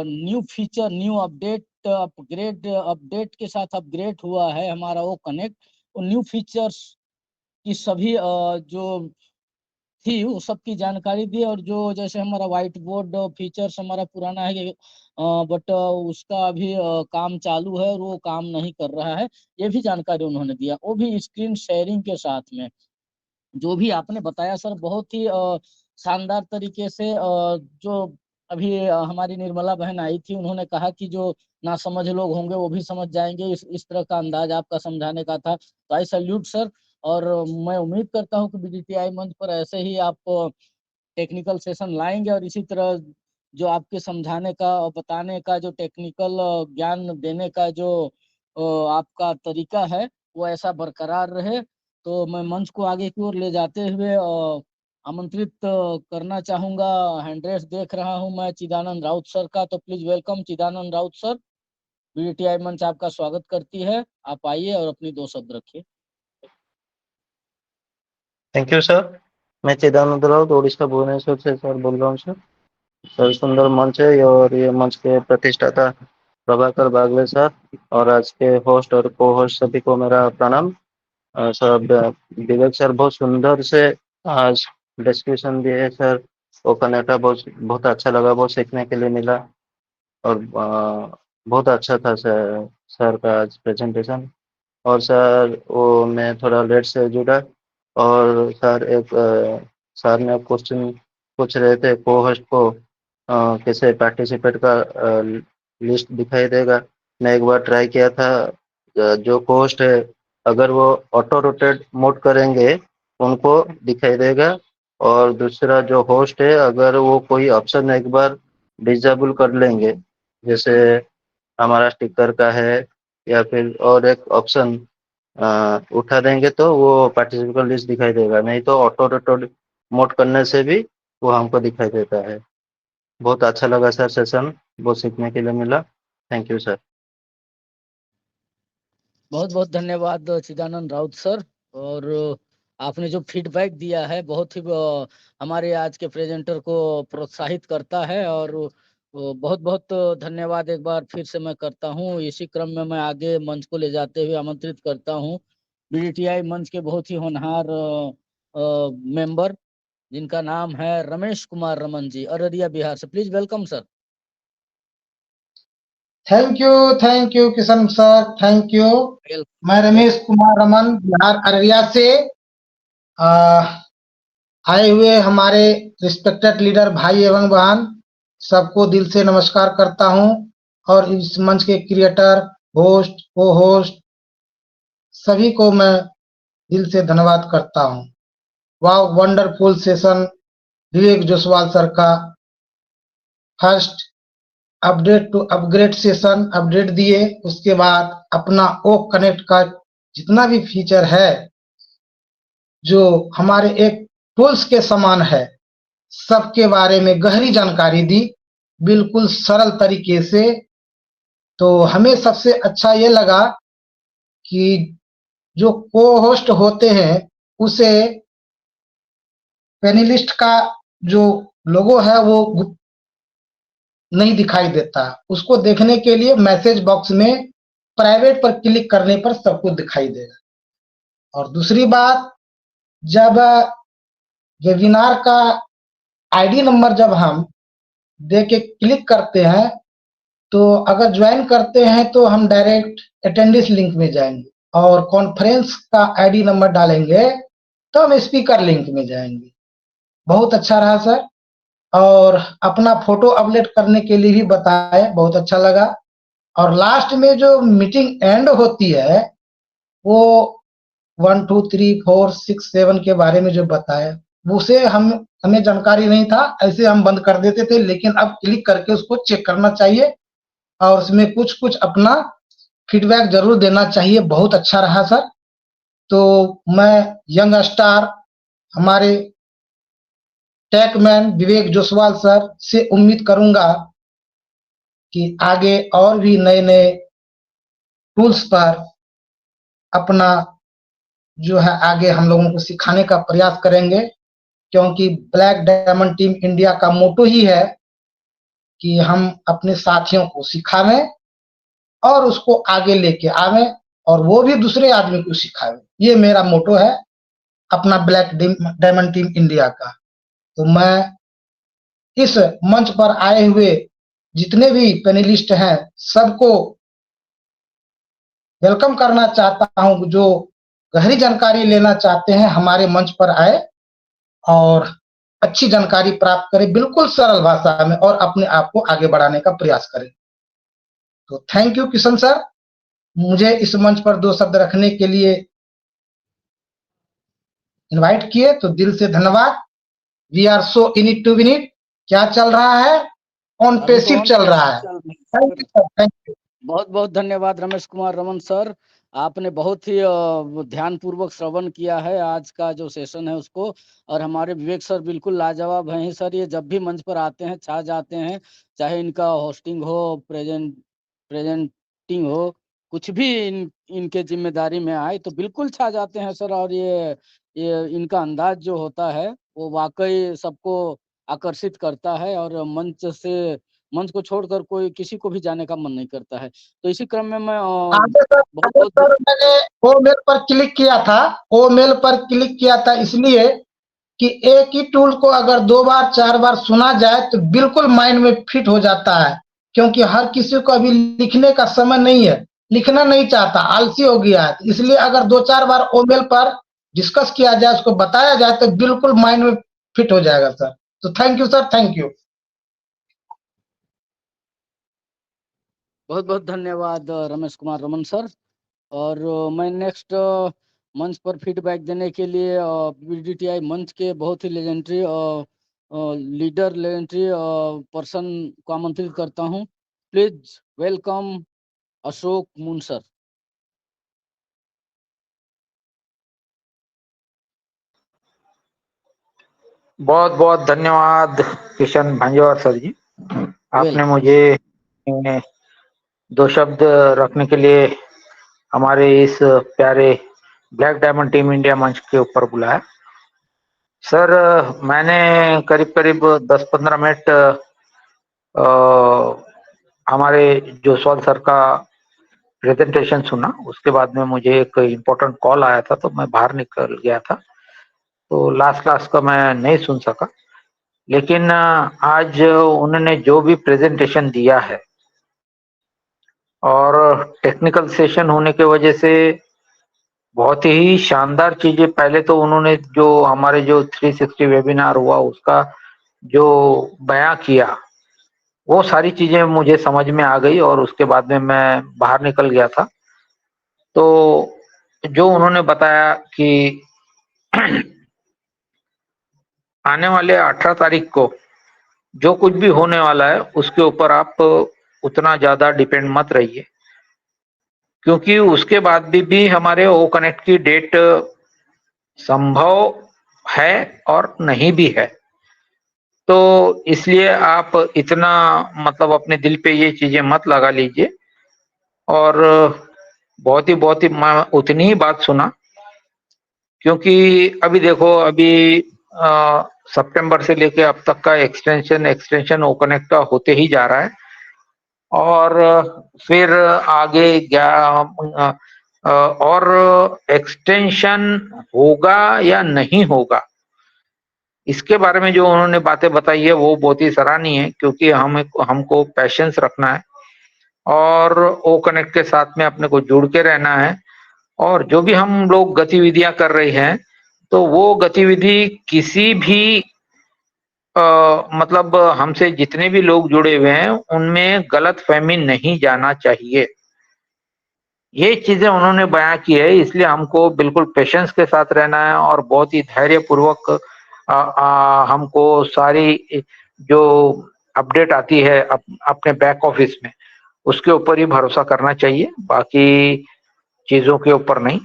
new feature, new update, update के साथ अपग्रेड हुआ है हमारा वो कनेक्ट, वो न्यू फीचर्स की सभी जो थी वो सब की जानकारी दी। और जो जैसे हमारा व्हाइट बोर्ड फीचर्स हमारा पुराना है, बट उसका अभी काम चालू है और वो काम नहीं कर रहा है, ये भी जानकारी उन्होंने दिया, वो भी स्क्रीन शेयरिंग के साथ में। जो भी आपने बताया सर बहुत ही शानदार तरीके से, जो अभी हमारी निर्मला बहन आई थी, उन्होंने कहा कि जो नासमझ लोग होंगे वो भी समझ जाएंगे, इस तरह का अंदाज आपका समझाने का था। तो आई सैल्यूट सर। और मैं उम्मीद करता हूँ कि बीडीटीआई मंच पर ऐसे ही आप टेक्निकल सेशन लाएंगे, और इसी तरह जो आपके समझाने का और बताने का जो टेक्निकल ज्ञान देने का जो आपका तरीका है वो ऐसा बरकरार रहे। तो मैं मंच को आगे की ओर ले जाते हुए आमंत्रित करना चाहूंगा, हैंड रेस देख रहा हूं मैं चिदानंद राउत सर का, तो please welcome Chidanand Raut sir. BDTI मंच आपका स्वागत करती है, आप आइए और अपनी 2 शब्द रखिए। Thank you sir. मैं चिदानंद राउत ओडिशा भुवनेश्वर से सर बोल रहा हूँ सर। सर सुंदर मंच है, और ये मंच के प्रतिष्ठाता प्रभाकर बागले सर और आज के होस्ट और को होस्ट सभी को मेरा प्रणाम। सर विवेक सर बहुत सुंदर से आज डिस्कशन दिए सर, वो कनेक्टा बहुत अच्छा लगा, बहुत सीखने के लिए मिला, और बहुत अच्छा था सर का आज प्रेजेंटेशन। और सर वो मैं थोड़ा लेट से जुड़ा, और सर सर ने क्वेश्चन पूछ रहे थे को होस्ट को कैसे पार्टिसिपेट का लिस्ट दिखाई देगा। मैं एक बार ट्राई किया था, जो को होस्ट है अगर वो ऑटो रोटेट मोड करेंगे उनको दिखाई देगा, और दूसरा जो होस्ट है अगर वो कोई ऑप्शन एक बार डिसेबल कर लेंगे, जैसे हमारा स्टिकर का है या फिर और एक ऑप्शन उठा देंगे, तो वो पार्टिसिपेंट लिस्ट दिखाई देगा, नहीं तो ऑटो रोटेट मोड करने से भी वो हमको दिखाई देता है। बहुत अच्छा लगा सर सेशन, बहुत सीखने के लिए मिला। Thank you sir. बहुत बहुत धन्यवाद चिदानंद राउत सर। और आपने जो फीडबैक दिया है बहुत ही हमारे आज के प्रेजेंटर को प्रोत्साहित करता है, और बहुत बहुत धन्यवाद एक बार फिर से मैं करता हूँ। इसी क्रम में मैं आगे मंच को ले जाते हुए आमंत्रित करता हूँ बीडीटीआई मंच के बहुत ही होनहार मेंबर, जिनका नाम है रमेश कुमार रमन जी, अररिया बिहार से। Please welcome sir. Thank you Kishan sir, thank you. मैं रमेश कुमार रमन, बिहार अररिया से आए हुए हमारे रिस्पेक्टेड लीडर भाई एवं बहन सबको दिल से नमस्कार करता हूं, और इस मंच के क्रिएटर, होस्ट, को होस्ट सभी को मैं दिल से धन्यवाद करता हूं। वाह, wonderful session Vivek Joswal sir का। First update to upgrade session update दिए, उसके बाद अपना ओ कनेक्ट का जितना भी फीचर है जो हमारे एक टूल्स के समान है, सबके बारे में गहरी जानकारी दी, बिल्कुल सरल तरीके से। तो हमें सबसे अच्छा ये लगा कि जो को होस्ट होते हैं उसे पैनलिस्ट का जो लोगो है वो नहीं दिखाई देता, उसको देखने के लिए मैसेज बॉक्स में प्राइवेट पर क्लिक करने पर सब कुछ दिखाई देगा। और दूसरी बात, जब वेबिनार का आईडी नंबर जब हम दे के क्लिक करते हैं, तो अगर ज्वाइन करते हैं तो हम डायरेक्ट अटेंडेंस लिंक में जाएंगे, और कॉन्फ्रेंस का आईडी नंबर डालेंगे तो हम स्पीकर लिंक में जाएंगे। बहुत अच्छा रहा सर, और अपना फोटो अपलोड करने के लिए भी बताए, बहुत अच्छा लगा। और लास्ट में जो मीटिंग एंड होती है वो 1 2 3 4 6 7 के बारे में जो बताया, उसे हमें जानकारी नहीं था, ऐसे हम बंद कर देते थे, लेकिन अब क्लिक करके उसको चेक करना चाहिए और उसमें कुछ कुछ अपना फीडबैक जरूर देना चाहिए। बहुत अच्छा रहा सर। तो मैं यंग स्टार हमारे टेकमैन विवेक जोसवाल सर से उम्मीद करूंगा कि आगे और भी नए नए टूल्स पर अपना जो है आगे हम लोगों को सिखाने का प्रयास करेंगे, क्योंकि ब्लैक डायमंड टीम इंडिया का मोटो ही है कि हम अपने साथियों को सिखावें और उसको आगे लेके आवें, और वो भी दूसरे आदमी को सिखावे। ये मेरा मोटो है अपना ब्लैक डायमंड टीम इंडिया का। तो मैं इस मंच पर आए हुए जितने भी पैनलिस्ट हैं सबको वेलकम करना चाहता हूं, जो गहरी जानकारी लेना चाहते हैं हमारे मंच पर आए और अच्छी जानकारी प्राप्त करें, बिल्कुल सरल भाषा में, और अपने आप को आगे बढ़ाने का प्रयास करें। तो थैंक यू किशन सर, मुझे इस मंच पर 2 शब्द रखने के लिए इनवाइट किए, तो दिल से धन्यवाद। We are so in it to win it. क्या चल रहा है? ऑन पैसिव चल रहा है। Thank you sir, thank you. बहुत बहुत धन्यवाद रमेश कुमार रमन सर, आपने बहुत ही ध्यानपूर्वक श्रवण किया है आज का जो सेशन है उसको। और हमारे विवेक सर बिल्कुल लाजवाब हैं ही सर, ये जब भी मंच पर आते हैं छा जाते हैं, चाहे इनका होस्टिंग हो, प्रेजेंटिंग हो, कुछ भी इनके जिम्मेदारी में आए तो बिल्कुल छा जाते हैं सर। और ये इनका अंदाज जो होता है वो वाकई सबको आकर्षित करता है, और मंच को छोड़कर कोई किसी को भी जाने का मन नहीं करता है। तो इसी क्रम में मैं आगे सर मैंने ओ मेल पर क्लिक किया था, ओ मेल पर क्लिक किया था इसलिए कि एक ही टूल को अगर 2 बार 4 बार सुना जाए तो बिल्कुल माइंड में फिट हो जाता है, क्योंकि हर किसी को अभी लिखने का समय नहीं है, लिखना नहीं चाहता, आलसी हो गया है। इसलिए अगर 2-4 बार ओ मेल पर डिस्कस किया जाए, उसको बताया जाए तो बिल्कुल माइंड में फिट हो जाएगा सर। तो thank you sir, thank you. बहुत बहुत धन्यवाद रमेश कुमार रमन सर। और मैं नेक्स्ट मंच पर फीडबैक देने के लिए बीडीटीआई मंच के बहुत ही लेजेंडरी लीडर, लेजेंडरी पर्सन को आमंत्रित करता हूं। Please welcome Ashok moon sir. बहुत बहुत धन्यवाद किशन भांजवार सर जी, आपने मुझे 2 शब्द रखने के लिए हमारे इस प्यारे ब्लैक डायमंड टीम इंडिया मंच के ऊपर बुलाया। सर मैंने करीब करीब 10-15 मिनट हमारे जोसवाल सर का प्रेजेंटेशन सुना, उसके बाद में मुझे एक इम्पोर्टेंट कॉल आया था तो मैं बाहर निकल गया था, तो लास्ट क्लास का मैं नहीं सुन सका। लेकिन आज उन्होंने जो भी प्रेजेंटेशन दिया है और टेक्निकल सेशन होने की वजह से बहुत ही शानदार चीजें, पहले तो उन्होंने जो हमारे जो 360 वेबिनार हुआ उसका जो बयां किया वो सारी चीजें मुझे समझ में आ गई और उसके बाद में मैं बाहर निकल गया था। तो जो उन्होंने बताया कि आने वाले 18 तारीख को जो कुछ भी होने वाला है उसके ऊपर आप उतना ज्यादा डिपेंड मत रहिए, क्योंकि उसके बाद भी हमारे ओ कनेक्ट की डेट संभव है और नहीं भी है। तो इसलिए आप इतना मतलब अपने दिल पे ये चीजें मत लगा लीजिए। और बहुत ही मैं उतनी ही बात सुना, क्योंकि अभी देखो अभी सितंबर से लेके अब तक का एक्सटेंशन ओ कनेक्ट का होते ही जा रहा है और फिर आगे और एक्सटेंशन होगा या नहीं होगा इसके बारे में जो उन्होंने बातें बताई है वो बहुत ही सराहनीय है, क्योंकि हमको पैशंस रखना है और ओ कनेक्ट के साथ में अपने को जुड़ के रहना है। और जो भी हम लोग गतिविधियां कर रहे हैं तो वो गतिविधि किसी भी मतलब हमसे जितने भी लोग जुड़े हुए हैं उनमें गलत फहमी नहीं जाना चाहिए। ये चीजें उन्होंने बयां की है, इसलिए हमको बिल्कुल पेशेंस के साथ रहना है और बहुत ही धैर्यपूर्वक हमको सारी जो अपडेट आती है अपने बैक ऑफिस में उसके ऊपर ही भरोसा करना चाहिए, बाकी चीजों के ऊपर नहीं।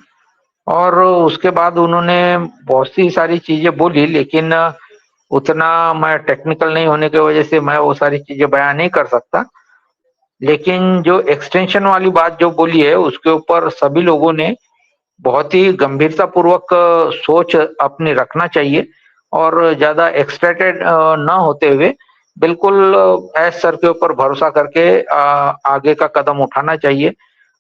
और उसके बाद उन्होंने बहुत सी सारी चीजें बोली, लेकिन उतना मैं टेक्निकल नहीं होने की वजह से मैं वो सारी चीजें बयान नहीं कर सकता। लेकिन जो एक्सटेंशन वाली बात जो बोली है उसके ऊपर सभी लोगों ने बहुत ही गंभीरता पूर्वक सोच अपनी रखना चाहिए और ज्यादा एक्साइटेड न होते हुए बिल्कुल एस सर के ऊपर भरोसा करके आगे का कदम उठाना चाहिए।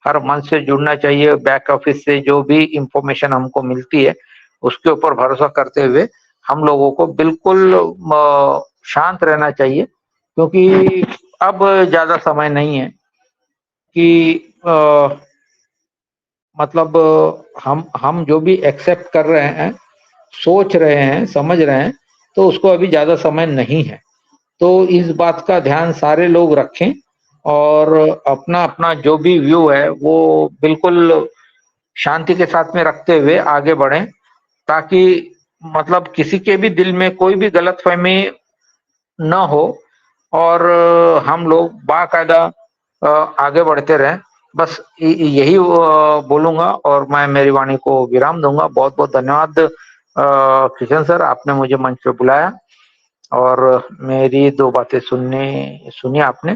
हर मंच से जुड़ना चाहिए, बैक ऑफिस से जो भी इंफॉर्मेशन हमको मिलती है उसके ऊपर भरोसा करते हुए हम लोगों को बिल्कुल शांत रहना चाहिए, क्योंकि अब ज्यादा समय नहीं है कि मतलब हम जो भी एक्सेप्ट कर रहे हैं, सोच रहे हैं, समझ रहे हैं, तो उसको अभी ज्यादा समय नहीं है। तो इस बात का ध्यान सारे लोग रखें और अपना अपना जो भी व्यू है वो बिल्कुल शांति के साथ में रखते हुए आगे बढ़ें, ताकि मतलब किसी के भी दिल में कोई भी गलतफहमी न हो और हम लोग बाकायदा आगे बढ़ते रहें। बस यही बोलूंगा और मैं मेरी वाणी को विराम दूंगा। बहुत बहुत धन्यवाद किशन सर, आपने मुझे मंच पे बुलाया और मेरी दो बातें सुनी आपने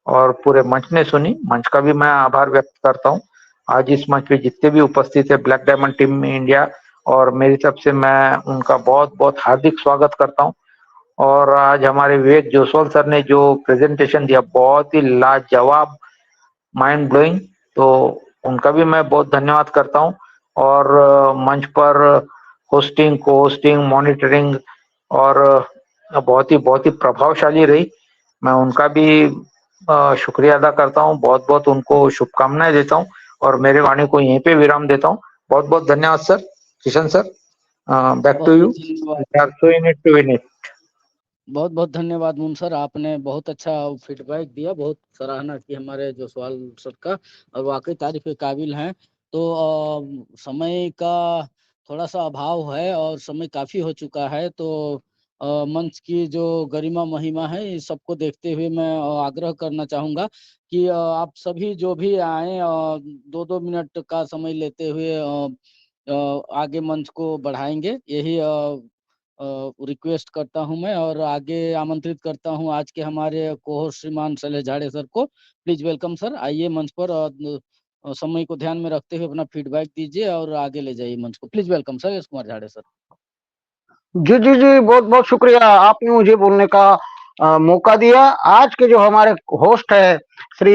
और पूरे मंच ने सुनी। मंच का भी मैं आभार व्यक्त करता हूँ। आज इस मंच पे जितने भी उपस्थित है ब्लैक डायमंड टीम इंडिया और मेरी तरफ से मैं उनका बहुत बहुत हार्दिक स्वागत करता हूँ। और आज हमारे विवेक जोसवाल सर ने जो प्रेजेंटेशन दिया बहुत ही लाजवाब, माइंड ब्लोइंग, तो उनका भी मैं बहुत धन्यवाद करता हूँ। और मंच पर होस्टिंग, को होस्टिंग, मॉनिटरिंग और बहुत ही प्रभावशाली रही, मैं उनका भी शुक्रिया अदा करता हूँ। बहुत बहुत उनको शुभकामनाएं देता हूँ और मेरे वाणी को यहीं पे विराम देता हूँ। बहुत बहुत धन्यवाद sir. Kishan sir, back to you. बहुत बहुत धन्यवाद मुन सर, आपने बहुत अच्छा फीडबैक दिया, बहुत सराहना की हमारे जोसवाल सर का और वाकई तारीफ के काबिल हैं। तो समय का थोड़ा सा अभाव है और समय काफी हो चुका है, तो मंच की जो गरिमा महिमा है इस सबको देखते हुए मैं आग्रह करना चाहूंगा कि आप सभी जो भी आए 2-2 मिनट का समय लेते हुए आगे मंच को बढ़ाएंगे, यही रिक्वेस्ट करता हूं मैं और आगे आमंत्रित करता हूं आज के हमारे कोहोस्ट श्रीमान शैलेश झाड़े सर को। प्लीज वेलकम सर, आइए मंच पर और समय को ध्यान में रखते हुए अपना फीडबैक दीजिए और आगे ले जाइए मंच को। Please welcome sir Yash Kumar Jhade sir. जी जी जी, बहुत बहुत शुक्रिया आपने मुझे बोलने का मौका दिया। आज के जो हमारे होस्ट है श्री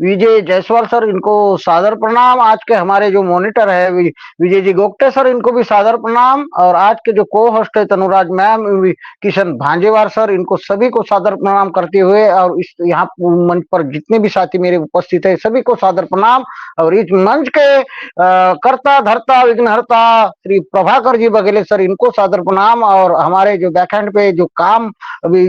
विजय जायसवाल सर, इनको सादर प्रणाम। आज के हमारे जो मॉनिटर है विजय जी गोगटे सर, इनको भी सादर प्रणाम। और आज के जो को होस्ट है तनुराज मैम, किशन भांजेवार सर, इनको सभी को सादर प्रणाम करते हुए, और इस यहाँ मंच पर जितने भी साथी मेरे उपस्थित है सभी को सादर प्रणाम। और इस मंच के कर्ता धर्ता विघ्नहर्ता श्री प्रभाकर जी बघेले सर, इनको सादर प्रणाम। और हमारे जो बैकएंड पे जो काम अभी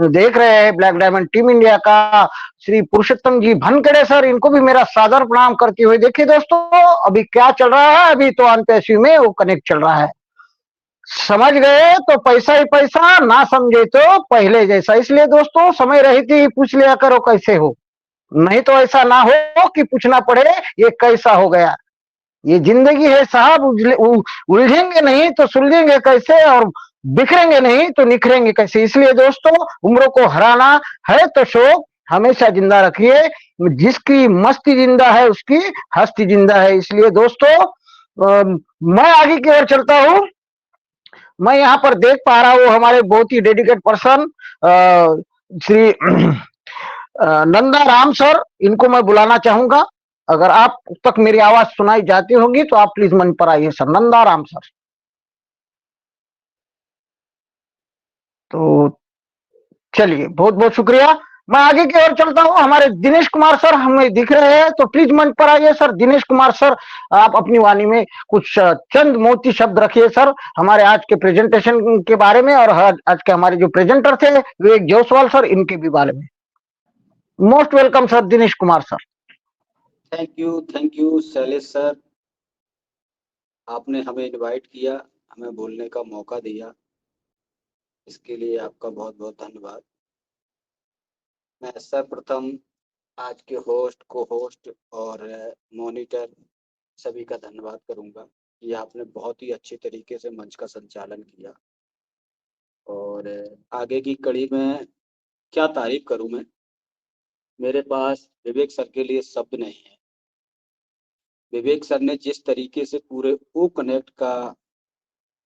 देख रहे हैं ब्लैक डायमंड टीम इंडिया का श्री पुरुषोत्तम जी भनकड़े सर, इनको भी मेरा सादर प्रणाम करते हुए। देखिए दोस्तों, अभी क्या चल रहा है, अभी तो अनपैसिव में वो कनेक्ट चल रहा है। समझ गए तो पैसा ही पैसा, ना समझे तो पहले जैसा। इसलिए दोस्तों, समय रहती ही पूछ लिया करो कैसे हो, नहीं तो ऐसा ना हो कि पूछना पड़े ये कैसा हो गया। ये जिंदगी है साहब, उलझेंगे नहीं तो सुलझेंगे कैसे, और बिखरेंगे नहीं तो निखरेंगे कैसे। इसलिए दोस्तों, उम्रों को हराना है तो शौक हमेशा जिंदा रखिए। जिसकी मस्ती जिंदा है उसकी हस्ती जिंदा है। इसलिए दोस्तों, मैं आगे की ओर चलता हूं। मैं यहाँ पर देख पा रहा हूँ हमारे बहुत ही dedicate person Shri Nanda Ram sir, इनको मैं बुलाना चाहूंगा। अगर आप तक मेरी आवाज सुनाई जाती होगी तो आप प्लीज मंच पर आइए सर, नंदा राम सर। तो चलिए, बहुत बहुत शुक्रिया। मैं आगे की ओर चलता हूं। हमारे दिनेश कुमार सर हमें दिख रहे हैं, तो प्लीज मंच पर आइए सर। दिनेश कुमार सर, आप अपनी वाणी में कुछ चंद मोती शब्द रखिए सर, हमारे आज के प्रेजेंटेशन के बारे में, और आज के हमारे जो प्रेजेंटर थे विवेक जायसवाल सर, इनके भी बारे में। Most welcome sir, Dinesh Kumar sir. Thank you Shailesh sir, आपने हमें इनवाइट किया, हमें बोलने का मौका दिया, इसके लिए आपका बहुत बहुत धन्यवाद। मैं सर्वप्रथम आज के होस्ट, को होस्ट और मॉनिटर सभी का धन्यवाद करूंगा कि आपने बहुत ही अच्छे तरीके से मंच का संचालन किया। और आगे की कड़ी में क्या तारीफ करूं मैं, मेरे पास विवेक सर के लिए शब्द नहीं है। विवेक सर ने जिस तरीके से पूरे ओ कनेक्ट का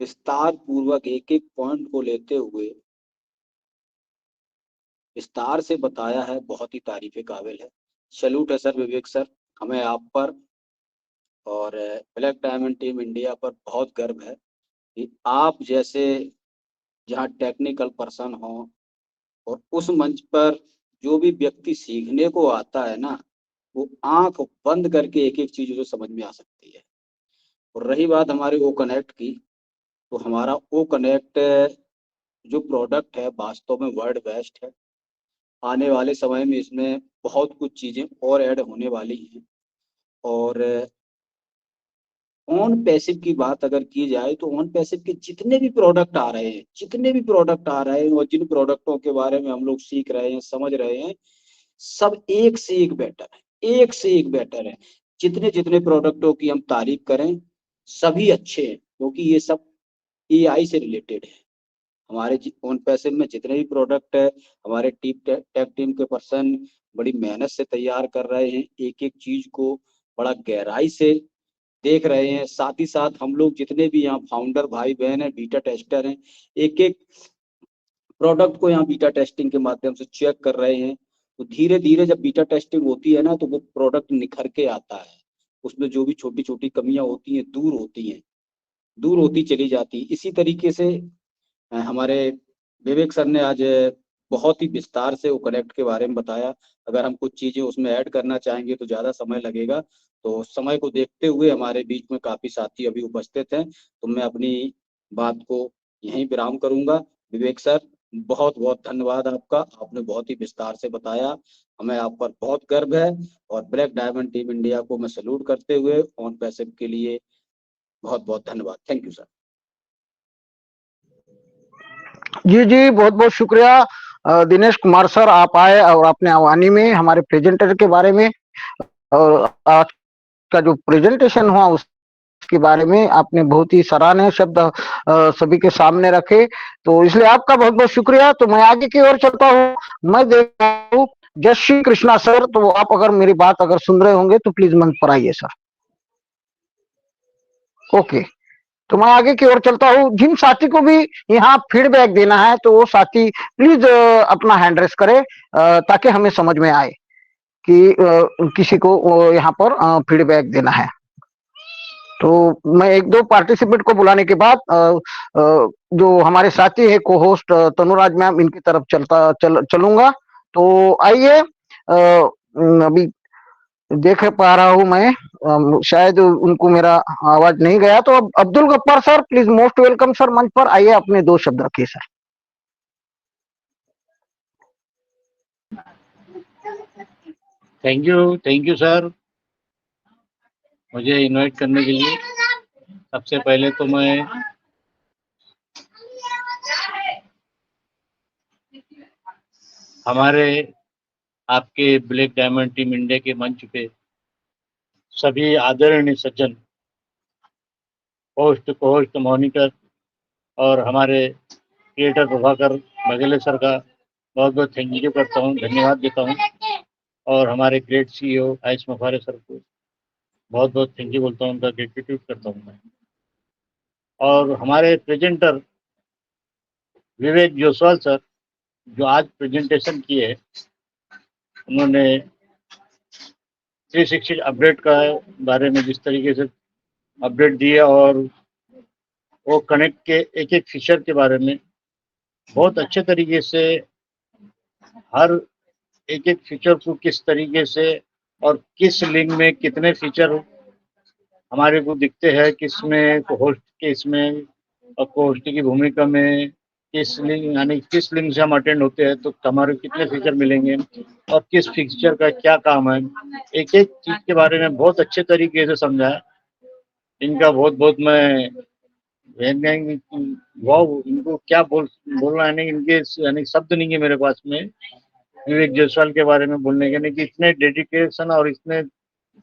विस्तार पूर्वक एक एक पॉइंट को लेते हुए विस्तार से बताया है, बहुत ही तारीफ काबिल है। सैल्यूट है सर विवेक सर, हमें आप पर और ब्लैक डायमंड टीम इंडिया पर बहुत गर्व है कि आप जैसे जहां टेक्निकल पर्सन हो, और उस मंच पर जो भी व्यक्ति सीखने को आता है ना, वो आंख बंद करके एक एक चीज जो समझ में आ सकती है। और रही बात हमारे ओ कनेक्ट की, तो हमारा ओ कनेक्ट जो प्रोडक्ट है वास्तव में वर्ल्ड बेस्ट है। आने वाले समय में इसमें बहुत कुछ चीजें और ऐड होने वाली हैं। और ऑन पैसिव की बात अगर की जाए तो ऑन पैसिव के जितने भी प्रोडक्ट आ रहे हैं और जिन प्रोडक्टों के बारे में हम लोग सीख रहे हैं, समझ रहे हैं, सब एक से एक बेटर है। जितने जितने प्रोडक्टों की हम तारीफ करें सभी अच्छे हैं, क्योंकि ये सब एआई से रिलेटेड है। हमारे ऑन पैसिव में जितने भी प्रोडक्ट है, हमारे टेक टीम के पर्सन बड़ी मेहनत से तैयार कर रहे हैं, एक एक चीज को बड़ा गहराई से देख रहे हैं। साथ ही साथ हम लोग जितने भी यहाँ फाउंडर भाई बहन हैं, बीटा टेस्टर हैं, एक एक प्रोडक्ट को यहाँ बीटा टेस्टिंग के माध्यम से चेक कर रहे हैं। तो धीरे धीरे जब बीटा टेस्टिंग होती है ना, तो वो प्रोडक्ट निखर के आता है। उसमें जो भी छोटी छोटी कमियां होती हैं दूर होती चली जाती। इसी तरीके से हमारे विवेक सर ने आज बहुत ही विस्तार से वो कनेक्ट के बारे में बताया। अगर हम कुछ चीजें उसमें ऐड करना चाहेंगे तो ज्यादा समय लगेगा, तो समय को देखते हुए हमारे बीच में काफी साथी अभी उपस्थित हैं, तो मैं अपनी बात को यहीं विराम करूंगा। विवेक सर, बहुत बहुत धन्यवाद आपका, आपने बहुत ही विस्तार से बताया, हमें आप पर बहुत गर्व है। और ब्लैक डायमंड टीम इंडिया को मैं सैल्यूट करते हुए ऑन पैसिव के लिए बहुत बहुत धन्यवाद। Thank you sir. जी, बहुत बहुत शुक्रिया दिनेश कुमार सर, आप आए और अपने वाणी में हमारे प्रेजेंटर के बारे में और आज का जो प्रेजेंटेशन हुआ उसके बारे में आपने बहुत ही सराहनीय शब्द सभी के सामने रखे, तो इसलिए आपका बहुत बहुत शुक्रिया। तो मैं आगे की ओर चलता हूँ। मैं देख रहा हूँ जय श्री कृष्णा सर, तो आप अगर मेरी बात अगर सुन रहे होंगे तो प्लीज मंच पर आइए सर। ओके, तो मैं आगे की ओर चलता हूँ। जिन साथी को भी यहाँ फीडबैक देना है तो वो साथी प्लीज अपना हैंड रेस करे ताकि हमें समझ में आए कि किसी को यहाँ पर फीडबैक देना है। तो मैं एक दो पार्टिसिपेंट को बुलाने के बाद जो हमारे साथी है को होस्ट तनुराज मैम, इनकी तरफ चलूंगा। तो आइए, अभी देख पा रहा हूं मैं, शायद उनको मेरा आवाज नहीं गया। तो अब Abdul Gaffar sir, please most welcome sir, मंच पर आइए, अपने 2 शब्द रखिए सर। थैंक यू सर, मुझे इनवाइट करने के लिए। सबसे पहले तो मैं हमारे आपके ब्लैक डायमंड टीम इंडिया के मंच पे सभी आदरणीय सज्जन, होस्ट, को-होस्ट, मॉनिटर और हमारे क्रिएटर प्रभाकर बघेले सर का बहुत बहुत थैंक यू करता हूँ, धन्यवाद देता हूँ। और हमारे ग्रेट CEO आयुष मफारे सर को बहुत बहुत थैंक यू बोलता हूँ, उनका ग्रेटिट्यूड करता हूँ मैं। और हमारे प्रेजेंटर विवेक जोसवाल सर जो आज प्रेजेंटेशन किए, उन्होंने 360 अपडेट का बारे में जिस तरीके से अपडेट दिया और वो कनेक्ट के एक एक फीचर के बारे में बहुत अच्छे तरीके से, हर एक एक फीचर को किस तरीके से और किस लिंक में कितने फीचर हमारे को दिखते हैं, किसमें होस्ट के इसमें और होस्ट की भूमिका में किस लिंक, यानी किस लिंक से हम अटेंड होते हैं तो हमारे कितने फीचर मिलेंगे और किस फीचर का क्या काम है, एक एक चीज के बारे में बहुत अच्छे तरीके से समझाया। इनका बहुत बहुत मैं वाह, इनको क्या बोलना है, नहीं इनके यानी शब्द नहीं है मेरे पास में विवेक जायसवाल के बारे में बोलने के, नहीं कि इतने डेडिकेशन और इतने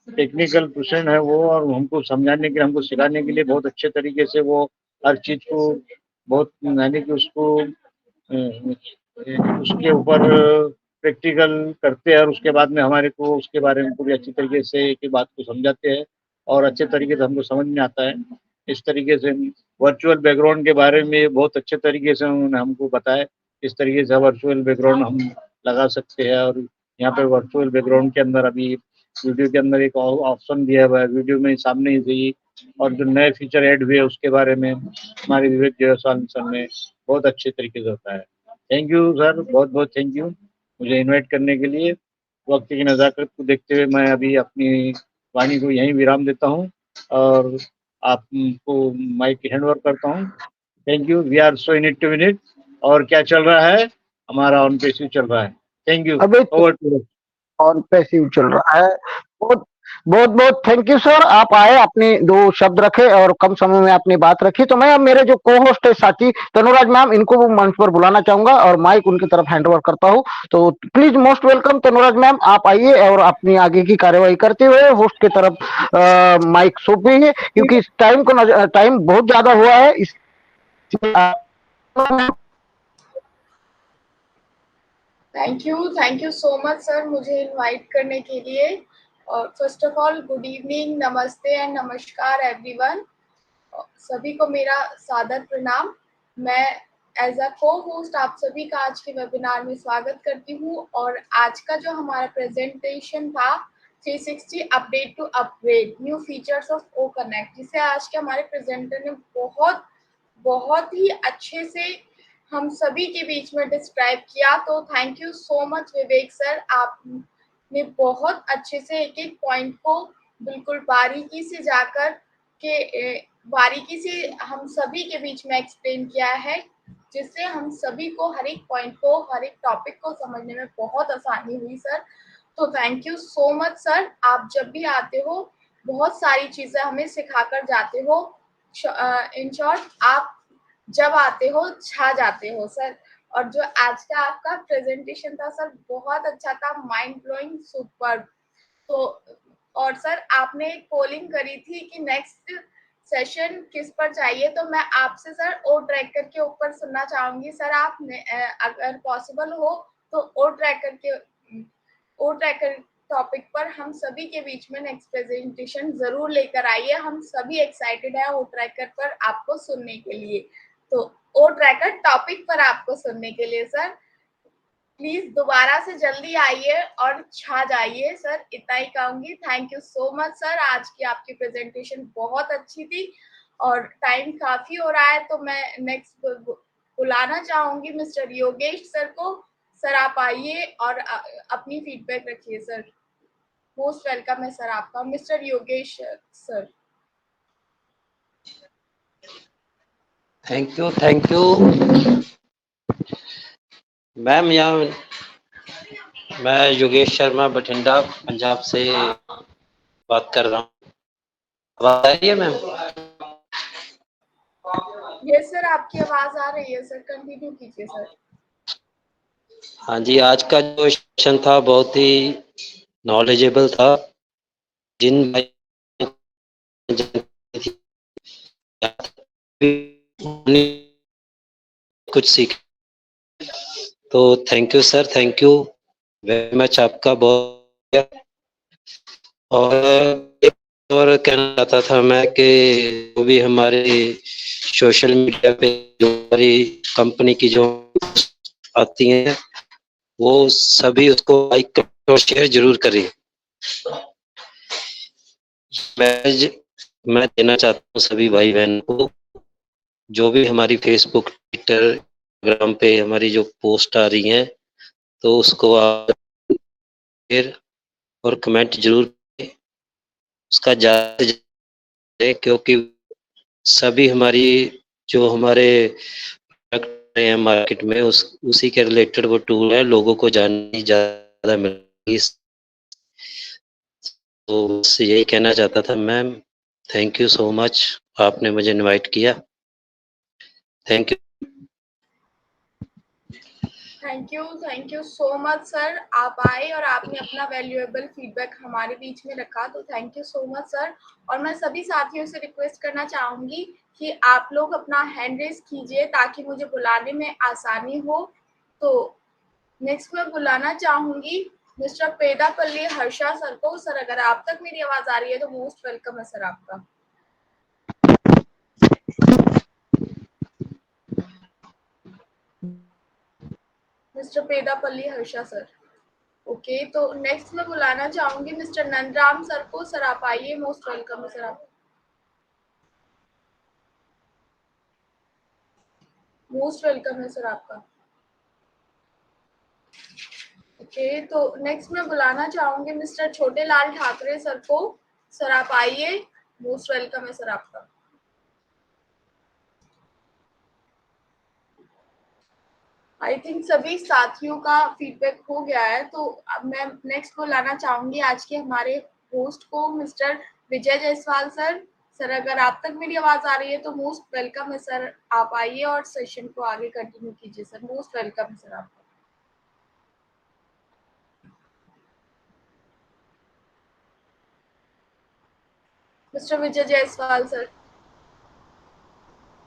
टेक्निकल पर्सन है वो, और हमको समझाने के, हमको सिखाने के लिए बहुत अच्छे तरीके से वो हर चीज को बहुत, यानी कि उसके ऊपर प्रैक्टिकल करते हैं और उसके बाद में हमारे को उसके बारे में पूरी अच्छी तरीके से एक ही बात को समझाते हैं और अच्छे तरीके से हमको समझ में आता है। इस तरीके से वर्चुअल बैकग्राउंड के बारे में बहुत अच्छे तरीके से उन्होंने हमको बताया, इस तरीके से वर्चुअल बैकग्राउंड हम लगा सकते हैं। और यहाँ पे वर्चुअल बैकग्राउंड के अंदर अभी वीडियो के अंदर एक ऑप्शन दिया हुआ है, वीडियो में सामने ही सही, और जो नए फीचर ऐड हुए उसके बारे में हमारे विवेक जायसवाल सर ने बहुत अच्छे तरीके से बताया। थैंक यू सर, बहुत बहुत थैंक यू मुझे इनवाइट करने के लिए। वक्त की नज़ाकत को देखते हुए मैं अभी अपनी वाणी को यहीं विराम देता हूँ और आपको माइक हैंड ओवर करता हूँ। Thank you, we are so in it to win it. और क्या चल रहा है, हमारा ऑन पैसिव चल रहा है। थैंक यू, अभी ओवर टू ऑन पैसिव चल रहा है। बहुत बहुत थैंक यू सर, आप आए, अपने 2 शब्द रखे और कम समय में अपनी बात रखी। तो मैं अब मेरे जो को होस्ट है साथी तनुराज मैम, इनको वो मंच पर बुलाना चाहूंगा और माइक उनकी तरफ हैंड ओवर करता हूँ। तो प्लीज मोस्ट वेलकम तनुराज मैम, आप आइए और अपनी आगे की कार्यवाही करते हुए होस्ट की तरफ माइक सौंपिए, क्योंकि इस टाइम बहुत ज्यादा हुआ है। इस thank you so much sir मुझे इनवाइट करने के लिए। और first of all good evening, नमस्ते एंड नमस्कार एवरीवन। सभी को मेरा सादर प्रणाम। मैं एज अ को होस्ट आप सभी का आज के वेबिनार में स्वागत करती हूँ। और आज का जो हमारा प्रेजेंटेशन था 360 update to upgrade new features of O connect, जिसे आज के हमारे प्रेजेंटर ने बहुत ही अच्छे से हम सभी के बीच में डिस्क्राइब किया। तो thank you so much Vivek sir, आपने बहुत अच्छे से एक एक पॉइंट को बिल्कुल बारीकी से जाकर के बारीकी से हम सभी के बीच में एक्सप्लेन किया है, जिससे हम सभी को हर एक पॉइंट को, हर एक टॉपिक को समझने में बहुत आसानी हुई सर। तो thank you so much sir, आप जब भी आते हो बहुत सारी चीज़ें हमें सिखाकर जाते हो। इन शॉर्ट आप जब आते हो छा जाते हो सर। और जो आज का आपका प्रेजेंटेशन था सर बहुत अच्छा था, माइंड ब्लोइंग, सुपर। तो और सर आपने एक पोलिंग करी थी कि नेक्स्ट सेशन किस पर चाहिए, तो मैं आपसे सर ओ ट्रैकर के ऊपर सुनना चाहूंगी सर। आप अगर पॉसिबल हो तो ओ ट्रैकर टॉपिक पर हम सभी के बीच में नेक्स्ट प्रेजेंटेशन जरूर लेकर आइए। हम सभी एक्साइटेड है ओ ट्रैकर पर आपको सुनने के लिए। तो ओ ट्रैकर टॉपिक पर आपको सुनने के लिए सर प्लीज दोबारा से जल्दी आइए और छा जाइए सर, इतना ही कहूंगी। Thank you so much sir, आज की आपकी प्रेजेंटेशन बहुत अच्छी थी और टाइम काफी हो रहा है तो मैं नेक्स्ट बुलाना चाहूंगी मिस्टर योगेश सर को। सर आप आइए और अपनी फीडबैक रखिए सर। मोस्ट वेलकम है सर आपका, mister Yogesh sir. Thank you ma'am. यहाँ मैं योगेश शर्मा बठिंडा पंजाब से बात कर रहा हूँ। आवाज आ रही है मैम? यस सर, आपकी आवाज आ रही है सर, कंटिन्यू कीजिए सर। हाँ जी, आज का जो सेशन था बहुत ही नॉलेजेबल था। जिन कुछ सीख, तो thank you sir, thank you very much आपका बहुत। और एक और कहना चाहता था मैं कि जो भी हमारे सोशल मीडिया पे जो हमारी कंपनी की जो आती हैं वो सभी उसको लाइक और शेयर जरूर करें। मैं देना चाहता हूँ सभी भाई बहन को, जो भी हमारी फेसबुक ट्विटर इंस्टाग्राम पे हमारी जो पोस्ट आ रही हैं तो उसको आप शेयर और कमेंट जरूर करें, उसका ज्यादा से ज्यादा, क्योंकि सभी हमारी जो हमारे प्रोडक्ट हैं मार्केट में उसी के रिलेटेड वो टूल है, लोगों को जानने ज्यादा मिलेगी। तो बस यही कहना चाहता था ma'am. Thank you so much, आपने मुझे इनवाइट किया। Thank you. Thank you so much sir, आप आए और आपने अपना वैल्यूएबल फीडबैक हमारे बीच में रखा, तो thank you so much sir. और मैं सभी साथियों से रिक्वेस्ट करना चाहूंगी कि आप लोग अपना हैंड रेज कीजिए ताकि मुझे बुलाने में आसानी हो। तो नेक्स्ट मैं बुलाना चाहूंगी मिस्टर पेदापल्ली हर्षा सर को। सर अगर आप तक मेरी आवाज आ रही है तो मोस्ट वेलकम है सर आपका। Mister Peddapalli Harsha sir, okay. तो नेक्स्ट मैं बुलाना चाहूंगी मिस्टर नंदराम सर को। सर आप आइए, मोस्ट वेलकम है सर आप। मोस्ट वेलकम है सर आपका। ओके, तो नेक्स्ट मैं बुलाना चाहूंगी मिस्टर छोटे लाल ठाकरे सर को। सर आप आइए, मोस्ट वेलकम है सर आपका। आई थिंक सभी साथियों का फीडबैक हो गया है, तो अब मैं नेक्स्ट बुलाना चाहूंगी आज के हमारे होस्ट को मिस्टर विजय जायसवाल सर। सर अगर आप तक मेरी आवाज आ रही है तो मोस्ट वेलकम है सर, आप आइए और सेशन को आगे कंटिन्यू कीजिए सर। मोस्ट वेलकम है सर आपका। मिस्टर विजय जायसवाल सर।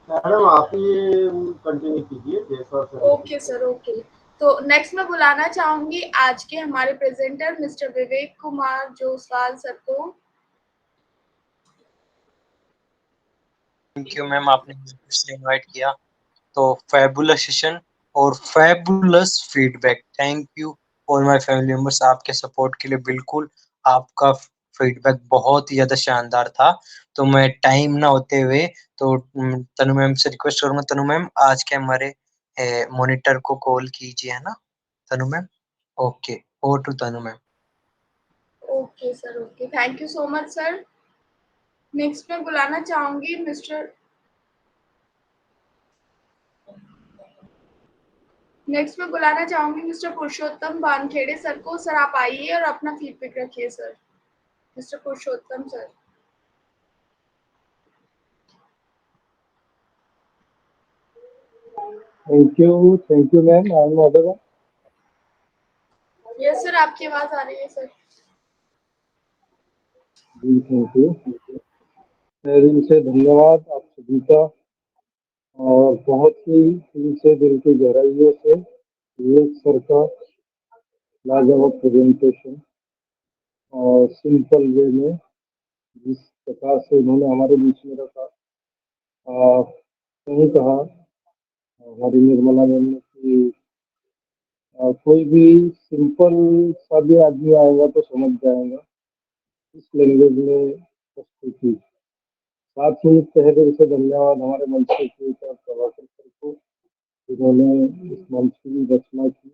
मैडम आप ये कंटिन्यू कीजिए जैसा सर। Okay sir, okay. तो नेक्स्ट मैं बुलाना चाहूंगी आज के हमारे presenter mister Vivek Kumar Jaiswal sir को। थैंक यू मैम, आपने मुझे इनवाइट किया। तो फैबुलस सेशन और fabulous feedback, thank you all my family members आपके सपोर्ट के लिए। बिल्कुल आपका फीडबैक बहुत ही ज्यादा शानदार था। तो मैं टाइम ना होते हुए तो तनु मैम से रिक्वेस्ट करूंगा, तनु मैम आज के हमारे मॉनिटर को कॉल कीजिए, है ना Tanu ma'am? Okay, over to Tanu ma'am. Okay sir, okay, thank you so much sir. Next मैं बुलाना चाहूंगी मिस्टर पुरुषोत्तम बानखेड़े सर को। सर आप आइए और अपना फीडबैक रखिए sir. Mister Purushottam sir. Thank you ma'am. I am audible? Yes sir, आपकी आवाज आ रही है सर। Ji thank you. दिल से धन्यवाद आप सभी का, और बहुत ही दिल की गहराइयों से विवेक सर का लाजवाब प्रेजेंटेशन। और सिंपल वे में जिस प्रकार से उन्होंने हमारे बीच में रखा, सही कहा हमारी निर्मला मैम ने कि कोई भी सिंपल सा भी आदमी आएगा तो समझ जाएगा इस लैंग्वेज में प्रस्तुति। साथ ही तहे दिल से धन्यवाद हमारे मंच के क्रिएटर प्रभाकर सर को, जिन्होंने इस मंच की रचना की।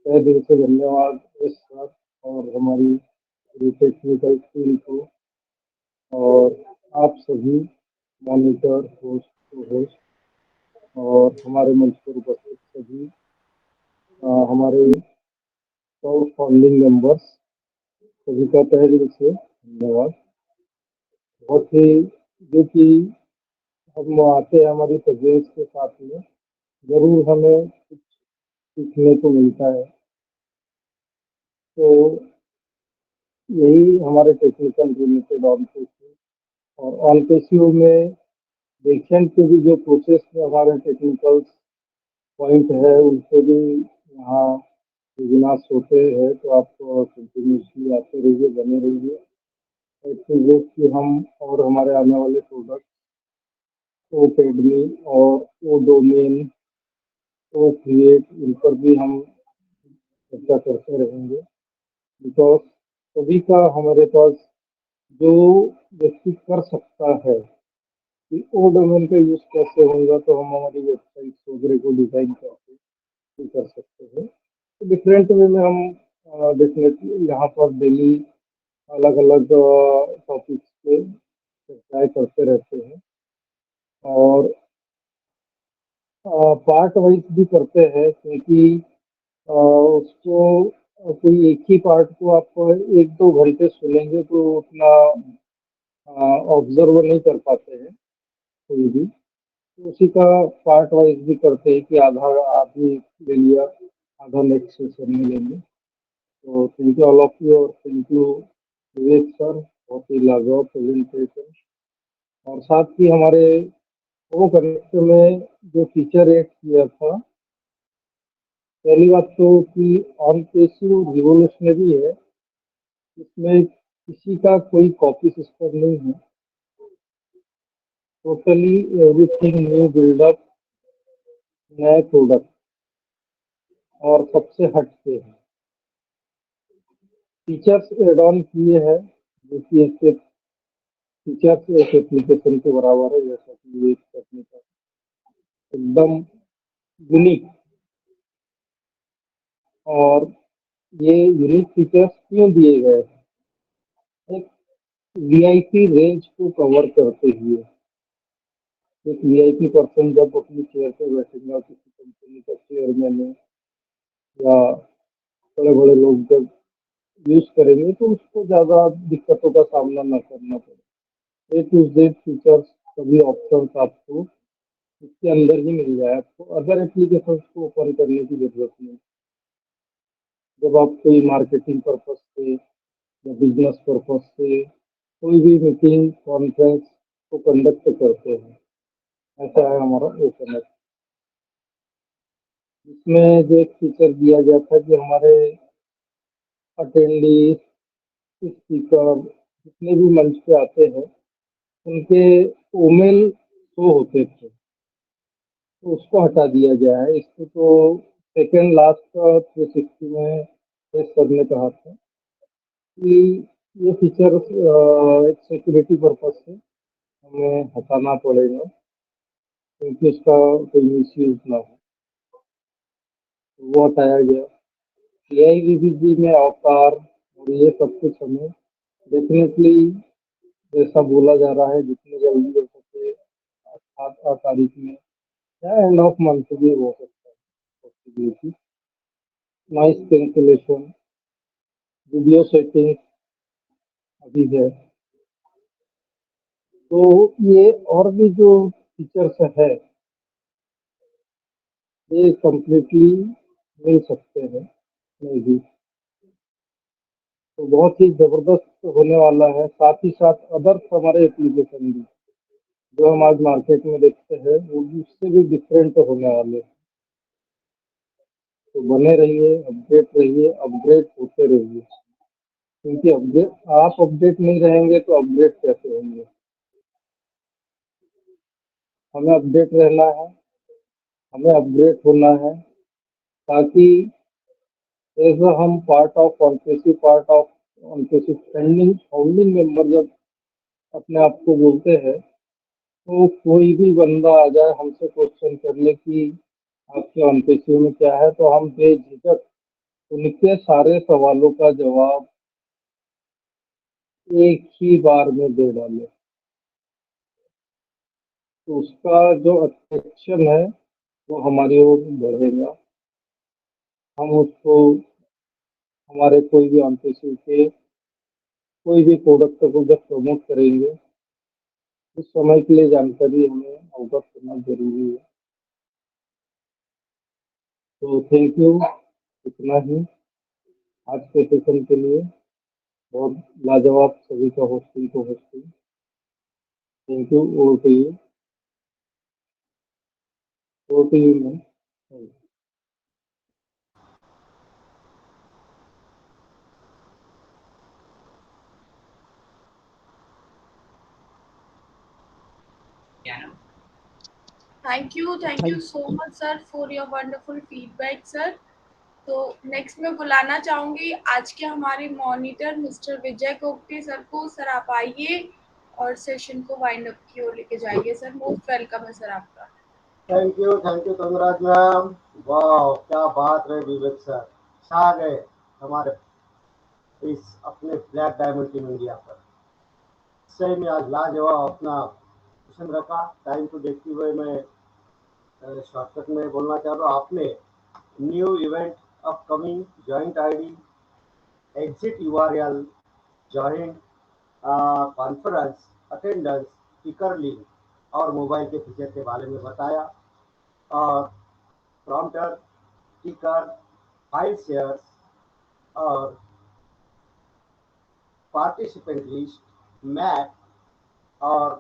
तहे दिल से धन्यवाद एस सर और हमारी पूरी टेक्निकल टीम को, और आप सभी मॉनिटर, होस्ट और हमारे मंच पर उपस्थित सभी हमारे फाउंडिंग मेंबर्स, सभी का तहे दिल से धन्यवाद। बहुत ही जो कि हम आते हैं हमारी प्रेजेंस के साथ में, जरूर हमें कुछ सीखने को मिलता है। तो यही हमारे टेक्निकल रिलेटेड ऑन पेसी, और ऑन पेसीओ में देखिए के भी जो प्रोसेस में हमारे टेक्निकल पॉइंट है उनसे भी यहाँ वेबिनार्स होते हैं, तो आप कंटिन्यूसली आते रहिए, बने रहिए, ऐसे कि हम और हमारे आने वाले प्रोडक्ट ओ पेडमी और ओ डोमेन ओ क्रिएट, इन पर भी हम चर्चा करते रहेंगे। बिकॉज सभी का हमारे पास जो व्यक्ति कर सकता है कि ओ डोमेन का यूज कैसे होगा, तो हम हमारी वेबसाइट वगैरह को डिजाइन करके भी कर सकते हैं। तो डिफरेंट वे में हम डेफिनेटली यहाँ पर डेली अलग अलग टॉपिक्स पे चर्चाएं करते रहते हैं, और पार्ट वाइज भी करते हैं, क्योंकि उसको कोई एक ही पार्ट को आप 1-2 घंटे सुनेंगे तो उतना ऑब्जर्व नहीं कर पाते हैं कोई भी। तो उसी का पार्ट वाइज भी करते हैं कि आधा आधी ले लिया, आधा नेक्स्ट सेशन में लेंगे। तो thank you all of you, और थैंक यू विवेक सर, बहुत ही लाजवाब प्रेजेंटेशन। और साथ ही हमारे वो कनेक्ट में जो फीचर ऐड किया था, पहली बात तो कि ऑन पेसी रिवोल्यूशनरी है, इसमें किसी का कोई कॉपी सिस्टम नहीं है, टोटली एवरीथिंग न्यू बिल्डअप, नए प्रोडक्ट और सबसे हटके है। फीचर्स एड ऑन किए हैं जो कि एक फीचर्स एक एप्लीकेशन के बराबर है, जैसा कि ये करने का एकदम यूनिक। और ये यूनिक फीचर्स क्यों दिए गए हैं? एक वीआईपी रेंज को कवर करते हुए, एक वीआईपी पर्सन जब अपनी चेयर पे बैठेगा, किसी कंपनी का चेयरमैन है या बड़े बड़े लोग जब यूज करेंगे तो उसको ज्यादा दिक्कतों का सामना न करना पड़े। ए टू जेड फीचर्स, सभी ऑप्शंस आपको इसके अंदर ही मिल जाए, आपको अदर एप्लीकेशन को ओपन करने की जरूरत नहीं। जब आप कोई मार्केटिंग पर्पज से या बिजनेस पर्पज से कोई भी मीटिंग कॉन्फ्रेंस को कंडक्ट करते हैं, ऐसा है हमारा ओपन ऐप। इसमें जो एक फीचर दिया गया था कि हमारे अटेंडी, स्पीकर जितने भी मंच पे आते हैं उनके ईमेल शो होते थे, तो उसको हटा दिया गया है। इसको तो सेकेंड लास्ट 360 में सर ने कहा था कि ये फीचर एक सिक्योरिटी पर्पज से हमें हटाना पड़ेगा, क्योंकि इसका कोई मिसयूज ना हो, वो हटाया गया। AIVBG में अवतार और ये सब कुछ हमें डेफिनेटली, जैसा बोला जा रहा है, जितनी जल्दी हो सके 7 तारीख में या एंड ऑफ मंथ भी हो सकता है possibility. Noise cancellation, video setting अभी है। तो ये और भी जो फीचर्स है ये कंप्लीटली मिल सकते हैं मे भी। तो बहुत ही जबरदस्त होने वाला है। साथ ही साथ अदर हमारे एप्लीकेशन भी जो हम आज मार्केट में देखते हैं वो भी उससे भी डिफरेंट होने वाले हैं। तो बने रहिए, अपडेट रहिए, अपग्रेड होते रहिए। क्योंकि अपडेट आप अपडेट नहीं रहेंगे तो अपडेट कैसे होंगे। हमें अपडेट रहना है, हमें अपडेट होना है, ताकि एज हम पार्ट ऑफ ऑनपेसिव फाउंडिंग मेंबर जब अपने आप को बोलते हैं, तो कोई भी बंदा आ जाए हमसे क्वेश्चन करने की आपके ऑनपेसिव में क्या है, तो हम बेझिझक उनके सारे सवालों का जवाब एक ही बार में दे डाले। तो उसका जो अट्रैक्शन है वो हमारी ओर बढ़ेगा। हम उसको हमारे कोई भी ऑनपेसिव के कोई भी प्रोडक्ट को जब प्रमोट करेंगे, उस समय के लिए जानकारी हमें अवगत करना जरूरी है। तो थैंक यू, इतना ही आज के सेशन के लिए। बहुत लाजवाब सभी का hosting. Thank you. Over to you ma'am. Thank you so much sir for your wonderful feedback sir. तो नेक्स्ट में बुलाना चाहूंगी आज के हमारे मॉनिटर मिस्टर विजय गोगटे सर को। सर आप आइए और सेशन को वाइंड अप की ओर लेके जाइए सर। मोस्ट वेलकम है सर आपका। Thank you Tanuraj ma'am. वाह क्या बात है विवेक सर, छा गए हमारे इस अपने ब्लैक डायमंड टीम इंडिया पर। सही में आज लाजवाब अपना मिशन रखा। टाइम को देखते हुए मैं शॉर्टकट में बोलना चाह रहा हूँ। आपने new event upcoming joint ID exit URL joint conference attendance speaker link और मोबाइल के फीचर के बारे में बताया। और प्रॉम्प्टर स्पीकर फाइल शेयर्स और पार्टिसिपेंट लिस्ट मैप और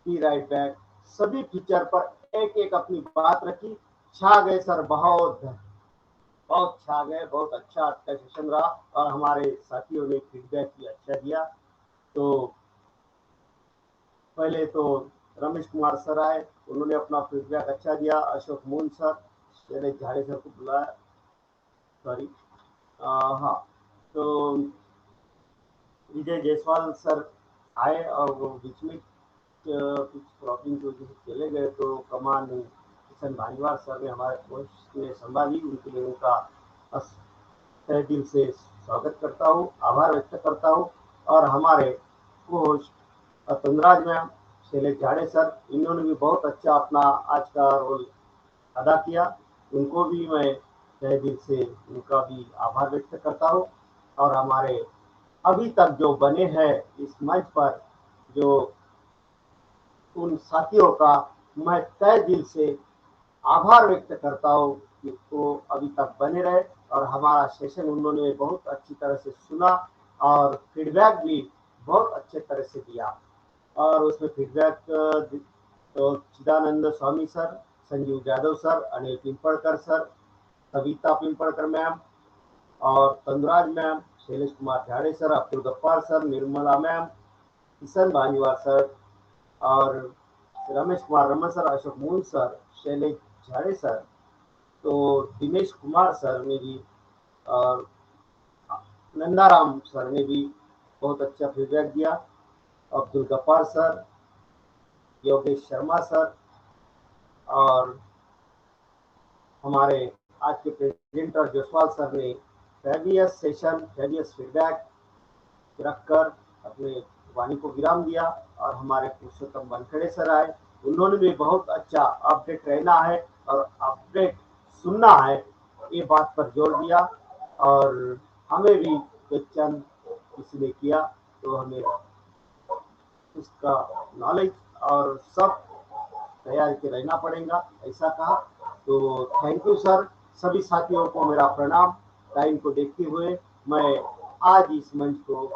की राइट बैक सभी फीचर पर एक एक अपनी बात रखी। छा गए सर, बहुत छा गए। बहुत अच्छा सेशन रहा और हमारे साथियों ने फीडबैक भी अच्छा दिया। तो पहले तो रमेश कुमार सर आए, उन्होंने अपना फीडबैक अच्छा दिया। अशोक मून सर, शैलेश झाड़े सर को बुलाया, सॉरी हाँ। तो विजय जायसवाल सर आए और वो बीच में कुछ प्रॉब्लम की वजह से चले गए। तो कमान किशन भानीवाल सर ने हमारे पोस्ट ने संभाली। उनके लिए उनका तहे दिल से स्वागत करता हूँ, आभार व्यक्त करता हूँ। और हमारे होस्ट तनुराज मैम, शैलेश झाड़े सर, इन्होंने भी बहुत अच्छा अपना आज का रोल अदा किया। उनको भी मैं तहे दिल से उनका भी आभार व्यक्त करता हूँ। और हमारे अभी तक जो बने हैं इस मंच पर, जो उन साथियों का मैं तहे दिल से आभार व्यक्त करता हूँ कि वो अभी तक बने रहे और हमारा सेशन उन्होंने बहुत अच्छी तरह से सुना और फीडबैक भी बहुत अच्छे तरह से दिया। और उसमें फीडबैक तो Chidanand Swami sir, Sanjeev Yadav sir, Anil Pimpadkar sir, Kavita Pimpadkar ma'am और Tanuraj ma'am, Shailesh Kumar Jhade sir, Abdul Gaffar sir, Nirmala ma'am, Kishan Bhaniwal sir और रमेश कुमार रमन सर, अशोक मूल सर, शैलेश झाड़े सर, तो दिनेश कुमार सर ने भी और नंदाराम सर ने भी बहुत अच्छा फीडबैक दिया। अब्दुल गफ्फार सर, योगेश शर्मा सर और हमारे आज के प्रेजेंटर जसवाल सर ने प्रीवियस फीडबैक रखकर अपने वाणी को विराम दिया। और हमारे पुरुषोत्तम बनखड़े सर आए, उन्होंने भी बहुत अच्छा अपडेट रहना है और अपडेट सुनना है ये बात पर जोर दिया। और हमें भी क्वेश्चन किसी ने किया तो हमें उसका नॉलेज और सब तैयार के रहना पड़ेगा, ऐसा कहा। तो थैंक यू सर। सभी साथियों को मेरा प्रणाम। टाइम को देखते हुए मैं आज इस मंच को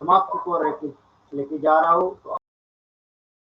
समाप्त को लेके जा रहा हूँ। तो